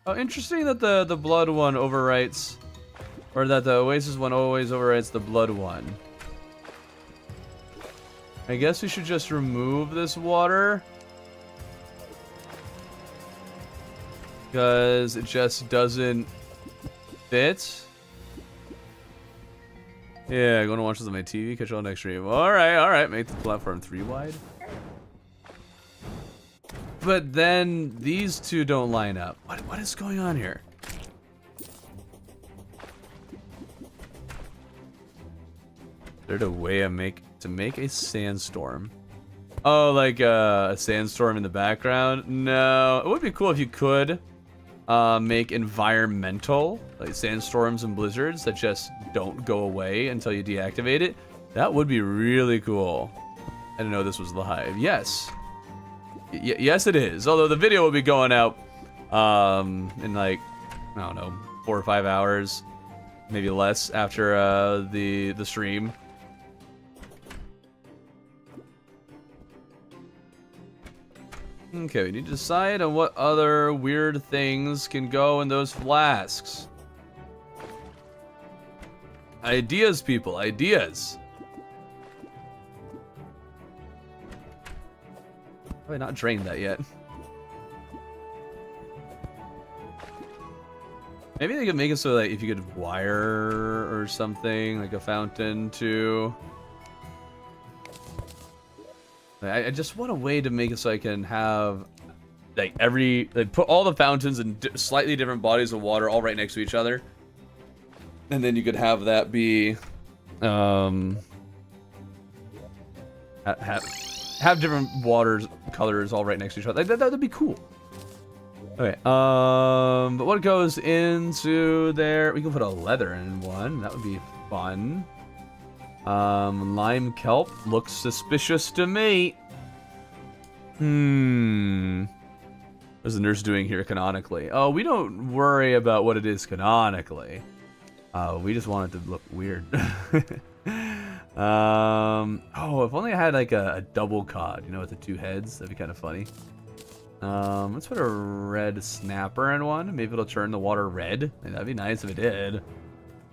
Oh, interesting that the blood one overwrites, or that the Oasis one always overwrites the blood one. I guess we should just remove this water, because it just doesn't fit. Yeah, going to watch this on my TV. Catch you all next stream. All right. Make the platform 3 wide. But then these two don't line up. What is going on here? There's a way to make a sandstorm. Oh, like a sandstorm in the background? No, it would be cool if you could make environmental, like sandstorms and blizzards that just don't go away until you deactivate it. That would be really cool. I didn't know this was live. Yes. Yes, it is. Although the video will be going out in like, I don't know, 4 or 5 hours, maybe less after the stream. Okay, we need to decide on what other weird things can go in those flasks. Ideas, people, ideas. Have I not drained that yet? Maybe they could make it so that if you could wire or something, like a fountain too. I just want a way to make it so I can have like put all the fountains in slightly different bodies of water all right next to each other, and then you could have that be have different water colors all right next to each other. That would be cool. Okay. But what goes into there? We can put a leather in one. That would be fun. Lime kelp looks suspicious to me. What's the nurse doing here canonically? Oh, we don't worry about what it is canonically. We just want it to look weird. Oh, if only I had like a double cod, you know, with the 2 heads. That'd be kind of funny. Let's put a red snapper in one. Maybe it'll turn the water red. That'd be nice if it did.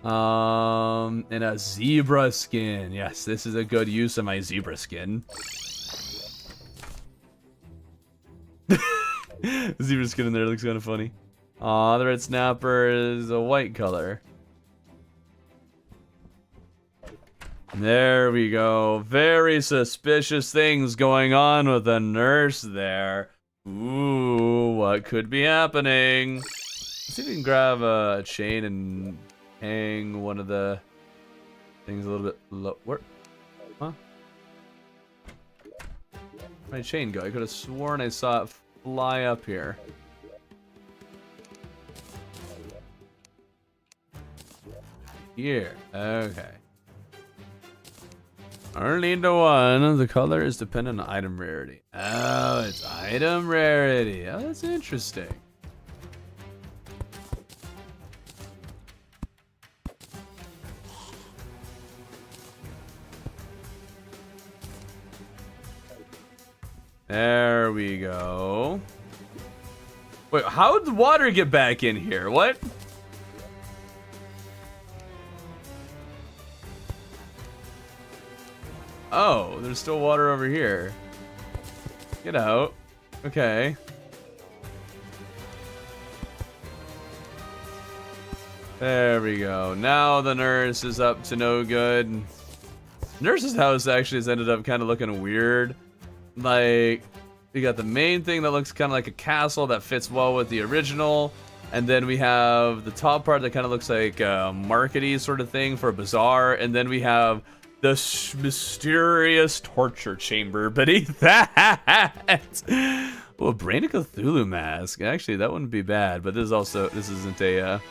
And a zebra skin. Yes, this is a good use of my zebra skin. Zebra skin in there looks kind of funny. Aw, the red snapper is a white color. There we go. Very suspicious things going on with the nurse there. Ooh, what could be happening? Let's see if we can grab a chain and hang one of the things a little bit lower. Huh? Where'd my chain go? I could have sworn I saw it fly up here. Here. Okay. Only the one. The color is dependent on item rarity. Oh, it's item rarity. Oh, that's interesting. There we go. Wait, how did the water get back in here? What? Oh, there's still water over here. Get out. Okay. There we go. Now the nurse is up to no good. Nurse's house actually has ended up kind of looking weird. Like, we got the main thing that looks kind of like a castle that fits well with the original. And then we have the top part that kind of looks like a markety sort of thing for a bazaar. And then we have the mysterious torture chamber beneath that. Oh, a Brain of Cthulhu mask. Actually, that wouldn't be bad. But this isn't a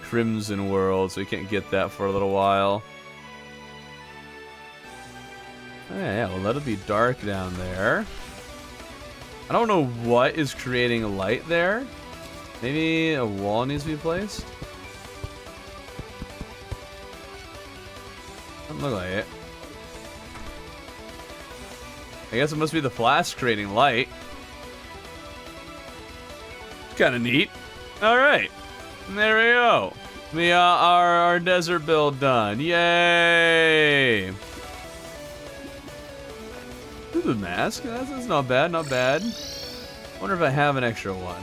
Crimson World, so we can't get that for a little while. Yeah, well, let it be dark down there. I don't know what is creating light there. Maybe a wall needs to be placed? Doesn't look like it. I guess it must be the flask creating light. Kind of neat. Alright. There we go. We are our desert build done. Yay! The mask? That's not bad, not bad. Wonder if I have an extra one.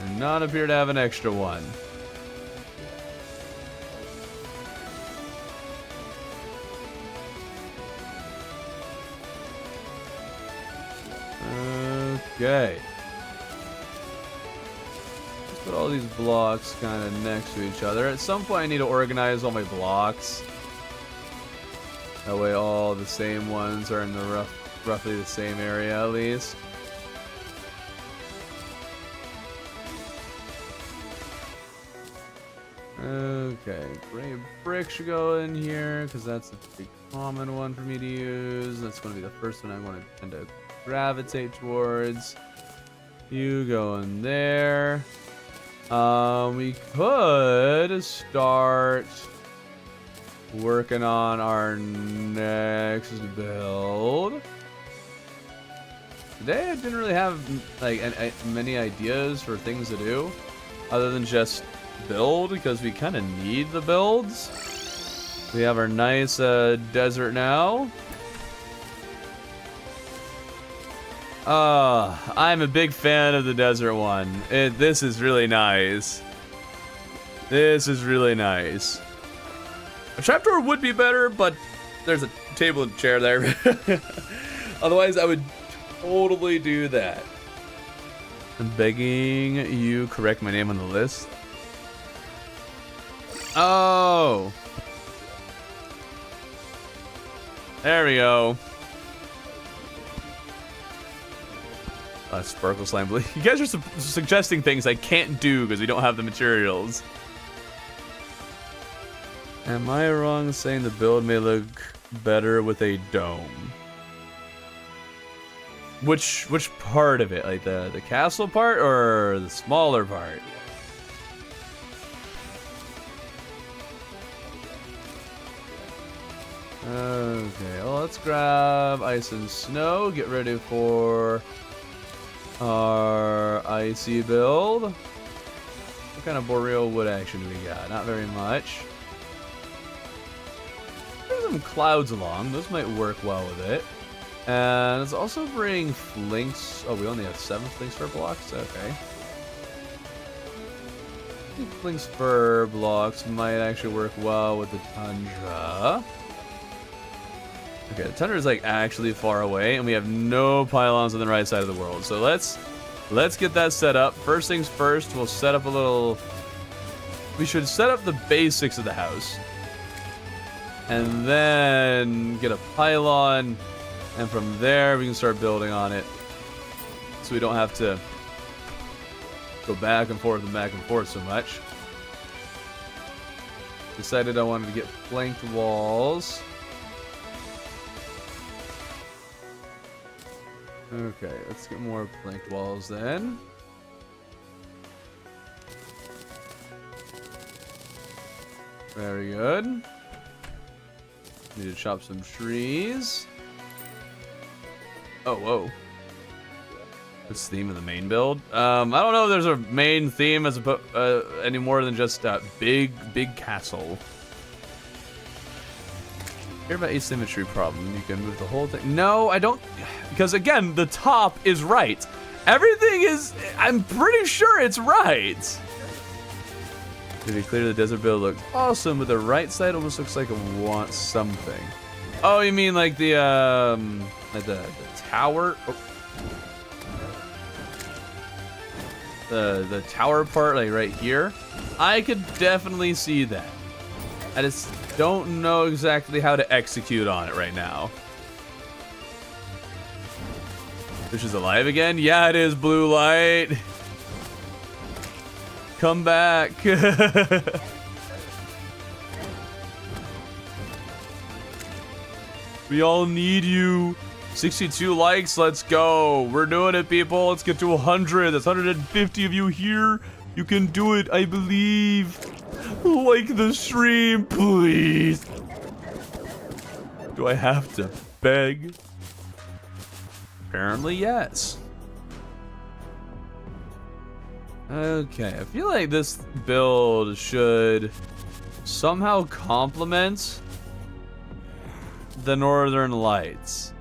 I do not appear to have an extra one. Okay. Let's put all these blocks kind of next to each other. At some point I need to organize all my blocks. That way all the same ones are in the roughly the same area at least. Okay, gray brick should go in here because that's a big common one for me to use. That's going to be the first one I want to tend to gravitate towards. You go in there. We could start working on our next build. Today I didn't really have like many ideas for things to do other than just build, because we kind of need the builds. We have our nice desert now. I'm a big fan of the desert one. This is really nice. This is really nice. A trapdoor would be better, but there's a table and chair there. Otherwise, I would totally do that. I'm begging you correct my name on the list. Oh. There we go. Sparkle slime. You guys are suggesting things I can't do because we don't have the materials. Am I wrong saying the build may look better with a dome? Which part of it? Like the castle part or the smaller part? Okay, well, let's grab ice and snow. Get ready for our icy build. What kind of boreal wood action do we got? Not very much. There's some clouds along. Those might work well with it. And let's also bring flinks. Oh, we only have 7 flinks fur blocks? Okay. I think flinks fur blocks might actually work well with the tundra. Okay, the tundra is like actually far away, and we have no pylons on the right side of the world. So let's get that set up. First things first, we'll set up a little. We should set up the basics of the house, and then get a pylon, and from there we can start building on it. So we don't have to go back and forth so much. Decided I wanted to get flanked walls. Okay, let's get more planked walls then. Very good. Need to chop some trees. Oh, whoa. What's the theme of the main build? I don't know if there's a main theme as any more than just big castle. Hear about asymmetry problem. You can move the whole thing. No, I don't. Because again, the top is right. Everything is. I'm pretty sure it's right. To be clear, the desert build looks awesome, but the right side almost looks like it wants something. Oh, you mean like the tower? Oh. The tower part, like right here. I could definitely see that. I just don't know exactly how to execute on it right now. Fish is alive again? Yeah, it is, blue light. Come back. We all need you. 62 likes, let's go. We're doing it, people. Let's get to 100. That's 150 of you here. You can do it, I believe. Like the stream, please. Do I have to beg? Apparently, yes. Okay, I feel like this build should somehow complement the Northern Lights.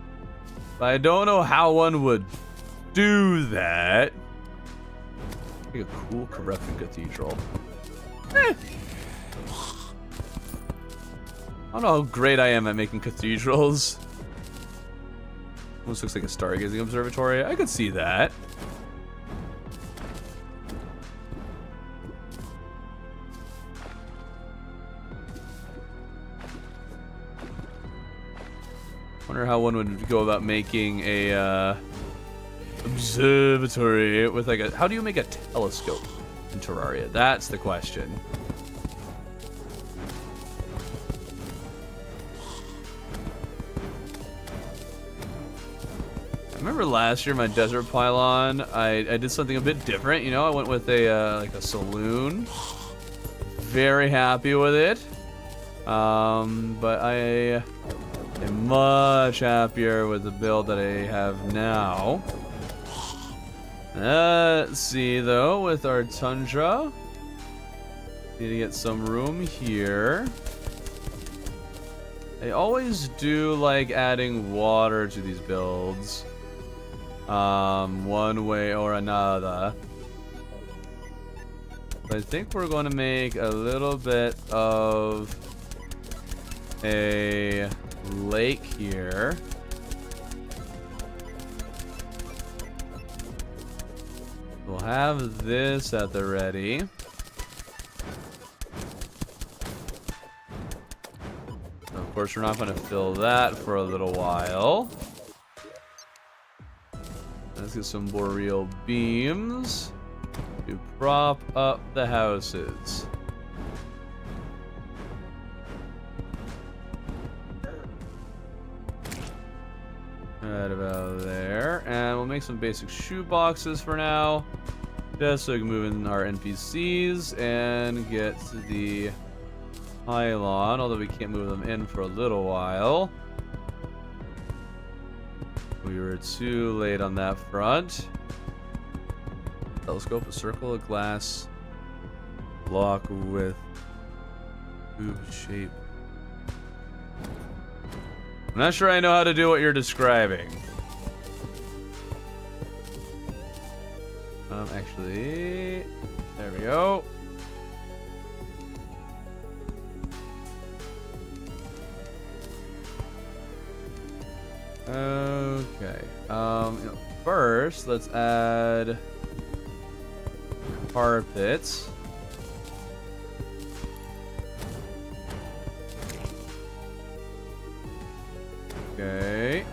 But I don't know how one would do that. Like a cool corrupted cathedral. I don't know how great I am at making cathedrals. Almost looks like a stargazing observatory. I could see that. Wonder how one would go about making a observatory with like a. How do you make a telescope in Terraria? That's the question. I remember last year my desert pylon. I did something a bit different. You know, I went with a like a saloon. Very happy with it. But I am much happier with the build that I have now. Let's see though, with our tundra, need to get some room here. I always do like adding water to these builds, one way or another. But I think we're going to make a little bit of a lake here. We'll have this at the ready. Of course, we're not going to fill that for a little while. Let's get some boreal beams to prop up the houses. Right about there. And we'll make some basic shoe boxes for now. Just so we can move in our NPCs and get to the pylon, although we can't move them in for a little while. We were too late on that front. Telescope, a circle, a glass block with cube shape. I'm not sure I know how to do what you're describing. Actually, there we go. Okay. First, let's add carpets. Okay.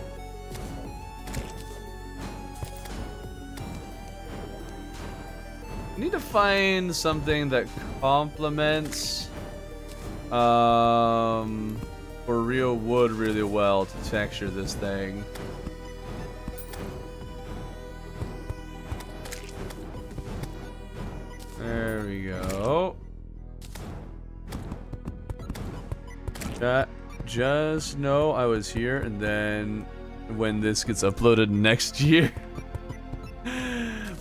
I need to find something that complements or real wood really well to texture this thing. There we go. Just know I was here, and then when this gets uploaded next year,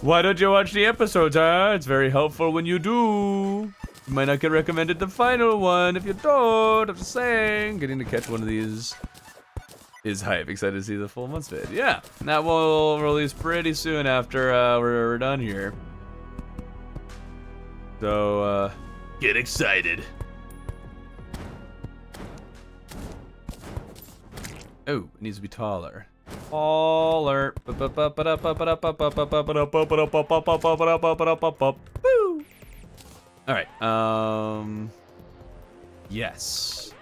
why don't you watch the episodes, huh? It's very helpful when you do. You might not get recommended the final one if you don't. I'm just saying. Getting to catch one of these is hype. Excited to see the full month's vid. Yeah, that will release pretty soon after we're done here. So, get excited. Oh, it needs to be taller. Taller. Alright, yes.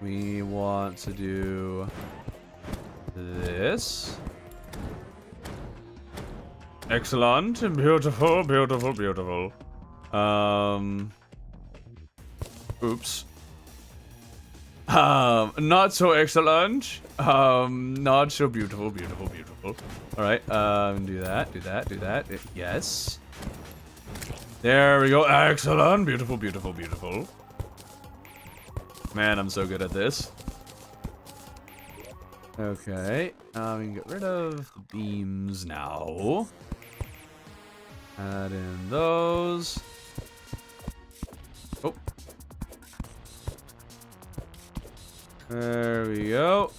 We want to do this. Excellent. Beautiful, beautiful, beautiful. Oops. Not so excellent. Not so beautiful, beautiful, beautiful. Alright, do that, do that, do that. Yes. There we go. Excellent. Beautiful, beautiful, beautiful. Man, I'm so good at this. Okay. We can get rid of the beams now. Add in those. Oh. There we go.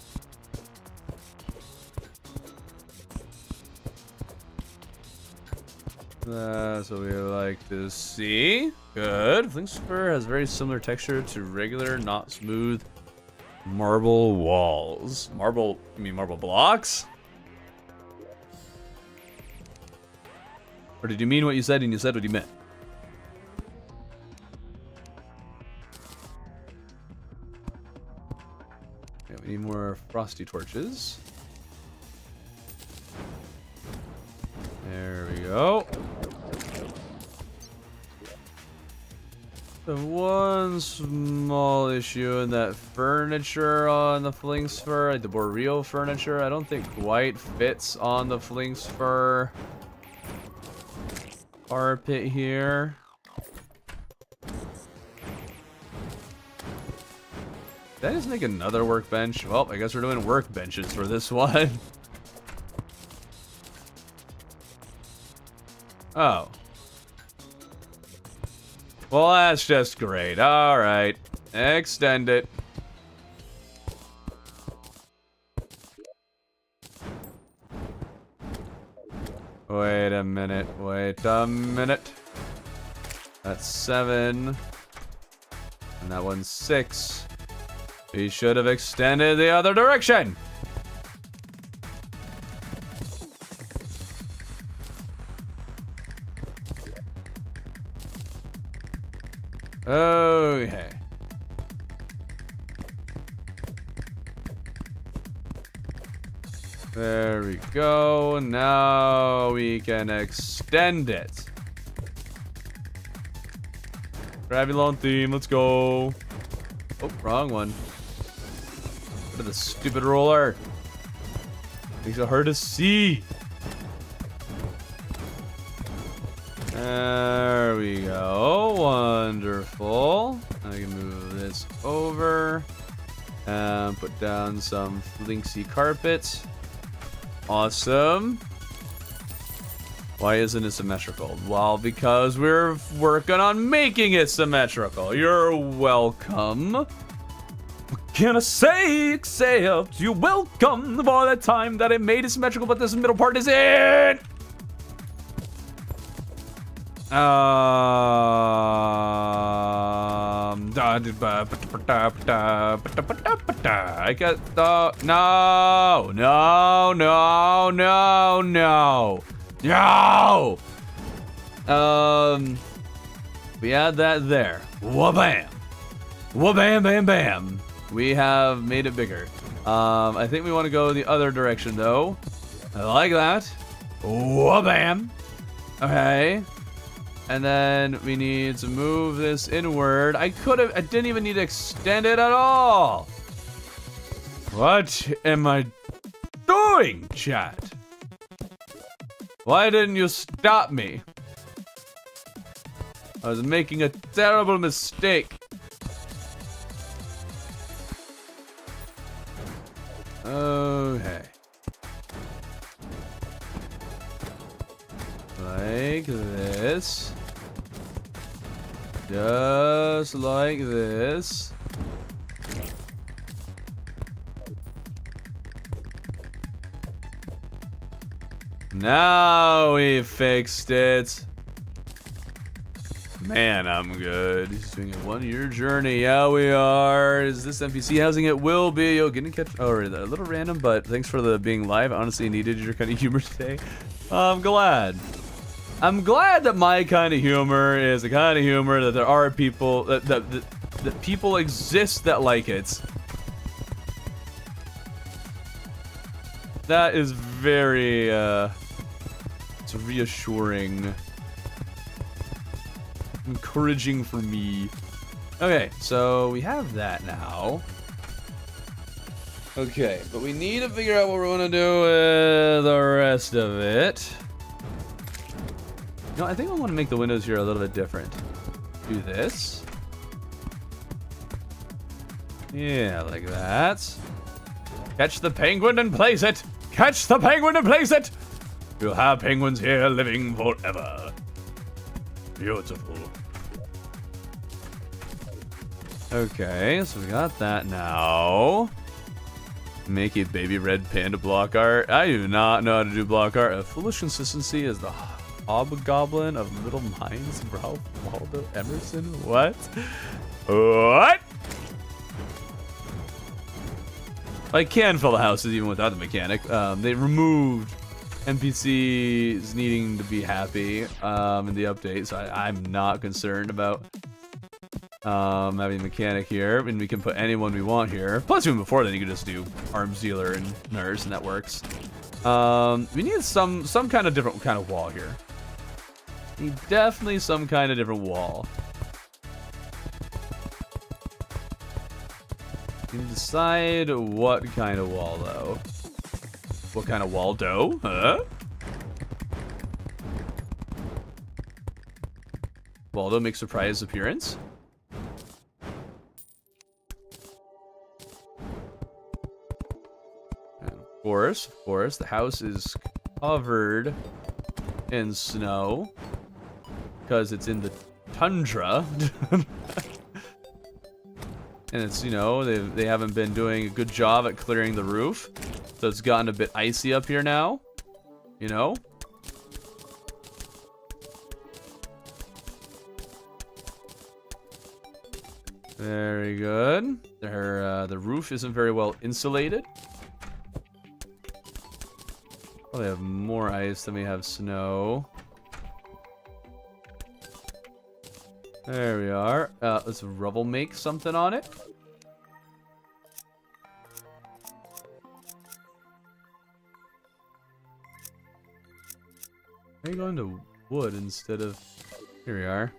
That's what we like to see. Good. Flink Spur has very similar texture to regular, not smooth Marble walls. Marble, you mean marble blocks? Or did you mean what you said and you said what you meant? Okay, we need more frosty torches. There we go. The one small issue in that furniture on the fling spur, like the boreal furniture, I don't think quite fits on the fling spur carpet here. Did I just make another workbench? Well, I guess we're doing workbenches for this one. Oh. Well, that's just great. Alright. Extend it. Wait a minute. Wait a minute. That's 7. And that one's 6. We should have extended the other direction. Okay. There we go. Now we can extend it. Gravulon theme, let's go. Oh, wrong one. Look at the stupid roller. Makes it hard to see. There we go. Wonderful. I can move this over and put down some flinksy carpet. Awesome. Why isn't it symmetrical? Well, because we're working on making it symmetrical. You're welcome. What can I say except you're welcome for the time that I made it symmetrical, but this middle part is it. I got no. We add that there. Wha-bam. Wha-bam, bam, bam. We have made it bigger. I think we want to go the other direction though. I like that. Wha-bam. Okay. And then we need to move this inward. I didn't even need to extend it at all. What am I doing, chat? Why didn't you stop me? I was making a terrible mistake. Okay. Like this. Just like this. Now we fixed it. Man, I'm good. He's doing a 1-year journey. Yeah, we are. Is this NPC housing? It will be. Yo, getting catch. Oh, a little random, but thanks for the being live. Honestly, needed your kind of humor today. I'm glad. I'm glad that my kind of humor is the kind of humor that there are people that people exist that like it. That is very it's reassuring, encouraging for me. Okay, so we have that now. Okay, but we need to figure out what we're gonna do with the rest of it. No, I think I want to make the windows here a little bit different. Do this. Yeah, like that. Catch the penguin and place it! Catch the penguin and place it! You'll have penguins here living forever. Beautiful. Okay, so we got that now. Make a baby red panda block art. I do not know how to do block art. A foolish consistency is the hobgoblin of Little Minds, Ralph Waldo Emerson. What? What? I can fill the houses even without the mechanic. They removed NPCs needing to be happy in the update, so I'm not concerned about having a mechanic here. And we can put anyone we want here. Plus, even before then, you could just do arms dealer and nurse, and that works. We need some kind of different kind of wall here. Need definitely some kind of different wall. You can decide what kind of wall, though. What kind of wall, though? Huh? Waldo makes surprise appearance. And of course, the house is covered in snow because it's in the tundra. And it's, you know, they haven't been doing a good job at clearing the roof. So it's gotten a bit icy up here now. You know? Very good. The roof isn't very well insulated. Probably have more ice than we have snow. There we are. Let's rubble make something on it. Are you going to wood instead of... Here we are.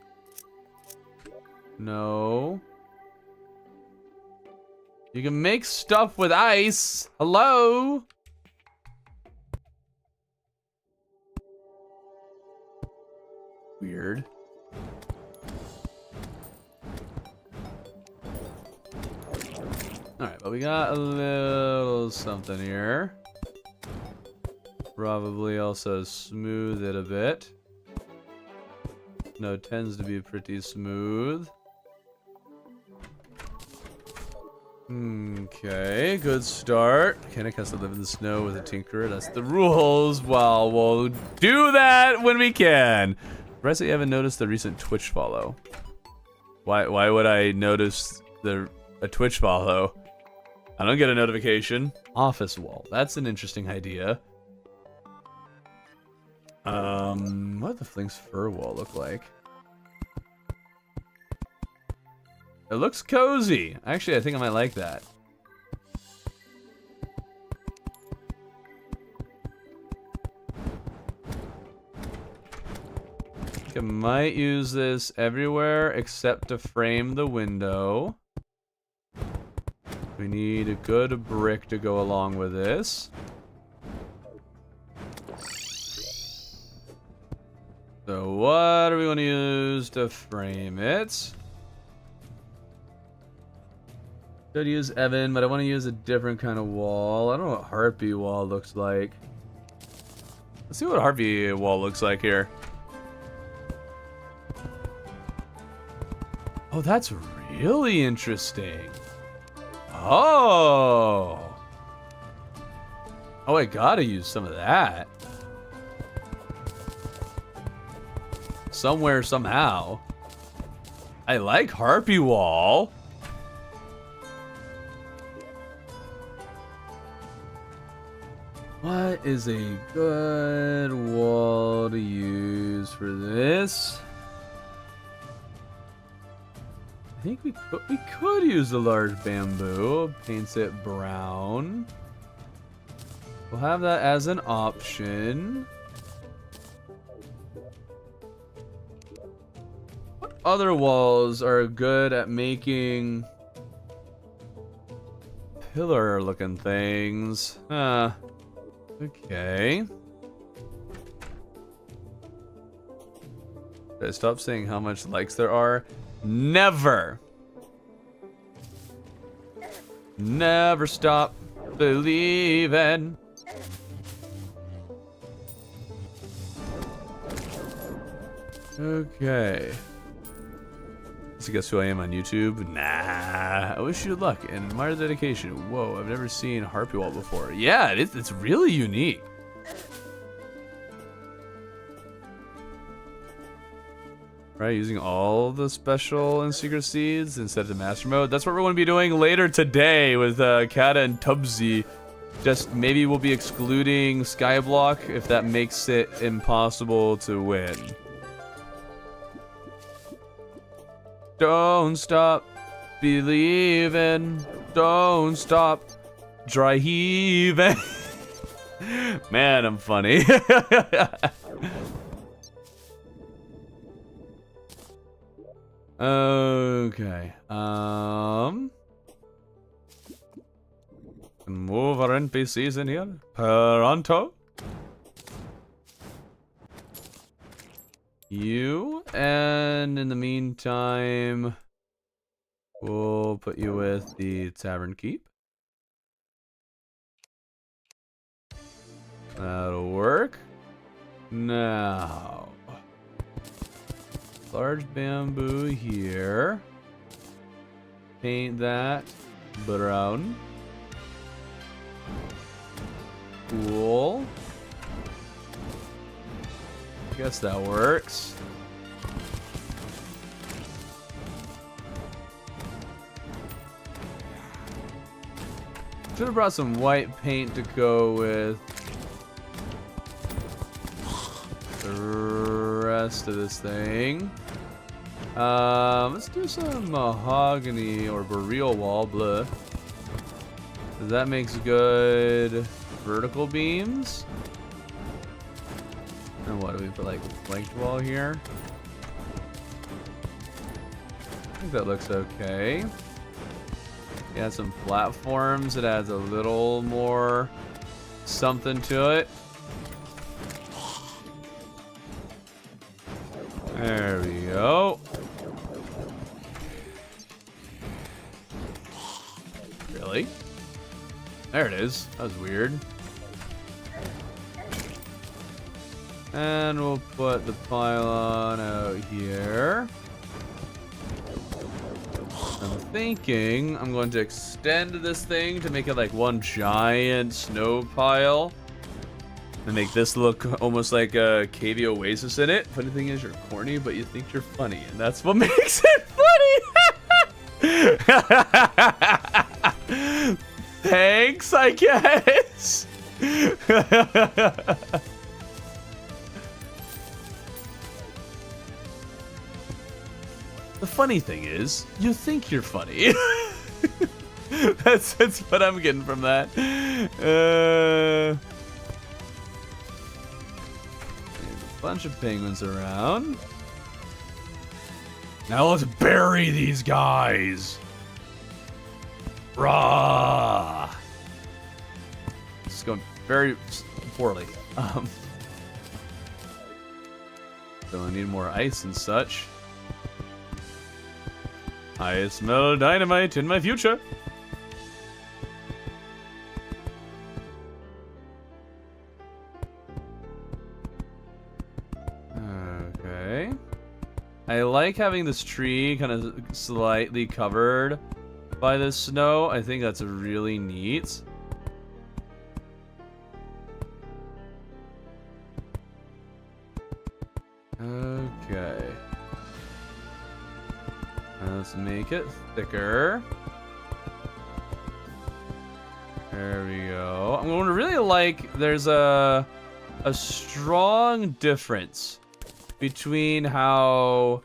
No. You can make stuff with ice. Hello? Weird. Alright, but we got a little something here. Probably also smooth it a bit. No, it tends to be pretty smooth. Okay, good start. Mechanic has to live in the snow with a tinkerer. That's the rules. Well, we'll do that when we can. Surprised that you haven't noticed the recent Twitch follow. Why would I notice a Twitch follow? I don't get a notification. Office wall. That's an interesting idea. What the Flink's fur wall look like? It looks cozy. Actually, I think I might like that. I think I might use this everywhere except to frame the window. We need a good brick to go along with this. So what are we going to use to frame it? Could use Evan, but I want to use a different kind of wall. I don't know what Harpy wall looks like. Let's see what Harpy wall looks like here. Oh, that's really interesting. Oh, I gotta use some of that. Somewhere, somehow. I like Harpy wall. What is a good wall to use for this? I think we could use the large bamboo. Paints it brown. We'll have that as an option. What other walls are good at making pillar looking things? Okay. Should I stop saying how much likes there are? Never. Never stop believing. Okay. So guess who I am on YouTube? Nah. I wish you luck and admire the dedication. Whoa, I've never seen Harpy Wall before. Yeah, it's really unique. Right, using all the special and secret seeds instead of the master mode. That's what we're going to be doing later today with Kata and Tubsy. Just maybe we'll be excluding Skyblock if that makes it impossible to win. Don't stop believing. Don't stop dry heaving. Man, I'm funny. Okay. Move our NPCs in here. Pronto. You, and in the meantime, we'll put you with the Tavern Keep. That'll work. Now, large bamboo here. Paint that brown. Cool. Guess that works. Should have brought some white paint to go with the rest of this thing. Let's do some mahogany or barrial wall, blah. That makes good vertical beams. And what do we put, like flanked wall here? I think that looks okay. Yeah, some platforms. It adds a little more something to it. There we go. Really? There it is. That was weird. And we'll put the pylon out here. I'm thinking I'm going to extend this thing to make it like one giant snow pile. And make this look almost like a cavey oasis in it. Funny thing is, you're corny, but you think you're funny. And that's what makes it funny. Thanks, I guess. The funny thing is, you think you're funny. that's what I'm getting from that. There's a bunch of penguins around. Now let's bury these guys. Rah! This is going very poorly. So I need more ice and such. I smell dynamite in my future. Okay. I like having this tree kind of slightly covered by the snow. I think that's really neat. Okay. Let's make it thicker. There we go. I'm going to really like, there's a strong difference between how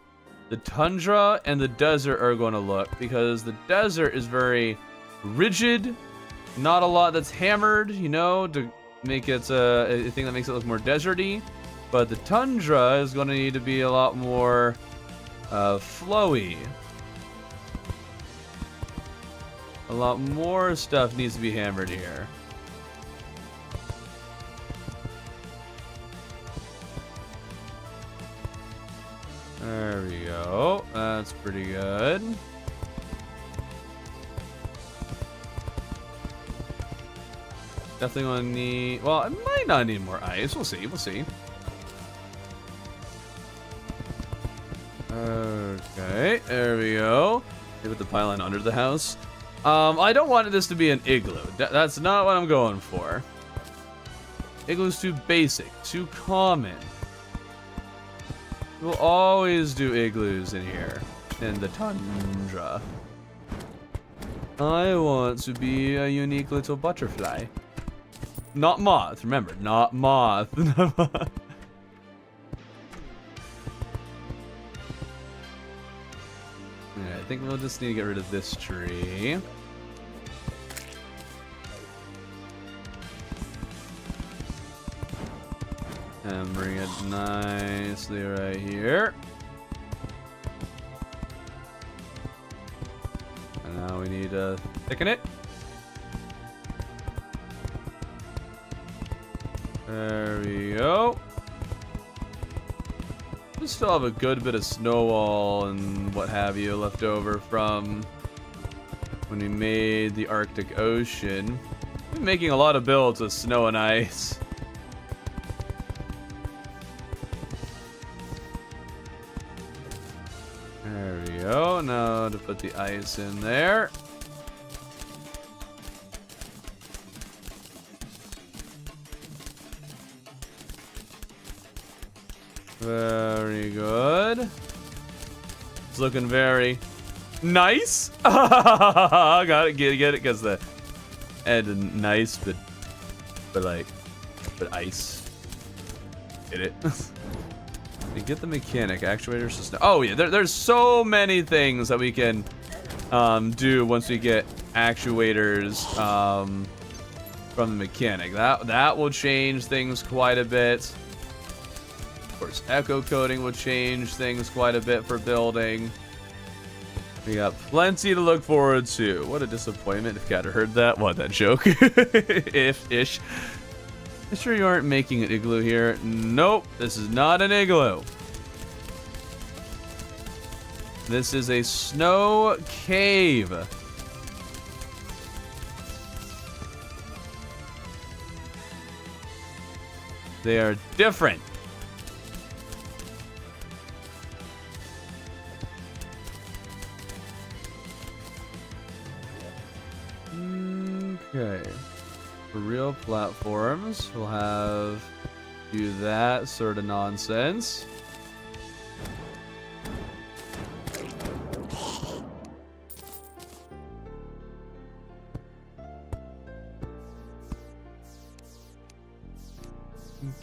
the tundra and the desert are going to look, because the desert is very rigid, not a lot that's hammered, you know, to make it a thing that makes it look more deserty. But the tundra is going to need to be a lot more flowy. A lot more stuff needs to be hammered here. There we go. That's pretty good. Definitely gonna need... Well, I might not need more ice. We'll see. We'll see. Okay. There we go. They put the pylon under the house. I don't want this to be an igloo. That's not what I'm going for. Igloo's too basic, too common. We'll always do igloos in here, in the tundra. I want to be a unique little butterfly. Not moth, remember, not moth. Alright, I think we'll just need to get rid of this tree. And bring it nicely right here. And now we need to thicken it. There we go. We still have a good bit of snow wall and what have you left over from when we made the Arctic Ocean. We've been making a lot of builds with snow and ice. There we go. Now to put the ice in there. Very good. It's looking very nice. Got it. Get it. Because the and nice, but ice. Get it. Get the mechanic actuator system. Oh yeah, there's so many things that we can do once we get actuators from the mechanic. That will change things quite a bit. Of course, echo coding will change things quite a bit for building. We got plenty to look forward to. What a disappointment if you had heard that. What, that joke? Ish. You sure you aren't making an igloo here? Nope, this is not an igloo. This is a snow cave. They are different. Okay. For real platforms, we'll have do that sort of nonsense.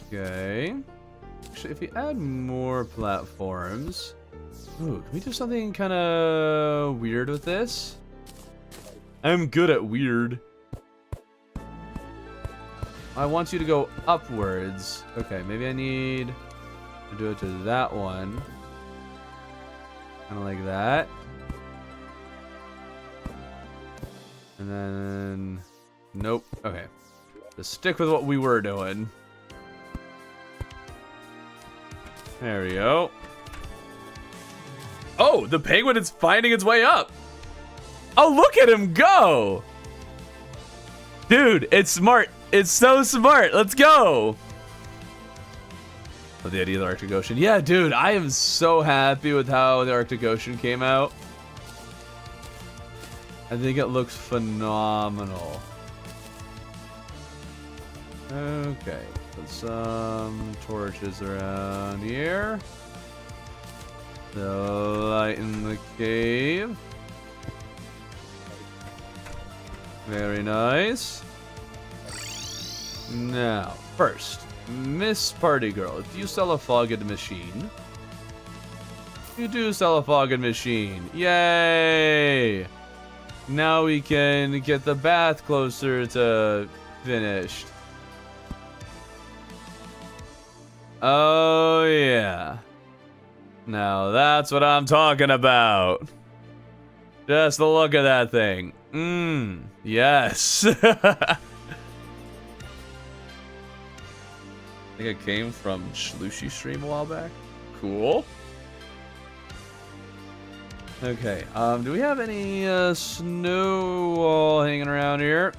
Okay. Actually, if we add more platforms, ooh, can we do something kind of weird with this? I'm good at weird. I want you to go upwards. Okay, maybe I need to do it to that one. Kind of like that. And then... Nope. Okay. Just stick with what we were doing. There we go. Oh, the penguin is finding its way up. Oh, look at him go. Dude, it's smart. It's so smart. Let's go. Oh, the idea of the Arctic Ocean. Yeah, dude, I am so happy with how the Arctic Ocean came out. I think it looks phenomenal. Okay, put some torches around here. They'll lighten the cave. Very nice. Now, first, Miss Party Girl, do you sell a fogged machine? You do sell a fogged machine. Yay! Now we can get the bath closer to finished. Oh, yeah. Now that's what I'm talking about. Just the look of that thing. Yes. I think it came from Shlushy Stream a while back. Cool. Okay, do we have any snow wall hanging around here?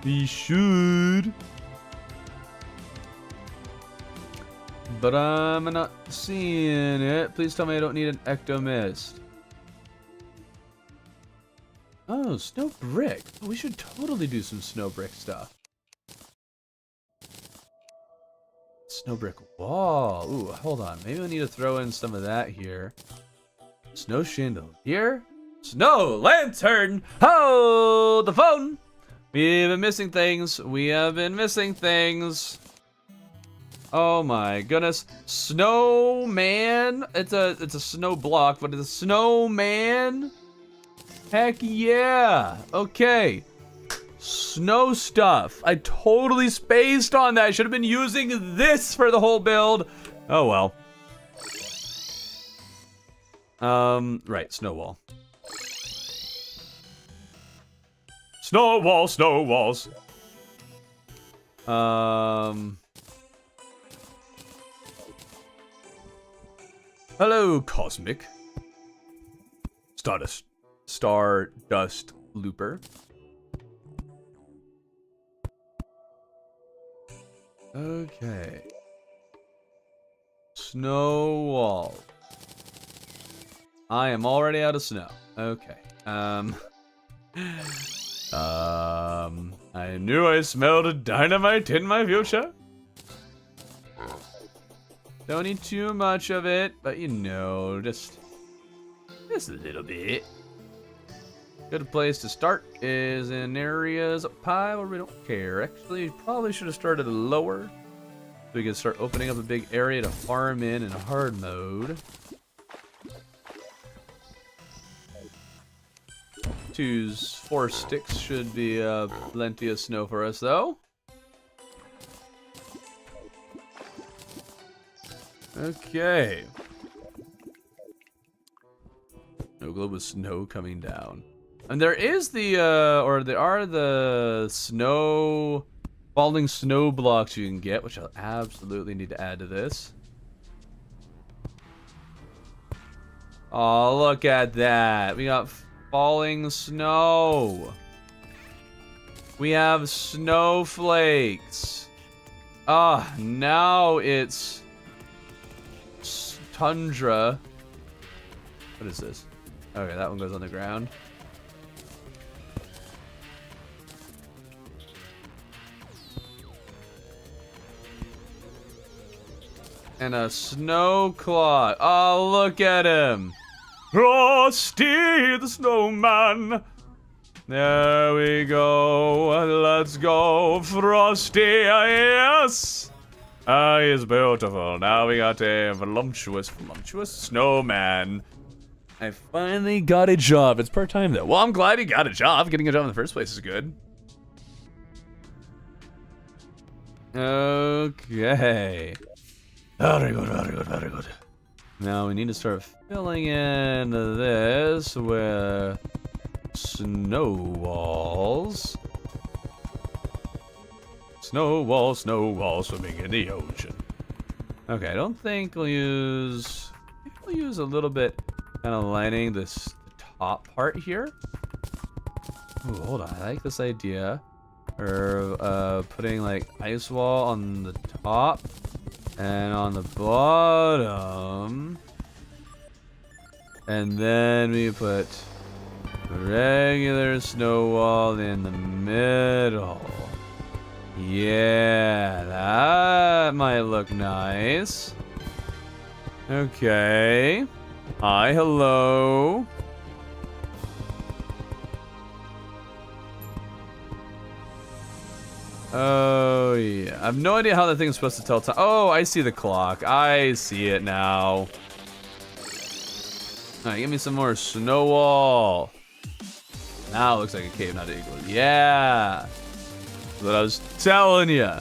We should. But I'm not seeing it. Please tell me I don't need an ectomist. Oh, snow brick. We should totally do some snow brick stuff. Snow brick wall. Ooh, hold on. Maybe we need to throw in some of that here. Snow chandelier. Snow lantern. Hold the phone. We've been missing things. We have been missing things. Oh my goodness. Snowman. It's a snow block, but it's a snowman. Heck yeah. Okay. Snow stuff. I totally spaced on that. I should have been using this for the whole build. Oh well. Right, snow wall. Snow wall, snow walls. Hello, Cosmic. Stardust Looper. Okay. Snow wall. I am already out of snow. Okay. I knew I smelled a dynamite in my future. Don't need too much of it, but you know, just a little bit. Good place to start is in areas up high where we don't care. Actually, probably should have started lower so we could start opening up a big area to farm in hard mode. 4 sticks should be plenty of snow for us, though. Okay. No globe of snow coming down. And there is there are the falling snow blocks you can get, which I'll absolutely need to add to this. Oh, look at that. We got falling snow. We have snowflakes. Ah, now it's tundra. What is this? Okay, that one goes on the ground. And a snow clock. Oh, look at him. Frosty the snowman. There we go. Let's go, Frosty. Yes. He is beautiful. Now we got a voluptuous snowman. I finally got a job. It's part-time though. Well, I'm glad he got a job. Getting a job in the first place is good. Okay. Very good, very good, very good. Now we need to start filling in this with snow walls. Snow wall swimming in the ocean. Okay, I don't think we'll use... I think we'll use a little bit kind of lining the top part here. Ooh, hold on, I like this idea. Or putting like ice wall on the top. And on the bottom. And then we put regular snow wall in the middle. Yeah, that might look nice. Okay. Hi, hello. Oh, yeah. I have no idea how that thing is supposed to tell time. Oh, I see the clock. I see it now. Alright, give me some more snow wall. Now it looks like a cave, not an igloo. Yeah. That's what I was telling you.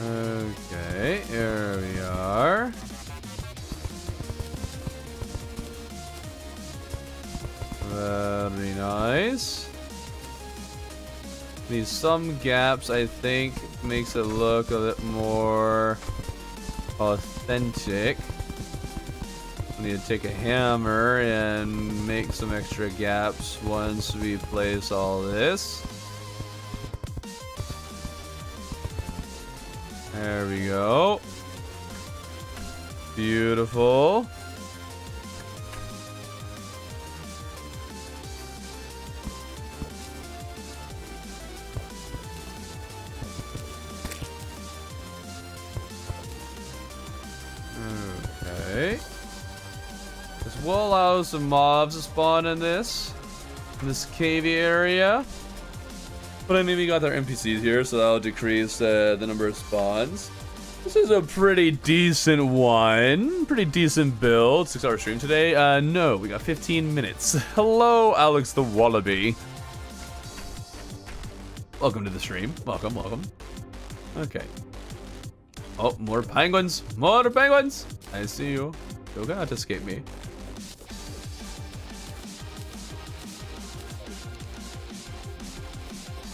Okay, here we are. Very nice. Need some gaps, I think, makes it look a bit more authentic. We need to take a hammer and make some extra gaps once we place all this. There we go. Beautiful. Okay. This will allow some mobs to spawn in this cavey area. But I mean, we got our NPCs here, so that'll decrease the number of spawns. This is a pretty decent one. Pretty decent build. 6-hour stream today. No, we got 15 minutes. Hello, Alex the Wallaby. Welcome to the stream. Welcome, welcome. Okay. Oh, more penguins. More penguins. I see you. You're gonna have to escape me.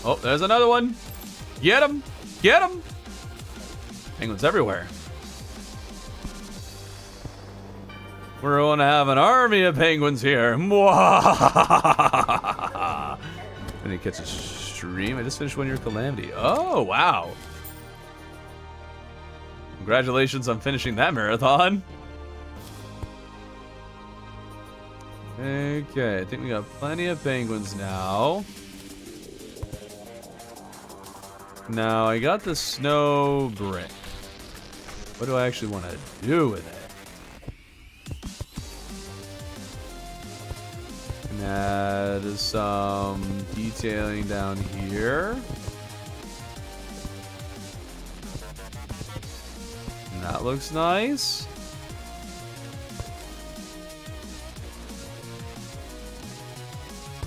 Oh, there's another one. Get him. Get him. Penguins everywhere. We're going to have an army of penguins here. Mwah! And he catch a stream. I just finished 1 year calamity. Oh, wow. Congratulations on finishing that marathon. Okay, I think we got plenty of penguins now. Now, I got the snow brick. What do I actually want to do with it? And add some detailing down here. And that looks nice.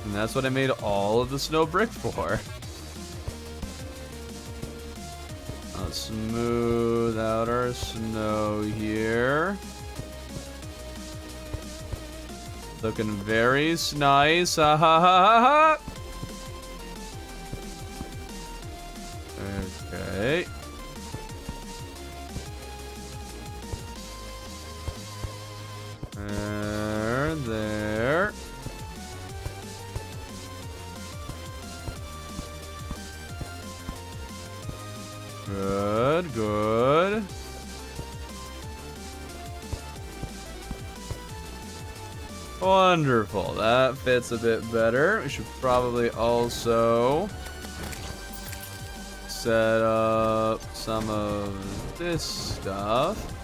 And that's what I made all of the snow brick for. I'll smooth out our snow here. Looking very nice. Ha ha ha ha ha. Okay. There. Good, good. Wonderful. That fits a bit better. We should probably also set up some of this stuff.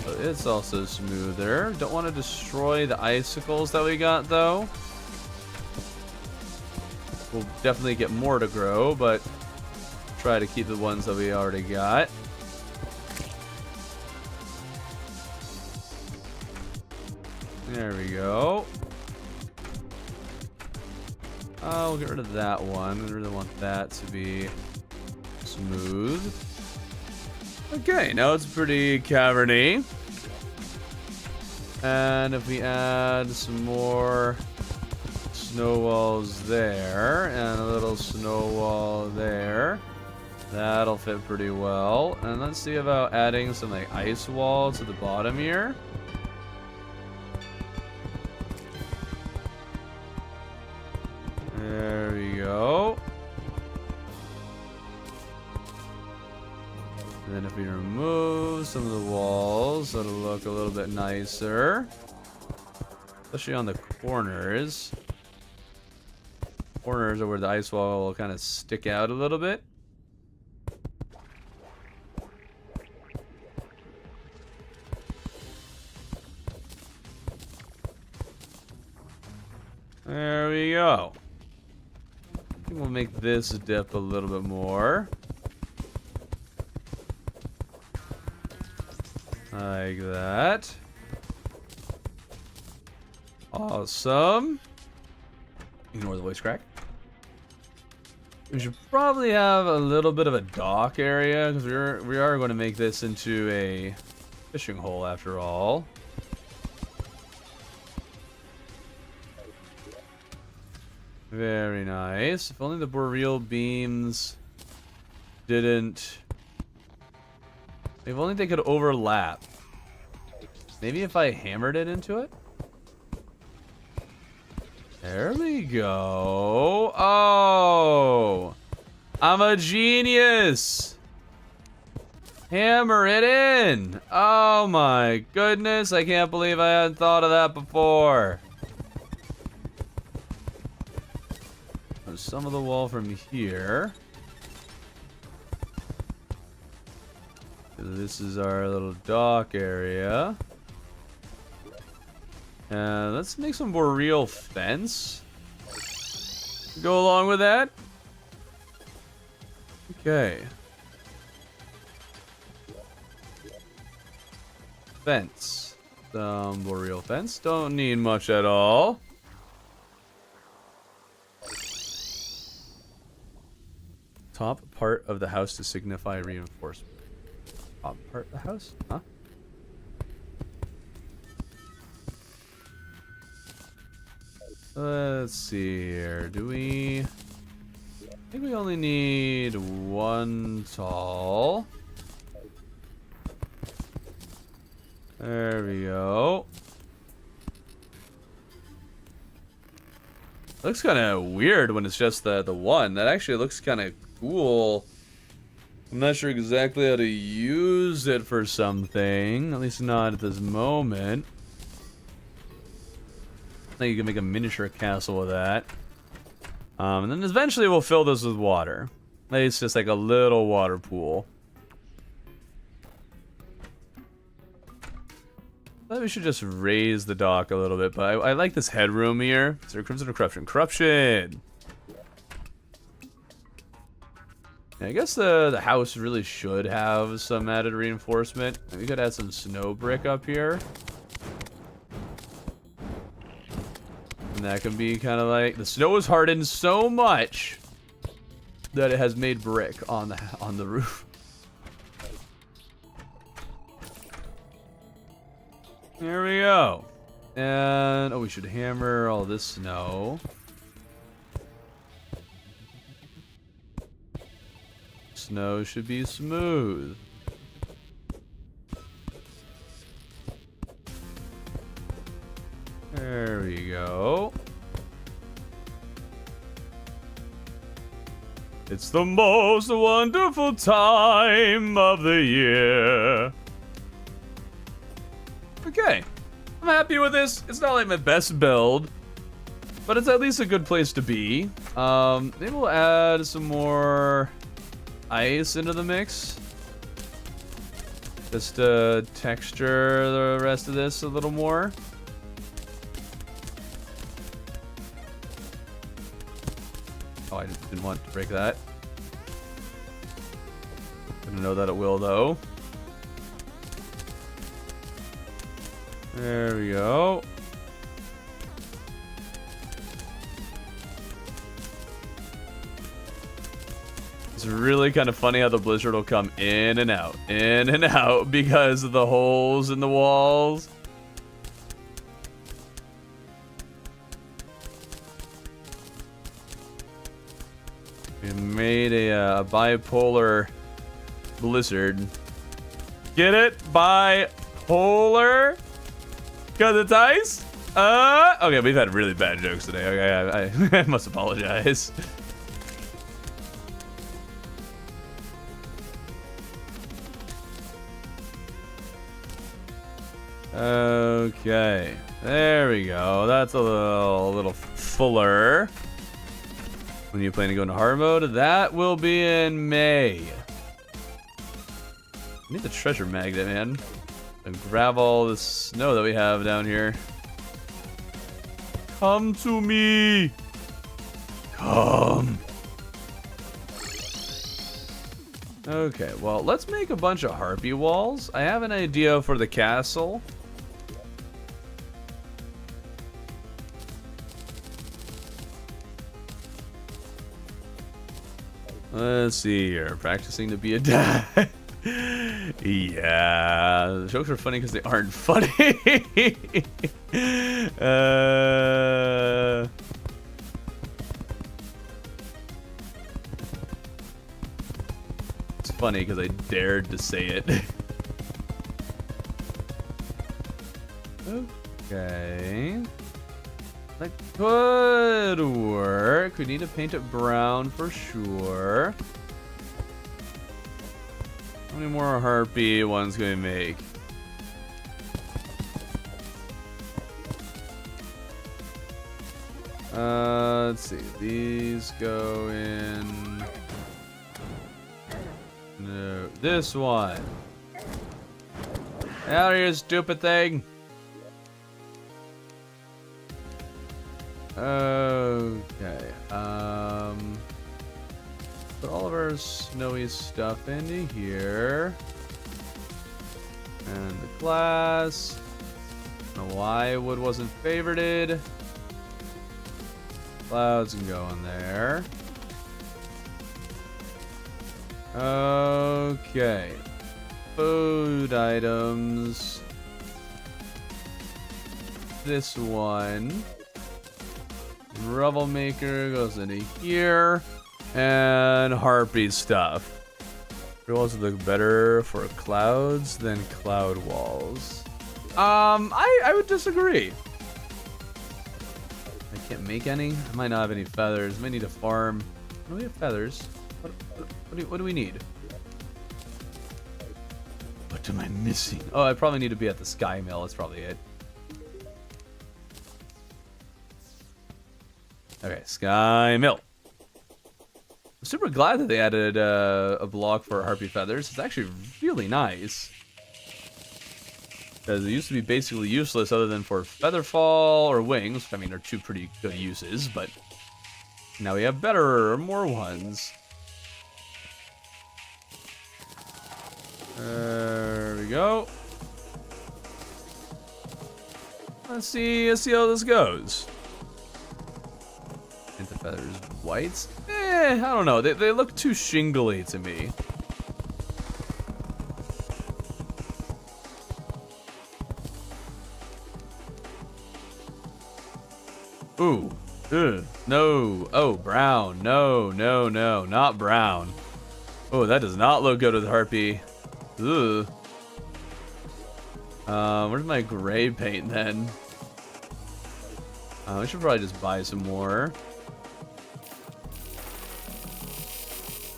So it's also smoother. Don't want to destroy the icicles that we got, though. We'll definitely get more to grow, but try to keep the ones that we already got. There we go. We'll get rid of that one. I really want that to be smooth. Okay, now it's pretty caverny. And if we add some more snow walls there and a little snow wall there, that'll fit pretty well. And let's see about adding some like ice wall to the bottom here. There we go. And then if we remove some of the walls, that'll look a little bit nicer. Especially on the corners. Corners are where the ice wall will kind of stick out a little bit. There we go. I think we'll make this dip a little bit more. Like that. Awesome. Ignore the voice crack. We should probably have a little bit of a dock area because we are going to make this into a fishing hole after all. Very nice. If only the boreal beams didn't... If only they could overlap. Maybe if I hammered it into it? There we go. Oh! I'm a genius! Hammer it in! Oh my goodness, I can't believe I hadn't thought of that before. Some of the wall from here. This is our little dock area. Let's make some more real fence. Go along with that. Okay. Fence. Some boreal fence. Don't need much at all. Top part of the house to signify reinforcement. Top part of the house? Huh? Let's see here. Do we... I think we only need one tall. There we go. Looks kind of weird when it's just the one. That actually looks kind of cool. I'm not sure exactly how to use it for something. At least not at this moment. I think you can make a miniature castle with that. And then eventually we'll fill this with water. Maybe it's just like a little water pool. I thought we should just raise the dock a little bit, but I like this headroom here. Is there Crimson or Corruption? Corruption! Yeah, I guess the house really should have some added reinforcement. We could add some snow brick up here. And that can be kind of like... The snow is hardened so much that it has made brick on the roof. There we go. And, oh, we should hammer all this snow. Snow should be smooth. There we go. It's the most wonderful time of the year. Okay, I'm happy with this. It's not like my best build, but it's at least a good place to be. Maybe we'll add some more ice into the mix. Just to texture the rest of this a little more. Oh, I didn't want to break that. Didn't know that it will, though. There we go. It's really kind of funny how the blizzard will come in and out because of the holes in the walls. We made a bipolar blizzard. Get it? Bipolar? Because it's ice? Okay, we've had really bad jokes today. Okay, I must apologize. Okay, there we go. That's a little fuller. When you plan to go into hard mode, that will be in May. I need the treasure magnet, man. And grab all the snow that we have down here. Come to me. Come. Okay, well, let's make a bunch of harpy walls. I have an idea for the castle. Let's see here. Practicing to be a dad. Yeah, the jokes are funny because they aren't funny. It's funny because I dared to say it. Okay. That could work. We need to paint it brown for sure. How many more harpy ones can we make? Let's see. These go in. No, this one. Out of here, stupid thing. Okay. Put all of our snowy stuff into here. And the glass. I don't know why wood wasn't favorited. Clouds can go in there. Okay. Food items. This one. Rubble maker goes into here. And harpy stuff. It also look better for clouds than cloud walls. I would disagree. I can't make any. I might not have any feathers. Might need to farm. Do we have feathers? What do we need? What am I missing? Oh, I probably need to be at the sky mill. That's probably it. Okay, sky mill. I'm super glad that they added a block for harpy feathers. It's actually really nice. Because it used to be basically useless other than for feather fall or wings. Which, I mean, they're two pretty good uses, but now we have better or more ones. There we go. Let's see how this goes. Into feathers whites? I don't know. They look too shingly to me. Ooh. Ugh. No. Oh, brown. No, not brown. Oh, that does not look good with harpy. Ugh. Where's my gray paint then? We should probably just buy some more.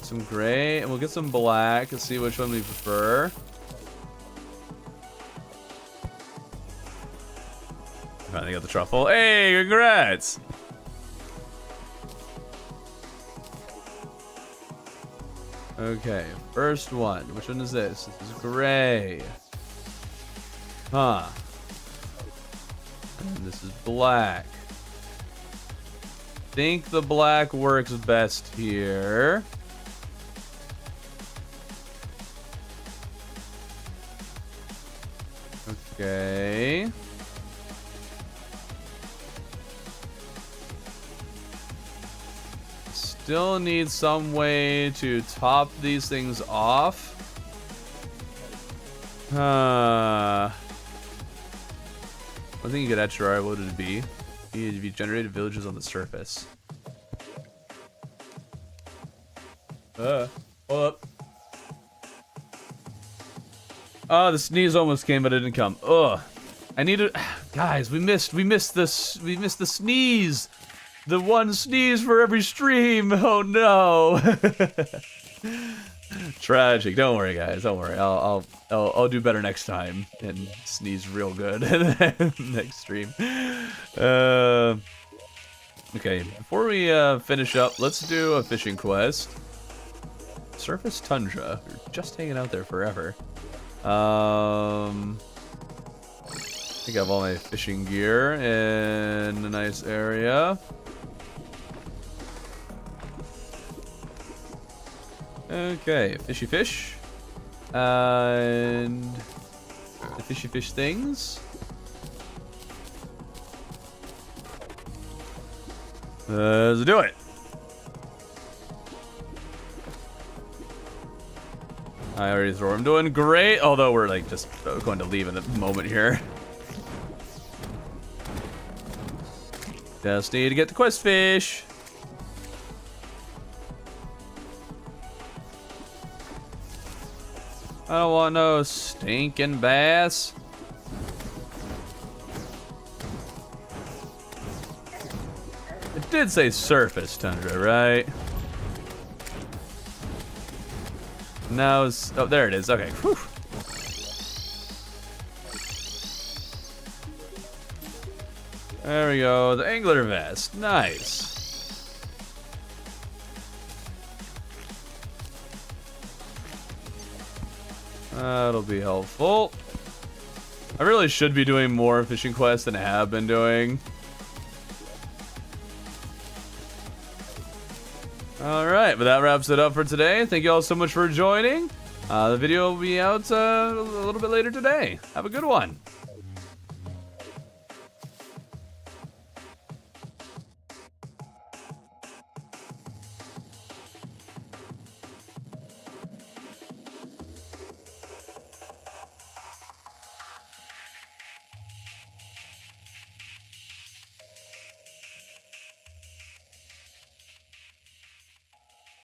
Some gray, and we'll get some black and see which one we prefer. Finally got the truffle. Hey, congrats! Okay, first one. Which one is this? This is gray. Huh. And this is black. Think the black works best here. Okay. Still need some way to top these things off. One thing you could add Terraria, what would it be? You need to be generated villages on the surface. Hold up. Oh, the sneeze almost came, but it didn't come. Ugh. I need to, guys. We missed the sneeze. The one sneeze for every stream. Oh no. Tragic. Don't worry, guys. Don't worry. I'll do better next time and sneeze real good next stream. Okay. Before we finish up, let's do a fishing quest. Surface tundra. We're just hanging out there forever. I think I have all my fishing gear in a nice area. Okay, fishy fish. And the fishy fish things. Let's do it. I already throw. I'm doing great, although we're like just going to leave in the moment here. Just need to get the quest fish. I don't want no stinking bass. It did say surface tundra, right? Now it's, oh, there it is. Okay. Whew. There we go. The angler vest. Nice. That'll be helpful. I really should be doing more fishing quests than I have been doing. All right, but that wraps it up for today. Thank you all so much for joining. The video will be out a little bit later today. Have a good one.